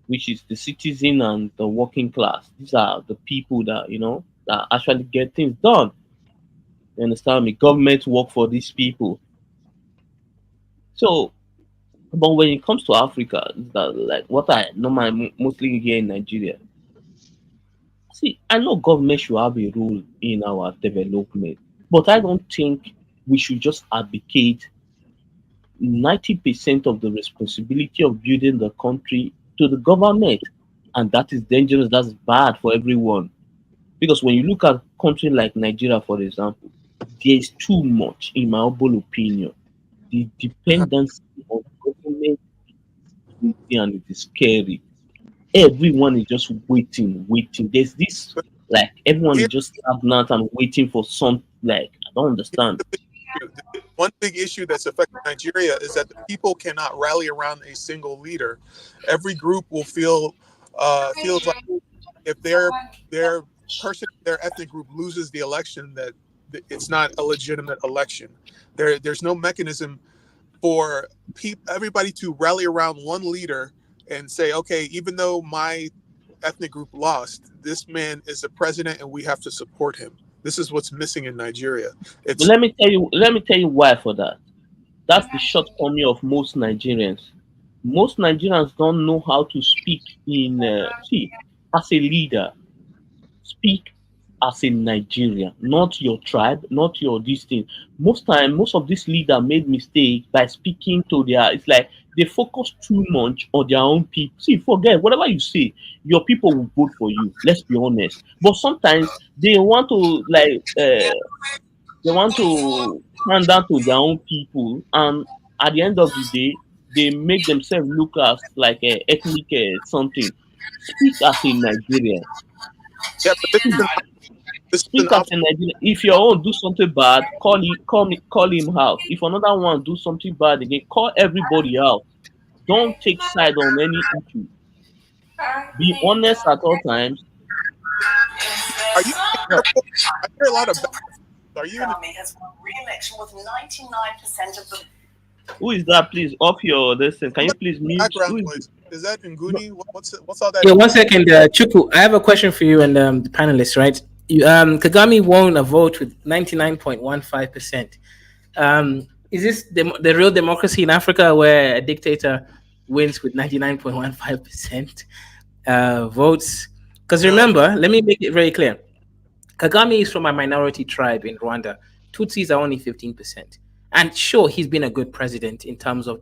which is the citizen and the working class. These are the people that that actually get things done. You understand me? Government work for these people. So, but when it comes to Africa, that like what I normally mostly hear in Nigeria. See, I know government should have a role in our development, but I don't think we should just abdicate 90% of the responsibility of building the country to the government. And that is dangerous, that's bad for everyone. Because when you look at a country like Nigeria, for example, there is too much, in my humble opinion. The dependency on government is crazy and it is scary. Everyone is just waiting. There's this like everyone is Here, just stagnant and waiting for some like I don't understand. one big issue that's affecting Nigeria is that the people cannot rally around a single leader. Every group will feels like if their ethnic group loses the election, that it's not a legitimate election. There's no mechanism for everybody to rally around one leader and say, okay, even though my ethnic group lost, this man is the president and we have to support him. This is what's missing in Nigeria. But let me tell you why for that. That's the shortcoming of most Nigerians. Most Nigerians don't know how to speak as a leader. Speak as a Nigerian, not your tribe, not your this thing. Most of these leaders made mistake by speaking to it's like they focus too much on their own people. See, forget whatever you say, your people will vote for you. Let's be honest. But sometimes they want to hand down to their own people, and at the end of the day, they make themselves look as like a ethnic something. Speak as a Nigerian. Yeah, but this is Speak as a Nigerian. If your own do something bad, call him out. If another one do something bad again, call everybody out. Don't take side on any issue. Be honest at all times. Are you? I hear a lot of. Are you? Has won re-election with 99% of the. Who is that? Please off your listen. Can you please mute? Background noise. Is that Nguni? What's all that? Yeah, 1 second, Chuku. I have a question for you and the panelists. Right, Kagame won a vote with 99.15%. Is this the real democracy in Africa, where a dictator wins with 99.15% votes? Because remember, let me make it very clear. Kagame is from a minority tribe in Rwanda. Tutsis are only 15%. And sure, he's been a good president in terms of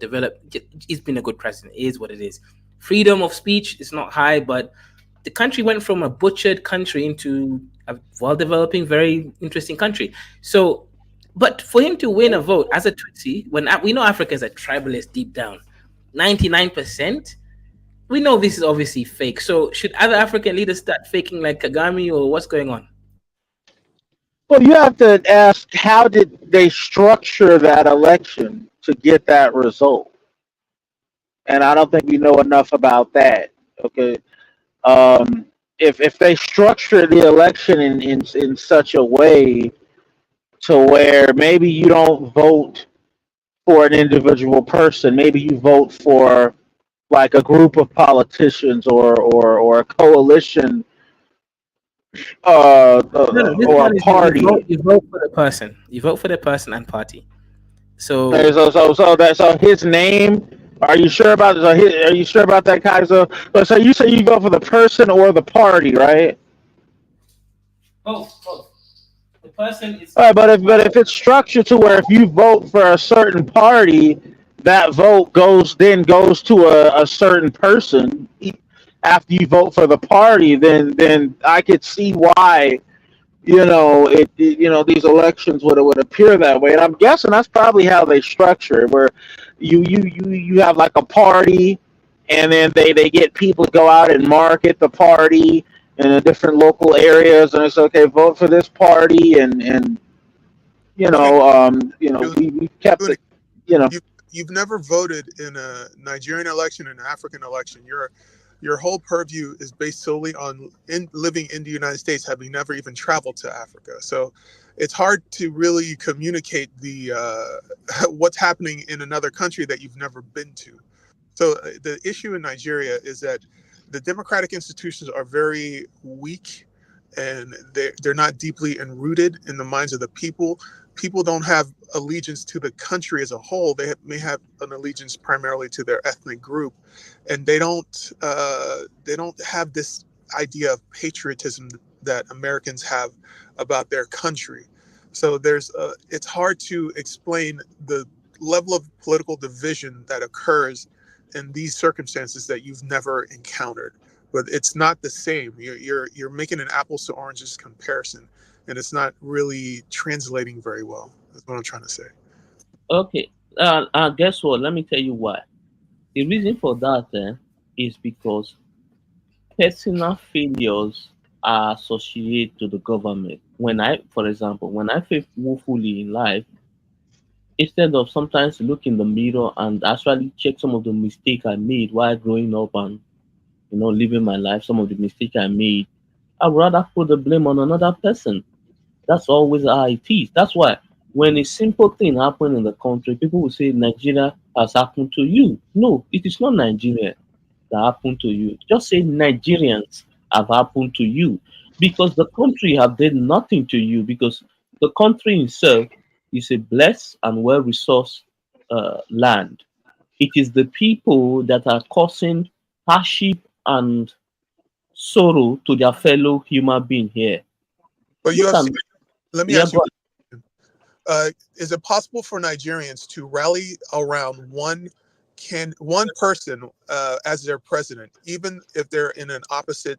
he's been a good president. It is what it is. Freedom of speech is not high, but the country went from a butchered country into a well-developing, very interesting country. So, but for him to win a vote as a Tutsi, when we know Africa is a tribalist deep down, 99%, we know this is obviously fake. So should other African leaders start faking like Kagame, or what's going on? Well, you have to ask, how did they structure that election to get that result? And I don't think we know enough about that. Okay, if they structure the election in such a way to where maybe you don't vote for an individual person, maybe you vote for like a group of politicians or a coalition. Or a party. You vote for the person. You vote for the person and party. So his name. Are you sure about this? Are you sure about that, Kaiser? So you say you vote for the person or the party, right? Both. The person is. All right, but if it's structured to where if you vote for a certain party, that vote goes to a certain person. After you vote for the party, then I could see why, these elections would appear that way. And I'm guessing that's probably how they structure it, where you have like a party, and then they get people to go out and market the party in the different local areas, and it's okay, vote for this party, and we kept it, You've never voted in a Nigerian election, in an African election. Your whole purview is based solely on living in the United States, having never even traveled to Africa. So it's hard to really communicate what's happening in another country that you've never been to. So the issue in Nigeria is that the democratic institutions are very weak, and they're not deeply enrooted in the minds of the people. People don't have allegiance to the country as a whole. They may have an allegiance primarily to their ethnic group, and they don't have this idea of patriotism that Americans have about their country. So it's hard to explain the level of political division that occurs in these circumstances that you've never encountered. But it's not the same. You're making an apples to oranges comparison, and it's not really translating very well. That's what I'm trying to say. Okay. Guess what? Let me tell you why. The reason for that is because personal failures are associated to the government. For example, when I fail woefully in life, instead of sometimes look in the mirror and actually check some of the mistakes I made while growing up and living my life, some of the mistakes I made, I'd rather put the blame on another person. That's always how it is. That's why when a simple thing happens in the country, people will say Nigeria has happened to you. No, it is not Nigeria that happened to you. Just say Nigerians have happened to you because the country have done nothing to you because the country itself is a blessed and well-resourced land. It is the people that are causing hardship and sorrow to their fellow human being here. But Look at, UFC, let me yeah, ask you, go is it possible for Nigerians to rally around one person as their president, even if they're in an opposite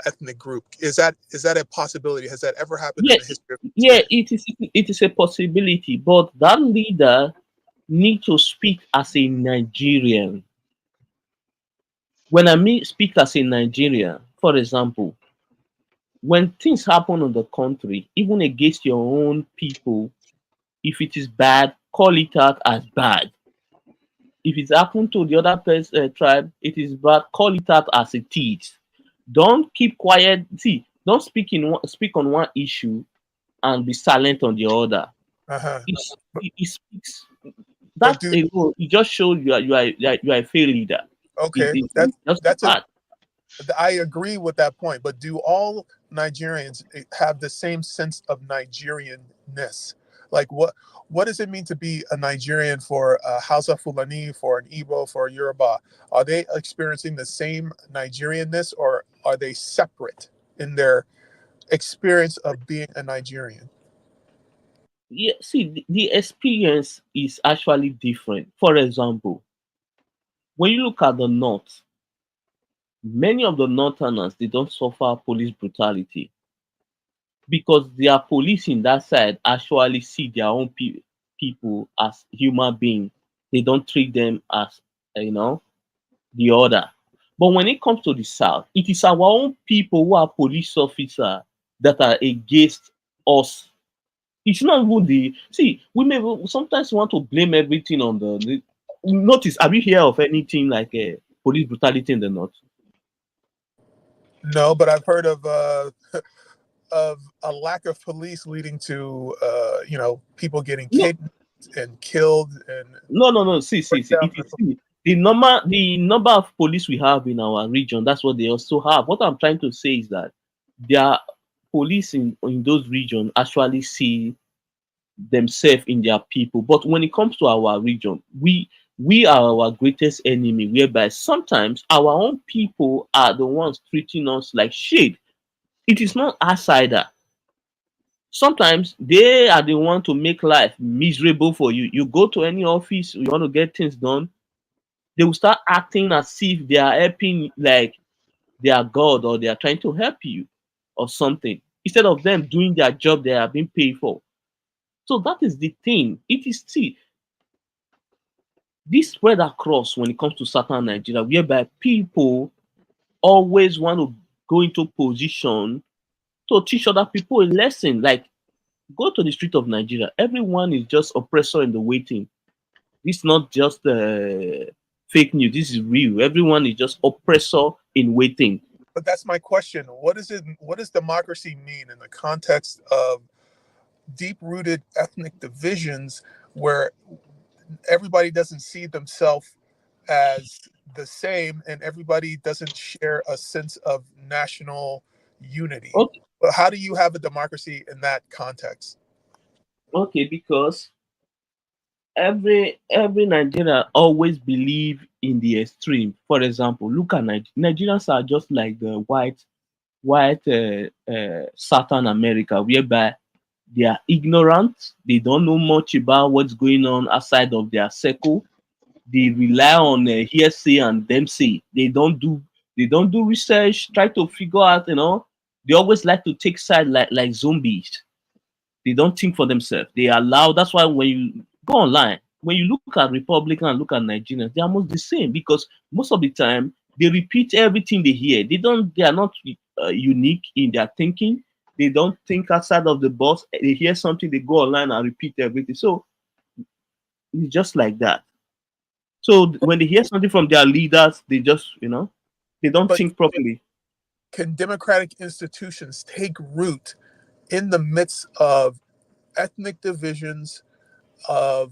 ethnic group? Is that a possibility? Has that ever happened in yeah, the history of yeah, Nigeria? it is a possibility, but that leader need to speak as a Nigerian. When I mean speak as a Nigerian, for example, when things happen in the country, even against your own people, if it is bad, call it out as bad. If it's happened to the other tribe, it is bad, call it out as it is. Don't keep quiet. See, don't speak on one issue and be silent on the other. Uh-huh. It speaks But that do alone. It just shows you are a fair leader. okay, It's just a that's a fact. I agree with that point, but do all Nigerians have the same sense of Nigerianness? Like what does it mean to be a Nigerian for Hausa Fulani, for an Igbo, for a Yoruba? Are they experiencing the same Nigerianness, or are they separate in their experience of being a Nigerian? Yeah, see, the experience is actually different. For example, when you look at the north, many of the northerners they don't suffer police brutality because their police in that side actually see their own people as human beings. They don't treat them as the other. But when it comes to the south, it is our own people who are police officers that are against us. It's not even the see. We may sometimes want to blame everything on the. Notice, have you heard of anything like police brutality in the north? No, but I've heard of of a lack of police leading to people getting No, kidnapped and killed and no, no, no. See. down It is see, the number of police we have in our region. That's what they also have. What I'm trying to say is that their police in those regions actually see themselves in their people. But when it comes to our region, we are our greatest enemy, whereby sometimes our own people are the ones treating us like shit. It is not outsider. Sometimes they are the one to make life miserable for you. You go to any office, you want to get things done, they will start acting as if they are helping, like they are God or they are trying to help you or something, instead of them doing their job they are being paid for. So that is the thing. It is see this spread across when it comes to southern Nigeria, whereby people always want to go into position to teach other people a lesson. Like go to the street of Nigeria, everyone is just oppressor in the waiting. This is not just fake news. This is real. Everyone is just oppressor in waiting. but that's my question. What does democracy mean in the context of deep-rooted ethnic divisions where everybody doesn't see themselves as the same and everybody doesn't share a sense of national unity? Okay, But how do you have a democracy in that context? okay, because every Nigerian always believe in the extreme. For example, look at Nigerians are just like the white Southern America, whereby they are ignorant. They don't know much about what's going on outside of their circle. They rely on hearsay and them say. They don't do research. Try to figure out. They always like to take side like zombies. They don't think for themselves. They allow. That's why when you go online, when you look at Republican and look at Nigerians, they are almost the same because most of the time they repeat everything they hear. They don't. They are not unique in their thinking. They don't think outside of the box. They hear something, they go online and repeat everything. So it's just like that. So when they hear something from their leaders, they just they don't But think properly. can democratic institutions take root in the midst of ethnic divisions, of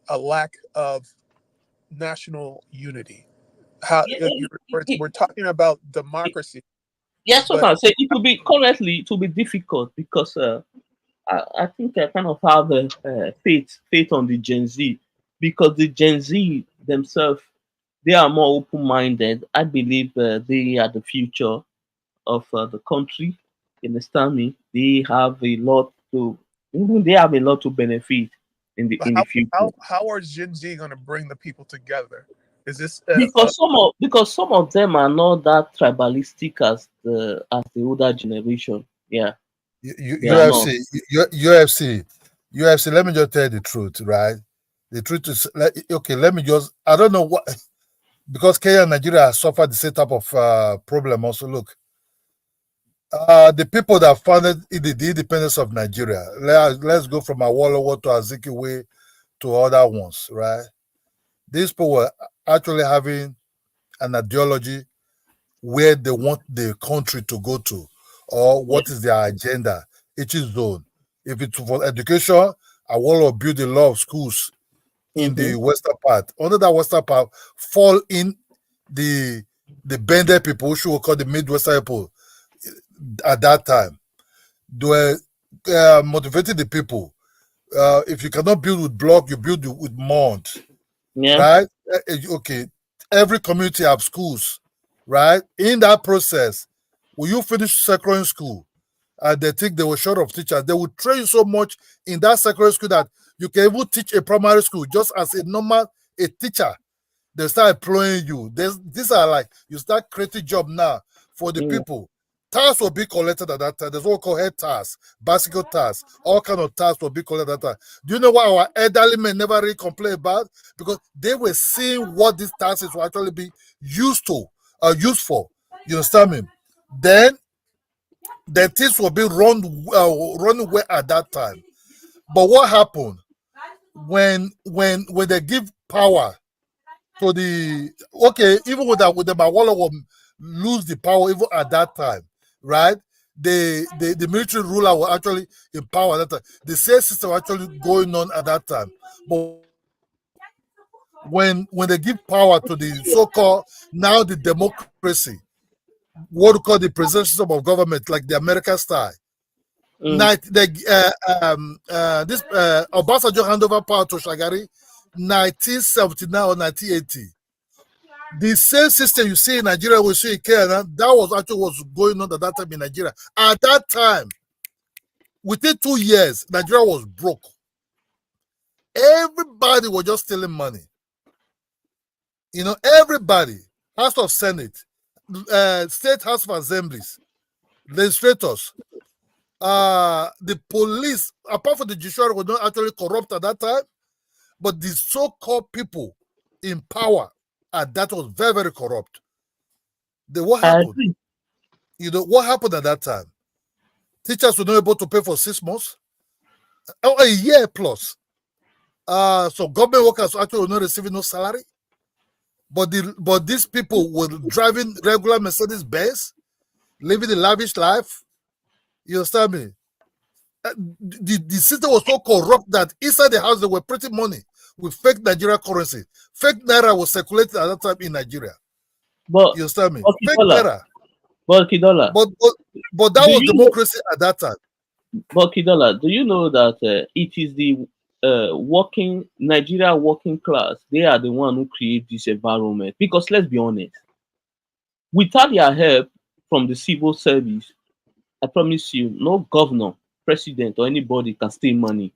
a lack of national unity. How Yeah, we're talking about democracy, yes, what but I'm saying. It will be currently it will be difficult because I think I kind of have faith on the Gen Z because the Gen Z themselves they are more open-minded. I believe they are the future of the country. You understand me? They have a lot to even they have a lot to benefit in the future. how are Gen Z going to bring the people together? Is this Because some of them are not that tribalistic as the older generation. Yeah, they are not. UFC, UFC, UFC. Let me just tell you the truth, right? The truth is, okay. Let me just. I don't know what because Kenya and Nigeria have suffered the same type of problem. Also, look, the people that founded the independence of Nigeria. Let's go from Awolowo to Azikiwe to other ones, right? These people were actually having an ideology where they want the country to go to, or what is their agenda, each zone. If it's for education, I want to build a lot of schools in the western part. Under that western part, fall in the Bender people, which we call the Midwestern people at that time. They were motivating the people. If you cannot build with block, you build with mud, Yeah. right? Okay, every community have schools, right? In that process, when you finish secondary school, and they think they were short of teachers, they will train you so much in that secondary school that you can even teach a primary school just as a teacher. They start employing you. These are like you start creating job now for the people. Tasks will be collected at that time. There's what we call head tasks, bicycle tasks, all kind of tasks will be collected at that time. Do you know what our elderly men never really complain about? Because they were seeing what these tasks will actually be used for. You understand me? Then the things will be run well at that time. But what happened when they give power to the even with the Mawala will lose the power even at that time, right? The military ruler will actually in power at that time. The same system actually going on at that time. But when they give power to the so-called now the democracy, what we call the presidential system of government, like the American style. This Obasanjo hand over power to Shagari 1979 or 1980. The same system you see in Nigeria, we see in Kenya, that was actually what's going on at that time in Nigeria. At that time, within 2 years, Nigeria was broke. Everybody was just stealing money. You know, everybody, House of Senate, State House of Assemblies, legislators, the police, apart from the judiciary, were not actually corrupt at that time, but the so-called people in power at that was very, very corrupt. Then what happened? You know, what happened at that time? Teachers were not able to pay for 6 months, a year plus. So government workers actually were not receiving no salary. But these people were driving regular Mercedes Benz, living a lavish life. You understand me? The system was so corrupt that inside the house they were printing money with fake Nigeria currency. Fake naira was circulated at that time in Nigeria. But you understand me? Okay, Fake naira. But Kidola. But that was democracy at that time. But Kidola, do you know that it is the Nigeria working class? They are the one who create this environment. Because let's be honest, without their help from the civil service, I promise you, no governor, president, or anybody can steal money.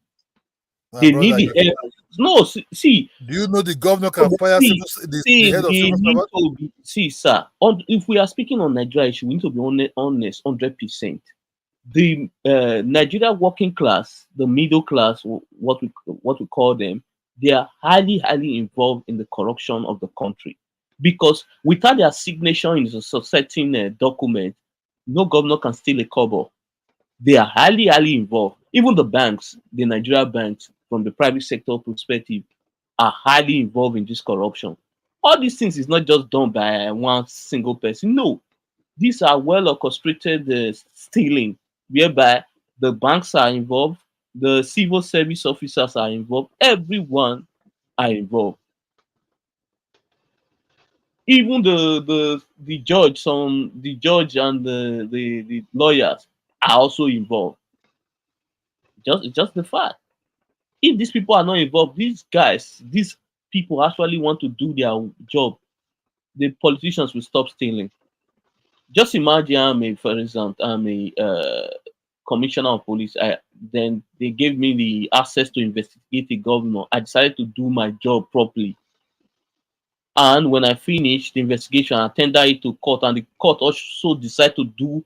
They need the help. No, see. Do you know the governor can fire the head of civil servant? See, sir. If we are speaking on Nigeria issue, we need to be honest, 100%. The Nigeria working class, the middle class, what we call them, they are highly involved in the corruption of the country. Because without their signature in a certain document, no governor can steal a kobo. They are highly involved. Even the banks, the Nigeria banks, from the private sector perspective, are highly involved in this corruption. All these things is not just done by one single person. No, these are well orchestrated stealing, whereby The banks are involved. The civil service officers are involved. Everyone are involved. Even the judge, the judge and the lawyers are also involved. Just the fact. If these people are not involved, these people actually want to do their job, the politicians will stop stealing. Just imagine for example, I'm a commissioner of police. Then they gave me the access to investigate the governor. I decided to do my job properly. And when I finish the investigation, I tender it to court, and the court also decide to do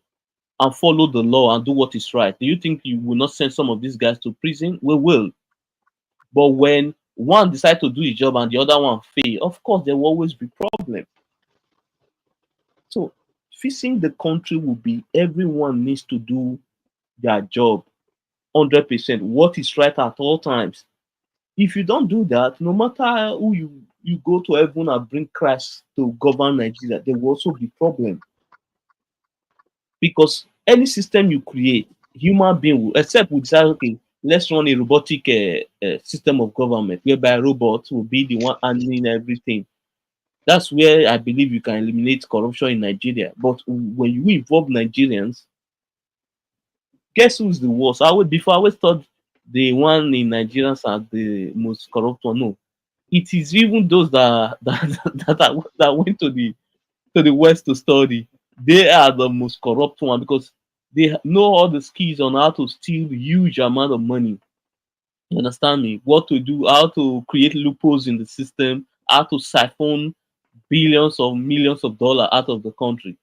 and follow the law and do what is right. Do you think you will not send some of these guys to prison? We will. But when one decide to do his job and the other one fail, of course there will always be problem. So fixing the country will be everyone needs to do their job 100%. What is right at all times. If you don't do that, no matter who you go to heaven and bring Christ to govern Nigeria, there will also be problem. Because any system you create, human being will, except we decide, okay, let's run a robotic system of government whereby robots will be the one handling everything. That's where I believe you can eliminate corruption in Nigeria. But when you involve Nigerians, guess who's the worst? Before I always thought the one in Nigerians are the most corrupt one. No, it is even those that went to the West to study. They are the most corrupt one because they know all the skills on how to steal huge amount of money. You understand me? What to do, how to create loopholes in the system, how to siphon billions or millions of dollars out of the country.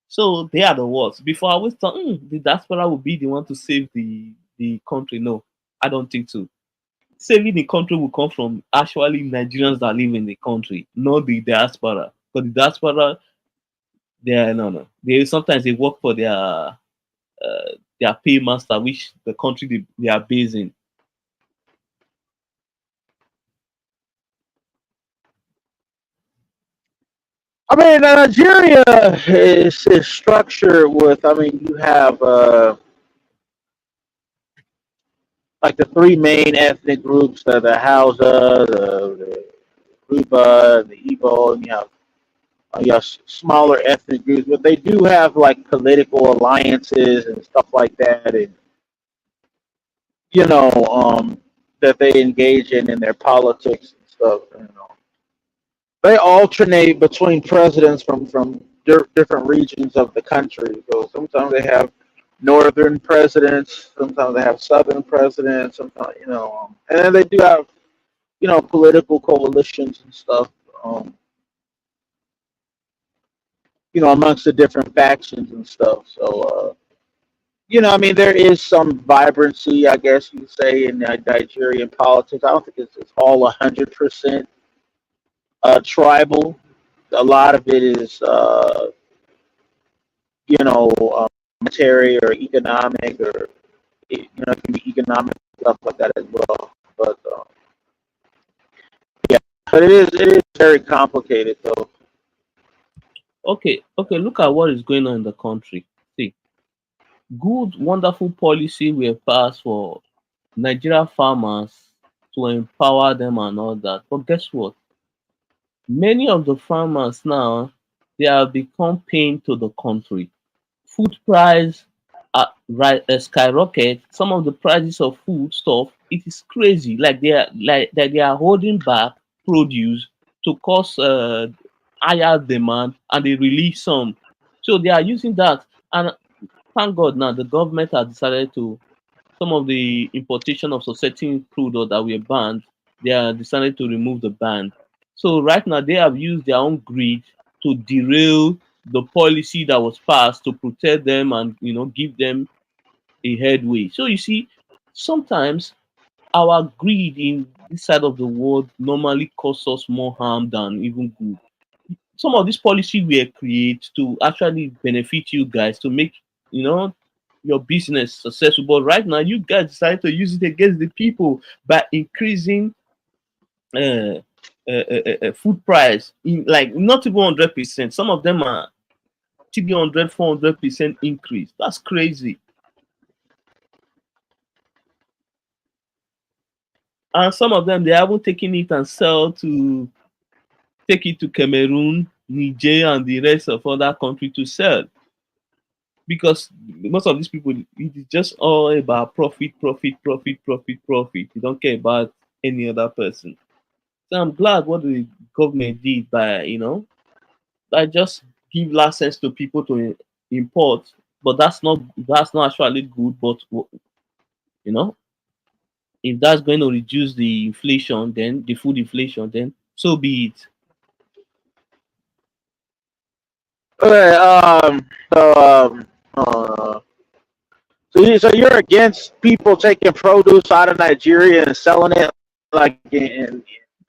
So they are the worst. Before I always thought the diaspora would be the one to save the country. No, I don't think so. Saving the country will come from actually Nigerians that live in the country, not the diaspora. Because the diaspora, they are no. They sometimes they work for their paymaster, which the country they are based in. I mean, Nigeria is structured with. I mean, you have like the three main ethnic groups: the Hausa, the Yoruba, the Igbo, and you have smaller ethnic groups, but they do have like political alliances and stuff like that, and you know, that they engage in their politics and stuff. You know, they alternate between presidents from different regions of the country. So sometimes they have northern presidents, sometimes they have southern presidents, sometimes and then they do have political coalitions and stuff. Amongst the different factions and stuff. So, I mean, there is some vibrancy, I guess you say, in Nigerian politics. I don't think it's all 100% tribal. A lot of it is, monetary or economic, or it can be economic stuff like that as well. But yeah, but it is very complicated though. Okay, look at what is going on in the country. See, good, wonderful policy we have passed for Nigeria farmers to empower them and all that. But guess what? Many of the farmers now, they have become pain to the country. Food price skyrocket. Some of the prices of food stuff, it is crazy. Like they are holding back produce to cause higher demand, and they release some. So they are using that, and thank God now the government has decided to some of the importation of certain crude that were banned. They are decided to remove the ban. So right now they have used their own greed to derail the policy that was passed to protect them and give them a headway. So you see, sometimes our greed in this side of the world normally causes us more harm than even good. Some of these policies were created to actually benefit you guys to make your business successful. But right now, you guys decide to use it against the people by increasing food price in like not even 100%. Some of them are 300, 400% increase. That's crazy. And some of them they haven't taken it and take it to Cameroon, Niger, and the rest of other country to sell. Because most of these people, it is just all about profit, profit, profit, profit, profit. You don't care about any other person. So I'm glad what the government did by, by just give license to people to import. But that's not actually good. But you know, if that's going to reduce the inflation, then the food inflation, then so be it. Okay, so you're against people taking produce out of Nigeria and selling it like in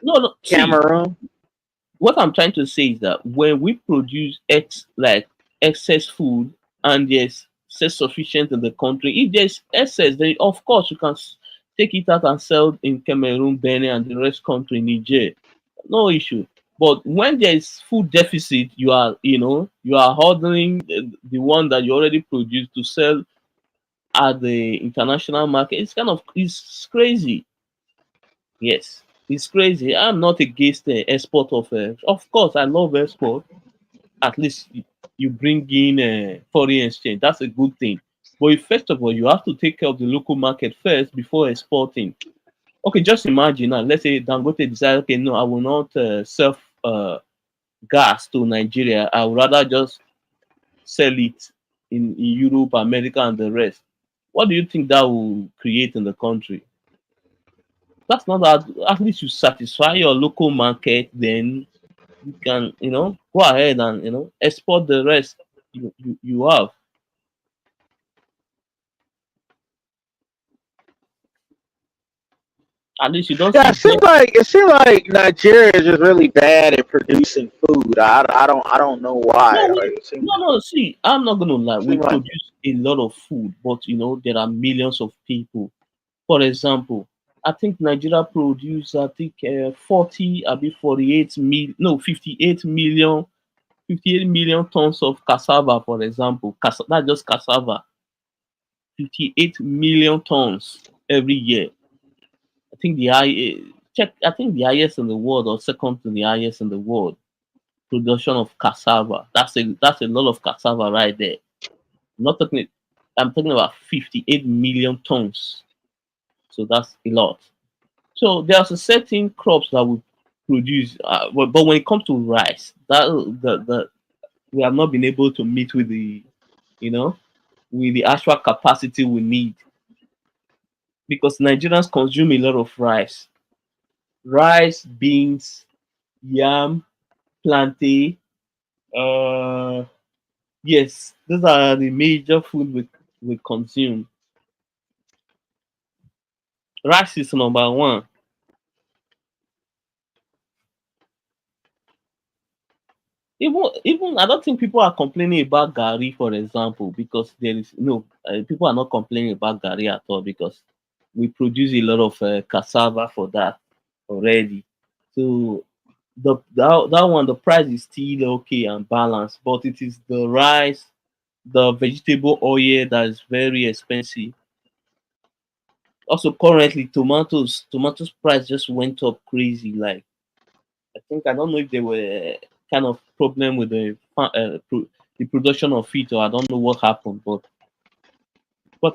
No, no. See, Cameroon? what I'm trying to say is that when we produce excess food and there's self-sufficient in the country, if there's excess, then of course you can take it out and sell in Cameroon, Benin, and the rest country, Niger. No issue. But when there's food deficit, you are ordering the one that you already produced to sell at the international market. It's crazy. Yes, it's crazy. I'm not against the export of. Of course, I love export. At least you bring in foreign exchange. That's a good thing. But first of all, you have to take care of the local market first before exporting. Okay, just imagine now. Let's say Dangote decide, okay, no, I will not sell gas to Nigeria. I would rather just sell it in Europe, America, and the rest. What do you think that will create in the country? That's not that. At least you satisfy your local market, then you can go ahead and export the rest you have. At least you don't Yeah, see them. it seems like Nigeria is just really bad at producing food. I don't know why. No, Like it seems, no. See, I'm not gonna lie. We seems like produce a lot of food, but there are millions of people. For example, I think Nigeria produce, I think 40, I be 48 mil, no 58 million tons of cassava. For example, not just cassava, 58 million tons every year. I think the high check. I think the highest in the world, or second to the highest in the world, production of cassava. That's a lot of cassava right there. I'm not talking. I'm talking about 58 million tons. So that's a lot. So there's a certain crops that we produce, but when it comes to rice, that the we have not been able to meet with you know the actual capacity we need, because Nigerians consume a lot of rice, beans, yam, plantain. Uh, yes, those are the major food we consume. Rice is number one. Even I don't think people are complaining about Gary, for example, because there is no people are not complaining about Gary at all, because we produce a lot of cassava for that already. So that one, the price is still okay and balanced, but it is the rice, the vegetable oil that is very expensive. Also, currently tomatoes price just went up crazy. Like, I think, I don't know if there were kind of problem with the production of it, or I don't know what happened, but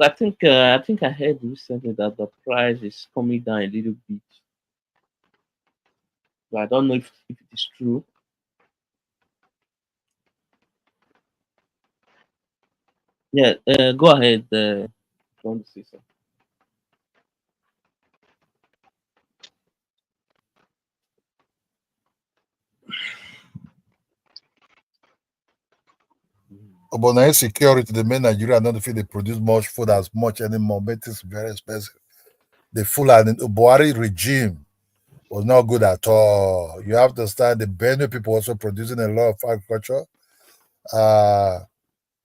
I think I heard recently that the price is coming down a little bit. But I don't know if it is true. Yeah, go ahead. If you want to say something. But now security, the main Nigeria don't feel they produce much food as much anymore, but it's very expensive. The Fulani Buhari regime was not good at all. You have to understand the Benue people also producing a lot of agriculture. Uh,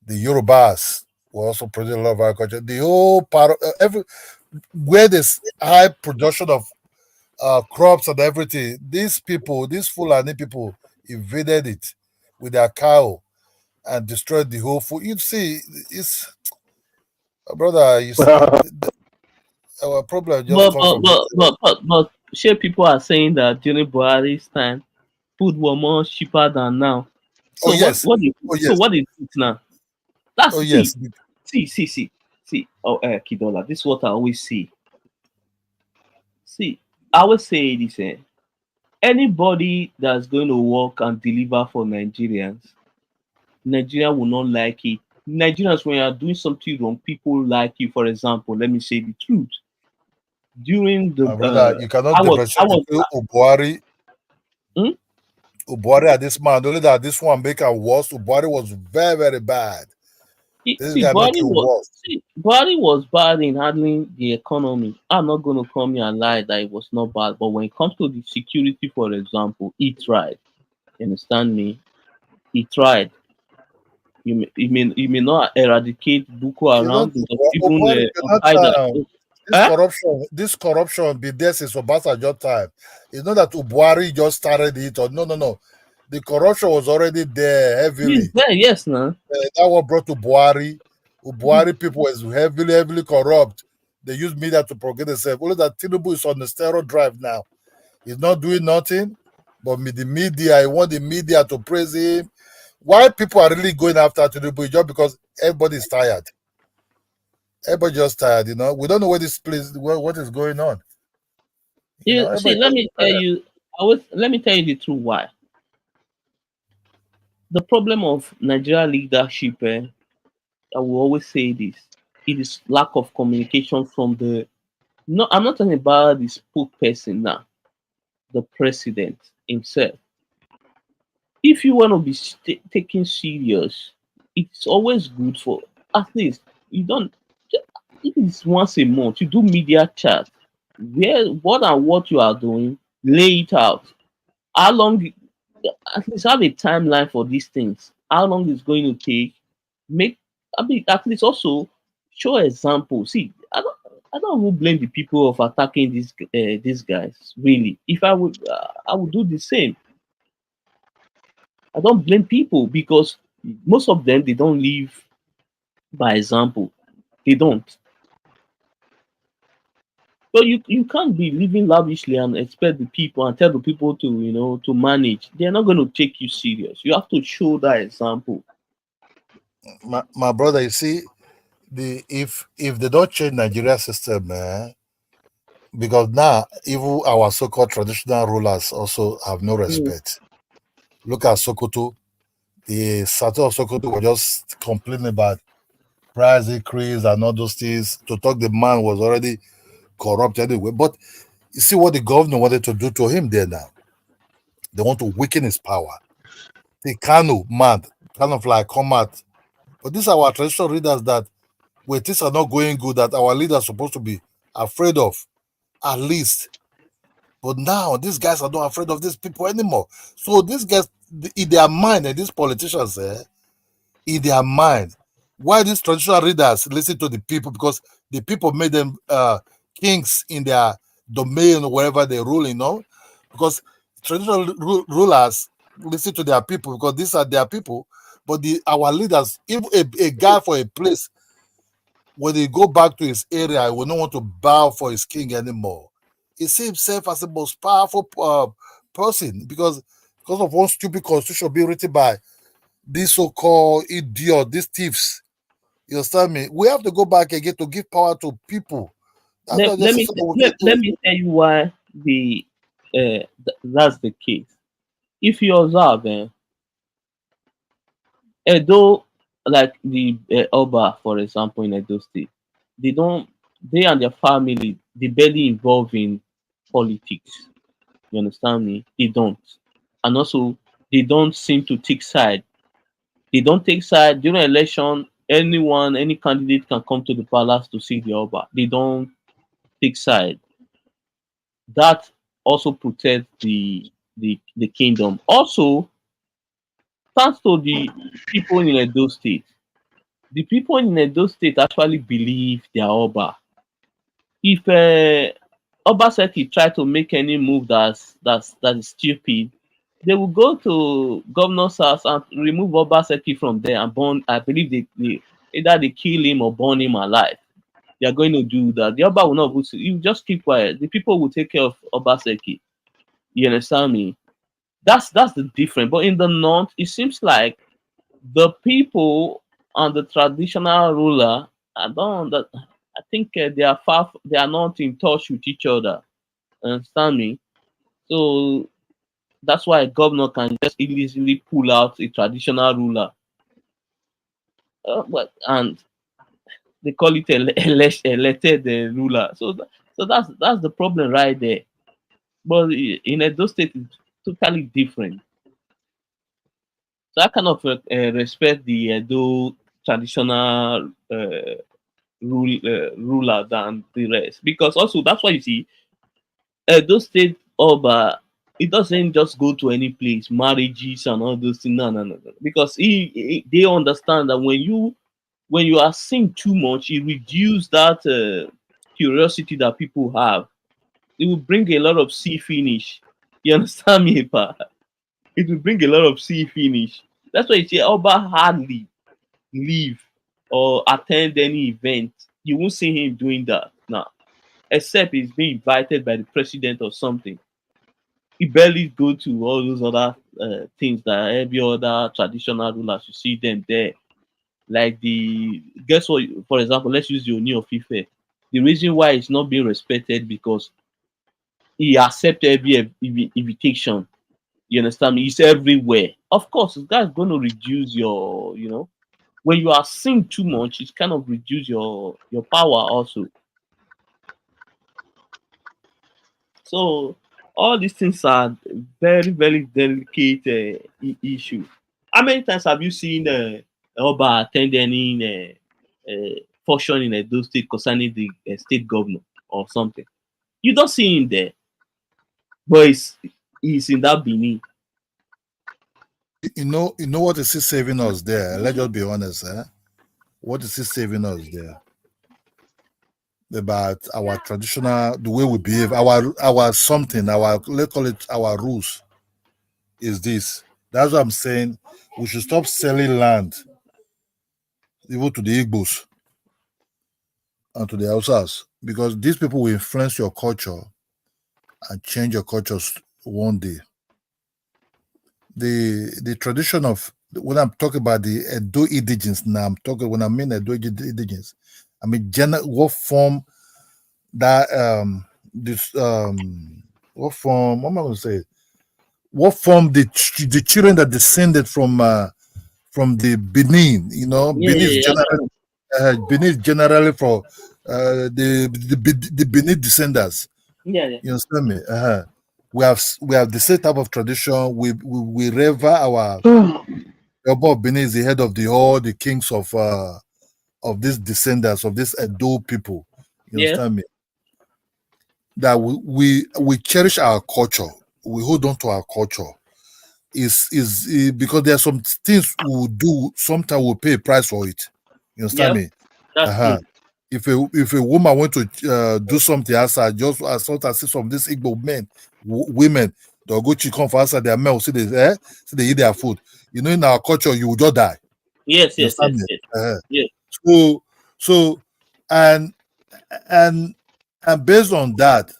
the Yorubas were also producing a lot of agriculture. The whole part of every where there's high production of crops and everything, these Fulani people invaded it with their cow and destroyed the whole food. You see, it's brother. You see, our problem just But come but from but but but, but sure, people are saying that during Buhari's time, food was more cheaper than now. oh So yes, oh yes, what is it now? oh That's yes. see. Oh, Kidola, this is what I always see. See, I always say this. Anybody that's going to work and deliver for Nigerians, Nigeria will not like it. Nigerians, when you are doing something wrong, people like you. For example, let me say the truth. During the My brother, you cannot I differentiate was between Ubuari, hmm? Ubuari and this man. Only that this one make it worse. Ubuari was very, very bad. This See, guy make it worse. Buhari was bad in handling the economy. I'm not going to come here and lie that it was not bad, but when it comes to the security, for example, he tried. You understand me? He tried. You may not eradicate Boko You know, Haram because even Ubuari Al cannot. Qaeda. Eh? This corruption be there since Obasanjo time. It's not that Ubuari just started it, or no. The corruption was already there He's heavily. there, yes, now. That what brought to Buhari. Buhari people was heavily corrupt. They use media to propagate themselves. Only that Tinubu is on the steroid drive now. He's not doing nothing, but with the media, he want the media to praise him. Why people are really going after Tinubu is just because everybody is tired. Everybody just tired, you know. We don't know where this place, what is going on. You know, See, everybody let just me tell tired. you. Let me tell you the truth. Why the problem of Nigeria leadership? I will always say this: it is lack of communication from the. No, I'm not talking about the spokesperson now, the president himself. If you want to be taken serious, it's always good for at least you don't. If it's once a month, you do media chat. Where what and what you are doing, lay it out. How long? At least have a timeline for these things. How long it's going to take? Make I mean at least also show example. See, I don't even blame the people of attacking these guys. Really, if I would do the same. I don't blame people because most of them they don't live by example. They don't. But you can't be living lavishly and expect the people and tell the people to to manage. They're not going to take you serious. You have to show that example. My brother, you see, if they don't change Nigeria system, man, because now even our so-called traditional rulers also have no Mm. respect. Look at Sokoto. The Sato of Sokoto were just complaining about price increase and all those things. To talk the man was already corrupt anyway. But you see what the governor wanted to do to him there now. They want to weaken his power. The Kanu man kind of like come out. But these are our traditional leaders that when things are not going good, that our leaders are supposed to be afraid of, at least. But now these guys are not afraid of these people anymore. So these guys, in their mind, and these politicians, in their mind, why these traditional leaders listen to the people? Because the people made them kings in their domain or wherever they rule, because traditional rulers listen to their people because these are their people. But our leaders, if a guy for a place, when he go back to his area, he will not want to bow for his king anymore. He sees himself as the most powerful person because of one stupid constitution being written by these so-called idiot, these thieves. You understand me? We have to go back again to give power to people. That's Let, not let just me something we let, can let do. me tell you why that's the case. If you observe, Edo, like the Oba, for example, in Edo State, they don't, they and their family, they barely involved in politics. You understand me? They don't. And also, they don't seem to take side. They don't take side during election. Anyone, any candidate can come to the palace to see the Oba. They don't take side. That also protects the kingdom. Also, thanks to the people in Edo State, the people in Edo State actually believe their Oba. If Obaseki try to make any move that is stupid, they will go to governor's house and remove Obaseki from there and burn. I believe either they kill him or burn him alive. they are going to do that. The Oba will not put, you just keep quiet. The people will take care of Obaseki. You understand me? That's the difference. But in the north, it seems like the people and the traditional ruler, I think they are far, they are not in touch with each other. Understand me? So that's why a governor can just easily pull out a traditional ruler. And they call it elected ruler. So that's the problem right there. But in Edo State, it's totally different. So I kind of respect the Edo traditional ruler than the rest, because also that's why you see Edo State Oba. It doesn't just go to any place, marriages and all those things. No, no, no, no. Because they understand that when you are seeing too much, it reduces that curiosity that people have. It will bring a lot of sea finish. You understand me, pa? It will bring a lot of sea finish. That's why you say Oba hardly leave or attend any event. You won't see him doing that now, except he's being invited by the president or something. He barely go to all those other things that every other traditional rulers, you see them there. Like the, guess what? For example, let's use the Oni of Ife. The reason why it's not being respected because he accepted every invitation. You understand me? He's everywhere. Of course, that's going to reduce your, when you are seeing too much, it's kind of reduce your power also. So all these things are very, very delicate issue. How many times have you seen Oba attend any function in Edo State concerning the state governor or something? You don't see him there, but he's in that Benin. You know what is he saving us there? Let's just be honest, what is he saving us there? About our traditional, the way we behave, our something, let's call it our rules. Is this? That's what I'm saying. We should stop selling land, even to the Igbos and to the Hausas, because these people will influence your culture and change your cultures one day. The tradition of, when I'm talking about the Edo indigens now, when I mean Edo indigens, I mean what form that what form, what am I going to say? What form the children that descended from the Benin, Benin is generally for the Benin descendants. Yeah. You understand me? We have the same type of tradition. We revere our Oba Benin is the head of all the kings of these descendants of these Edo people. You understand me? That we cherish our culture. We hold on to our culture. Is because there are some things we will do. Sometimes we'll pay a price for it. You understand me? That's true. If a woman want to do something outside, just as sort of see some of these Igbo men, women, they'll go chicken for outside, their men will see they eat their food. In our culture, you will just die. Yes. So and based on that,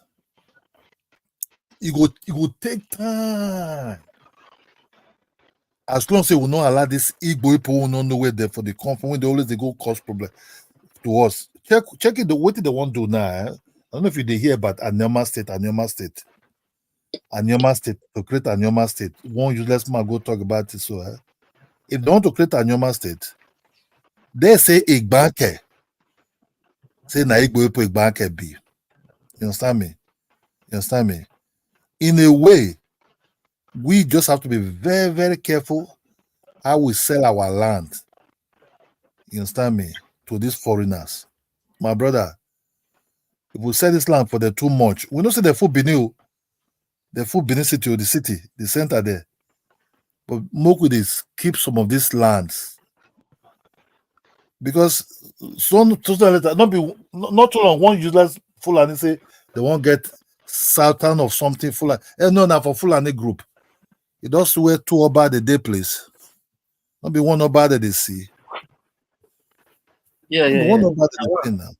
it will take time. As long as we will not allow this Igbo people who don't know where they're for the conflict, when they go cause problem to us. Check it. What they want to do now? I don't know if you did hear about Anyama State. To create Anyama State. One useless man go talk about it. So if they want to create Anyama State, they say Igbanke. Say na Igbo people Igbanke be. You understand me? In a way, we just have to be very, very careful how we sell our land. You understand me? To these foreigners. My brother, if we sell this land for the too much, we don't say the full Benin city or the city, the center there. But Moku is keep some of these lands. Because not too long, one useless Fulani say they won't get Sultan of something Fulani. No, now for Fulani group. It does wear two about the day place. Not be one about that they see. Yeah. One about the thing now.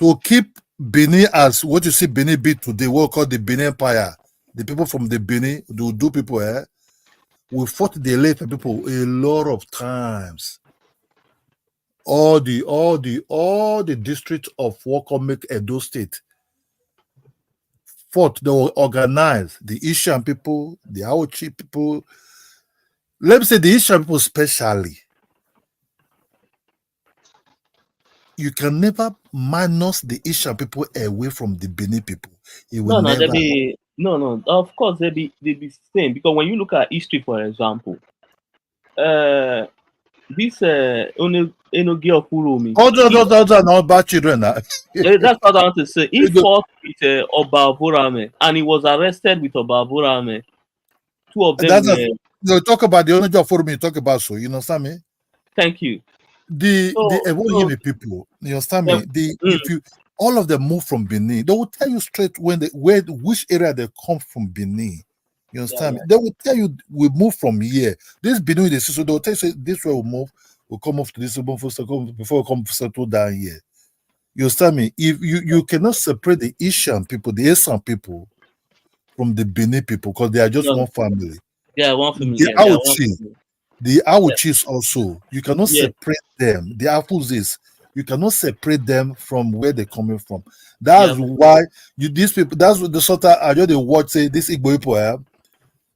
to keep Benin as what you see Benin be today, what we call the Benin Empire. The people from the Benin, the Udu people, we fought the Ilefe people a lot of times. All the districts of Wakomek Edo State fought. They were organized. The Ishan people, the Aochi people. Let me say the Ishan people especially. You can never minus the Ishan people away from the Benin people. It will No, never. no. Of course, they be same, because when you look at history, for example, this Enogi of Uromi. Those are not bad children. That's what I want to say. He fought with Oba Vorame, and he was arrested with Oba Vorame. Two of them. You talk about the Onojo of Uromi. You talk about so. You understand me? Thank you. The Ewoyemi people. You understand me? If you all of them move from Benin, they will tell you straight which area they come from Benin. You understand me? They will tell you we move from here. This Benin is so they will tell you this way we move. We'll come off to this before we come settle down here. You understand me? If you cannot separate the Ishan people, the Esan people, from the Benin people, because they are just one family. Yeah, one family. The Awuchis also, you cannot separate them. The Afuzis, you cannot separate them from where they're coming from. That's why these people, that's what the sort of I just watch say this Igbo people.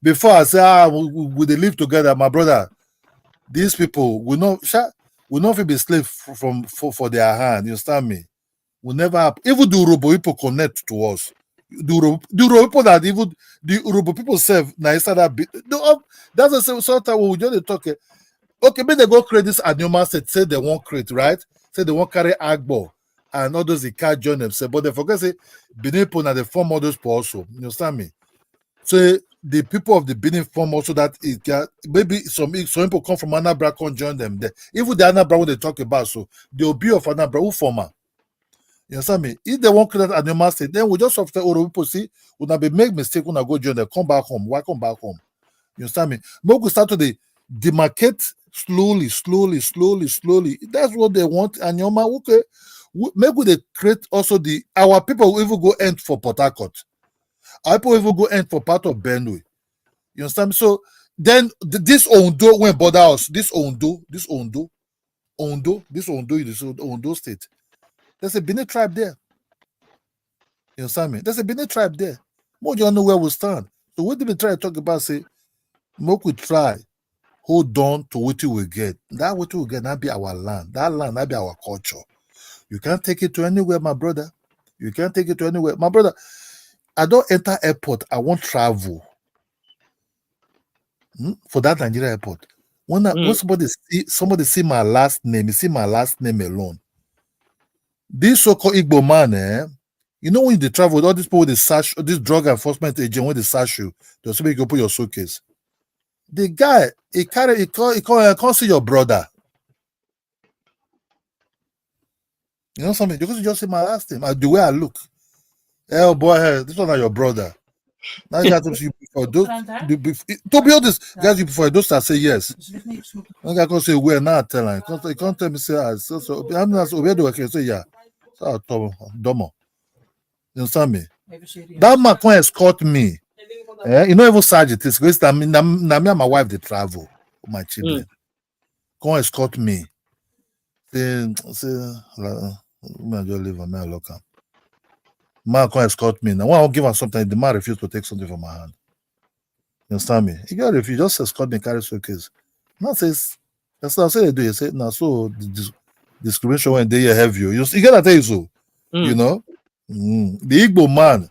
Before I say, we they live together, my brother. These people will not be slaves for their hand. You understand me? Will never happen. Even the Urobo people connect to us. The Urobo people that even the Urobo people serve that's the sort of we just talk. Okay, maybe they go create this animal set, say they won't create, right? Say they won't carry Agbo and all those they can't join themselves, but they forget say Benin people and they form all those people also. You understand me? So the people of the Benin form also that it can maybe some people come from Anambra can join them there. Even the Anambra when they talk about, so the Obi of Anambra who former. You understand me? If they won't create animal state, then we just have to Oro people see when I be make mistake when I go join them, come back home. Why come back home? You understand me? But we start to demarcate slowly. That's what they want. And your man, okay, maybe they create also our people will even go end for Port Harcourt. Our people will even go end for part of Benue. You understand me? So then this Ondo went border us. This Ondo is Ondo state. There's a Benin tribe there. You understand me? There's a Benin tribe there. More you don't know where we stand. So what did we try to talk about? Say, more we try, hold on to what we get. That what we get, that be our land. That land, that be our culture. You can't take it to anywhere, my brother. You can't take it to anywhere. My brother, I don't enter airport. I won't travel. For that Nigeria airport. When somebody see my last name, you see my last name alone. This so-called Igbo man, you know when they travel with all these people, they search this drug enforcement agent when they search you, they'll say you go put your suitcase. The guy, he can't see your brother. You know something? Because you just see my last name, the way I look. Oh boy, hey, this one is your brother. Now you have to see before those. To be honest, guys, you before those that say yes. I can't say where now. Tell him. You can't tell me say so. I'm not so where do I can say yeah. So Domo. You understand me? That man can escort me. You know even Sergeant is because me and my wife they travel with my children. Can escort me. Say me just leave me look am. Man can escort me. Now when I give him something, the man refuse to take something from my hand. You understand me? He got refuse, just escort me, carry suitcase. Now says that's what I say they do. You say now so the discrimination when they have you. You gotta tell you so. You know? The Igbo man,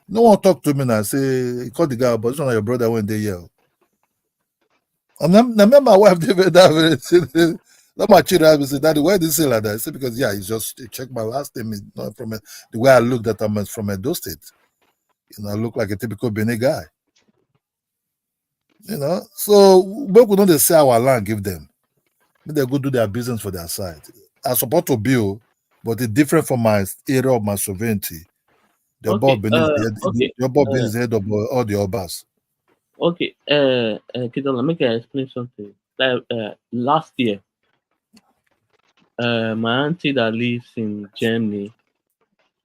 no one talk to me now. Say he called the guy, but it's not your brother when they yell. And then my wife that my children say, Daddy, why did you say like that? I said, because it's just check my last name is not from the way I look that I'm from Edo State. You know, I look like a typical Benin guy. You know, so we could not say our land, give them. They go do their business for their side. I support to build, but it's different from my area of my sovereignty. The Benin is head of all the Obas. Okay, Kidola, make I explain something. Like last year, my auntie that lives in Germany,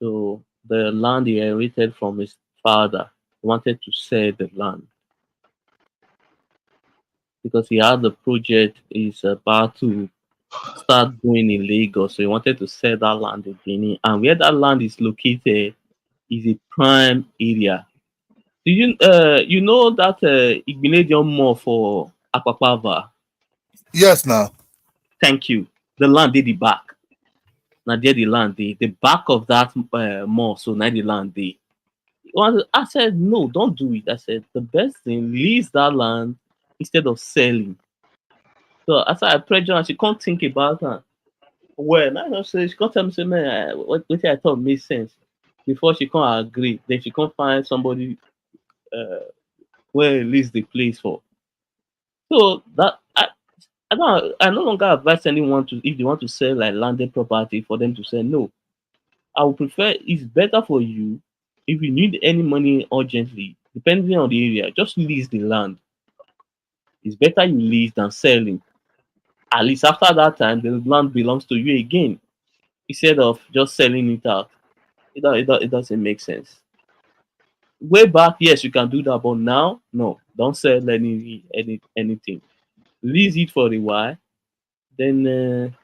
So the land he inherited from his father, he wanted to sell the land because he had the project he's about to start doing in Lagos. So he wanted to sell that land in Benin. And where that land is located is a prime area. Do you know that Igbinedion Mall for Akpakpava? Yes, now. Thank you. The land did the back. Now there the land the back of that mall. So now the land they. I said no, don't do it. I said the best thing lease that land instead of selling. So after I pressure and she can't think about that. Well, I don't say she can't tell me say man, what I thought made sense. Before she can't agree, then she can't find somebody where lease the place for. So that I no longer advise anyone to if they want to sell like landed property for them to say no. I would prefer it's better for you if you need any money urgently, depending on the area, just lease the land. It's better you lease than selling. At least after that time, the land belongs to you again instead of just selling it out. It doesn't make sense. Way back, yes, you can do that, but now, no, don't sell anything. Lease it for a while. Then,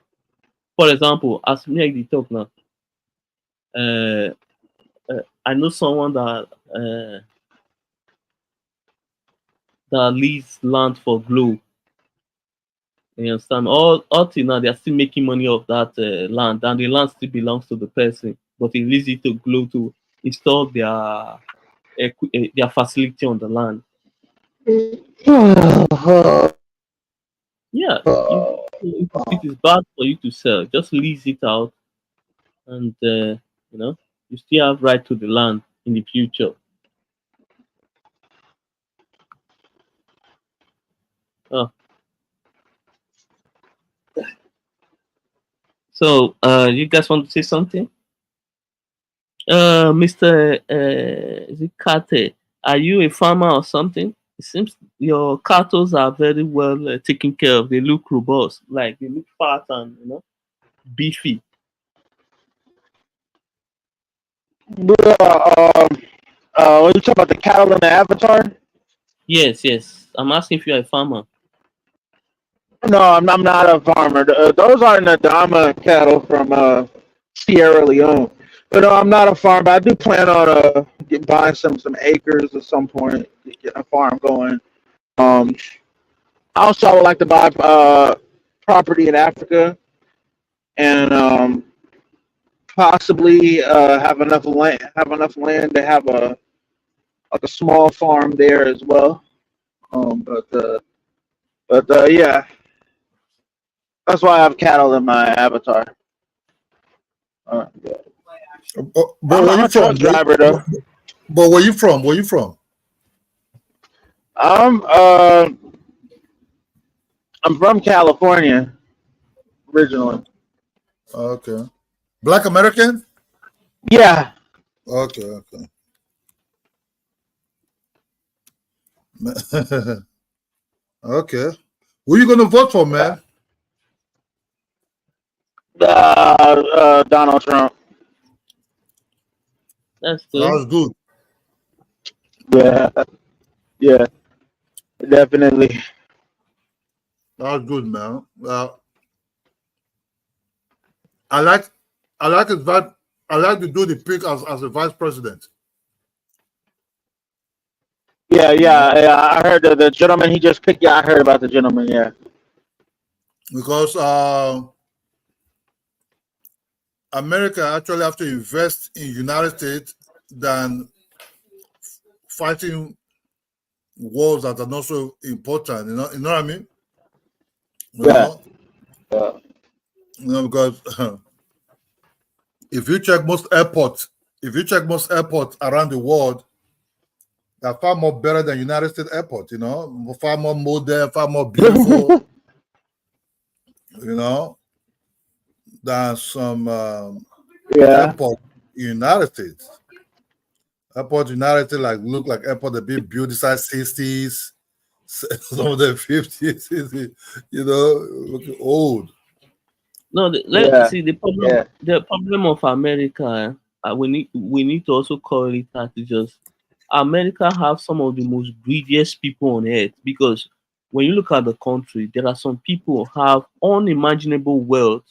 for example, as me I dey talk now, uh, I know someone that lease land for Glow. You understand? All till now, they are still making money off that land, and the land still belongs to the person, but he leaves it to Glow to install their facility on the land. Yeah, it is bad for you to sell. Just lease it out, and you still have right to the land in the future. Oh, so you guys want to say something? Mr. Is it Kate? Are you a farmer or something? It seems your cattle are very well taken care of. They look robust, like they look fat and beefy. What you talking about, the cattle in the Avatar? Yes, yes. I'm asking if you're a farmer. No, I'm not a farmer. Those are Nadama cattle from Sierra Leone. But no, I'm not a farmer. I do plan on buying some acres at some point, getting a farm going. Um, Also, I would like to buy property in Africa and possibly have enough land to have a small farm there as well. But yeah, that's why I have cattle in my avatar. Yeah. But I'm where a you truck from? driver though. But where you from? Where you from? I'm I'm from California originally. Okay. Black American? Yeah. Okay, okay. Okay. Who you gonna vote for, man? Donald Trump. That's good. That's good. Yeah. Yeah. Definitely. That's good, man. I like his vice. I like to do the pick as a vice president. Yeah, You yeah, know, yeah. I heard the gentleman he just picked. Yeah, I heard about the gentleman. Yeah. because America actually have to invest in United States than fighting wars that are not so important. You know what I mean? You Yeah. know, because if you check most airports, around the world, they're far more better than United States airport. You know, far more modern, far more beautiful. You know, than some Yeah. airport in United States. Airport United States look like airport that been built inside 60s, some of them 50s, you know, looking old. No, let's Yeah. see the problem. Yeah. The problem of America we need to also call it that. It's just America have some of the most greediest people on earth, because when you look at the country, there are some people who have unimaginable wealth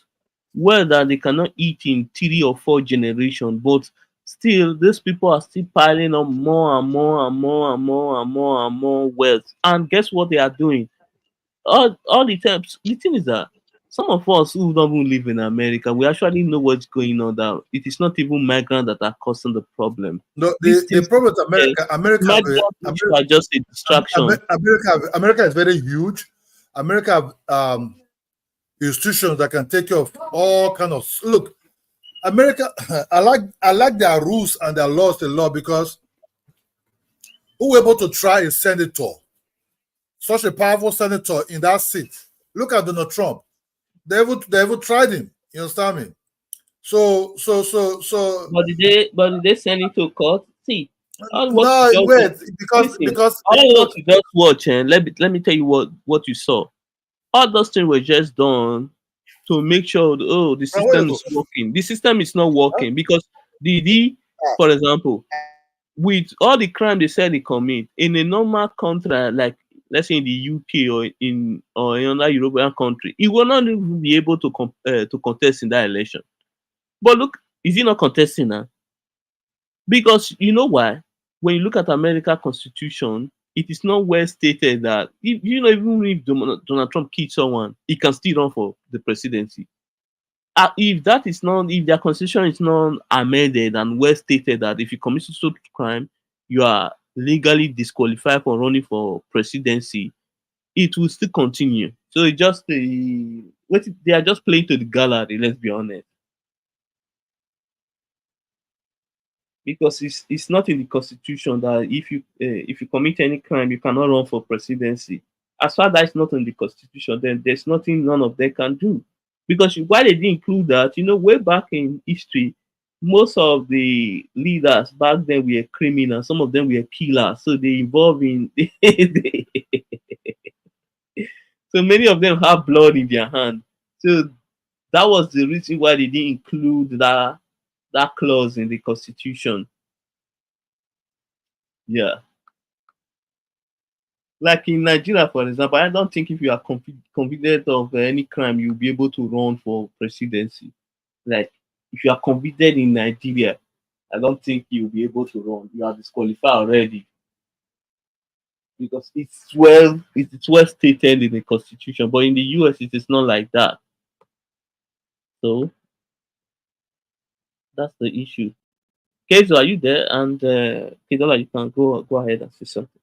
that they cannot eat in 3 or 4 generations, but still these people are still piling up more and more and more and more and more and more wealth. And guess what they are doing? All the times. The thing is that some of us who don't even live in America, we actually know what's going on. That it is not even migrants that are causing the problem. No, These the things, problem with eh, migrant issue are just a distraction. America is very huge. America have institutions that can take care of all kind of look. America, I like their rules and their laws a lot, because who were able to try a senator, such a powerful senator in that seat? Look at Donald Trump. They even tried him. You understand me? So But did they send it to court? See, all what you no, just wait, listen, because all what you just watch, and let me tell you what you saw. All those things were just done to make sure, oh, the wait a system minute. is working. The system is not Huh? working because for example, with all the crime they said they commit in a normal country like, let's say, in the UK or in another European country, he will not even be able to contest in that election. But look, is he not contesting now? Because you know why? When you look at America Constitution, it is not well stated that if, even if Donald Trump kills someone, he can still run for the presidency. If their constitution is not amended and well stated that if you commit such crime, you are legally disqualified for running for presidency, it will still continue. So it just they are just playing to the gallery. Let's be honest, because it's not in the constitution that if you commit any crime, you cannot run for presidency. As far as that's not in the constitution, then there's nothing none of them can do. Because why they didn't include that, way back in history, most of the leaders back then were criminals. Some of them were killers, so they involve in. So many of them have blood in their hand. So that was the reason why they didn't include that clause in the constitution. Yeah. Like in Nigeria, for example, I don't think if you are convicted of any crime, you'll be able to run for presidency. Like, if you are convicted in Nigeria, I don't think you'll be able to run. You are disqualified already because it's well stated in the constitution. But in the US, it is not like that. So that's the issue. Kezo, are you there? And Kezola, you can go ahead and say something.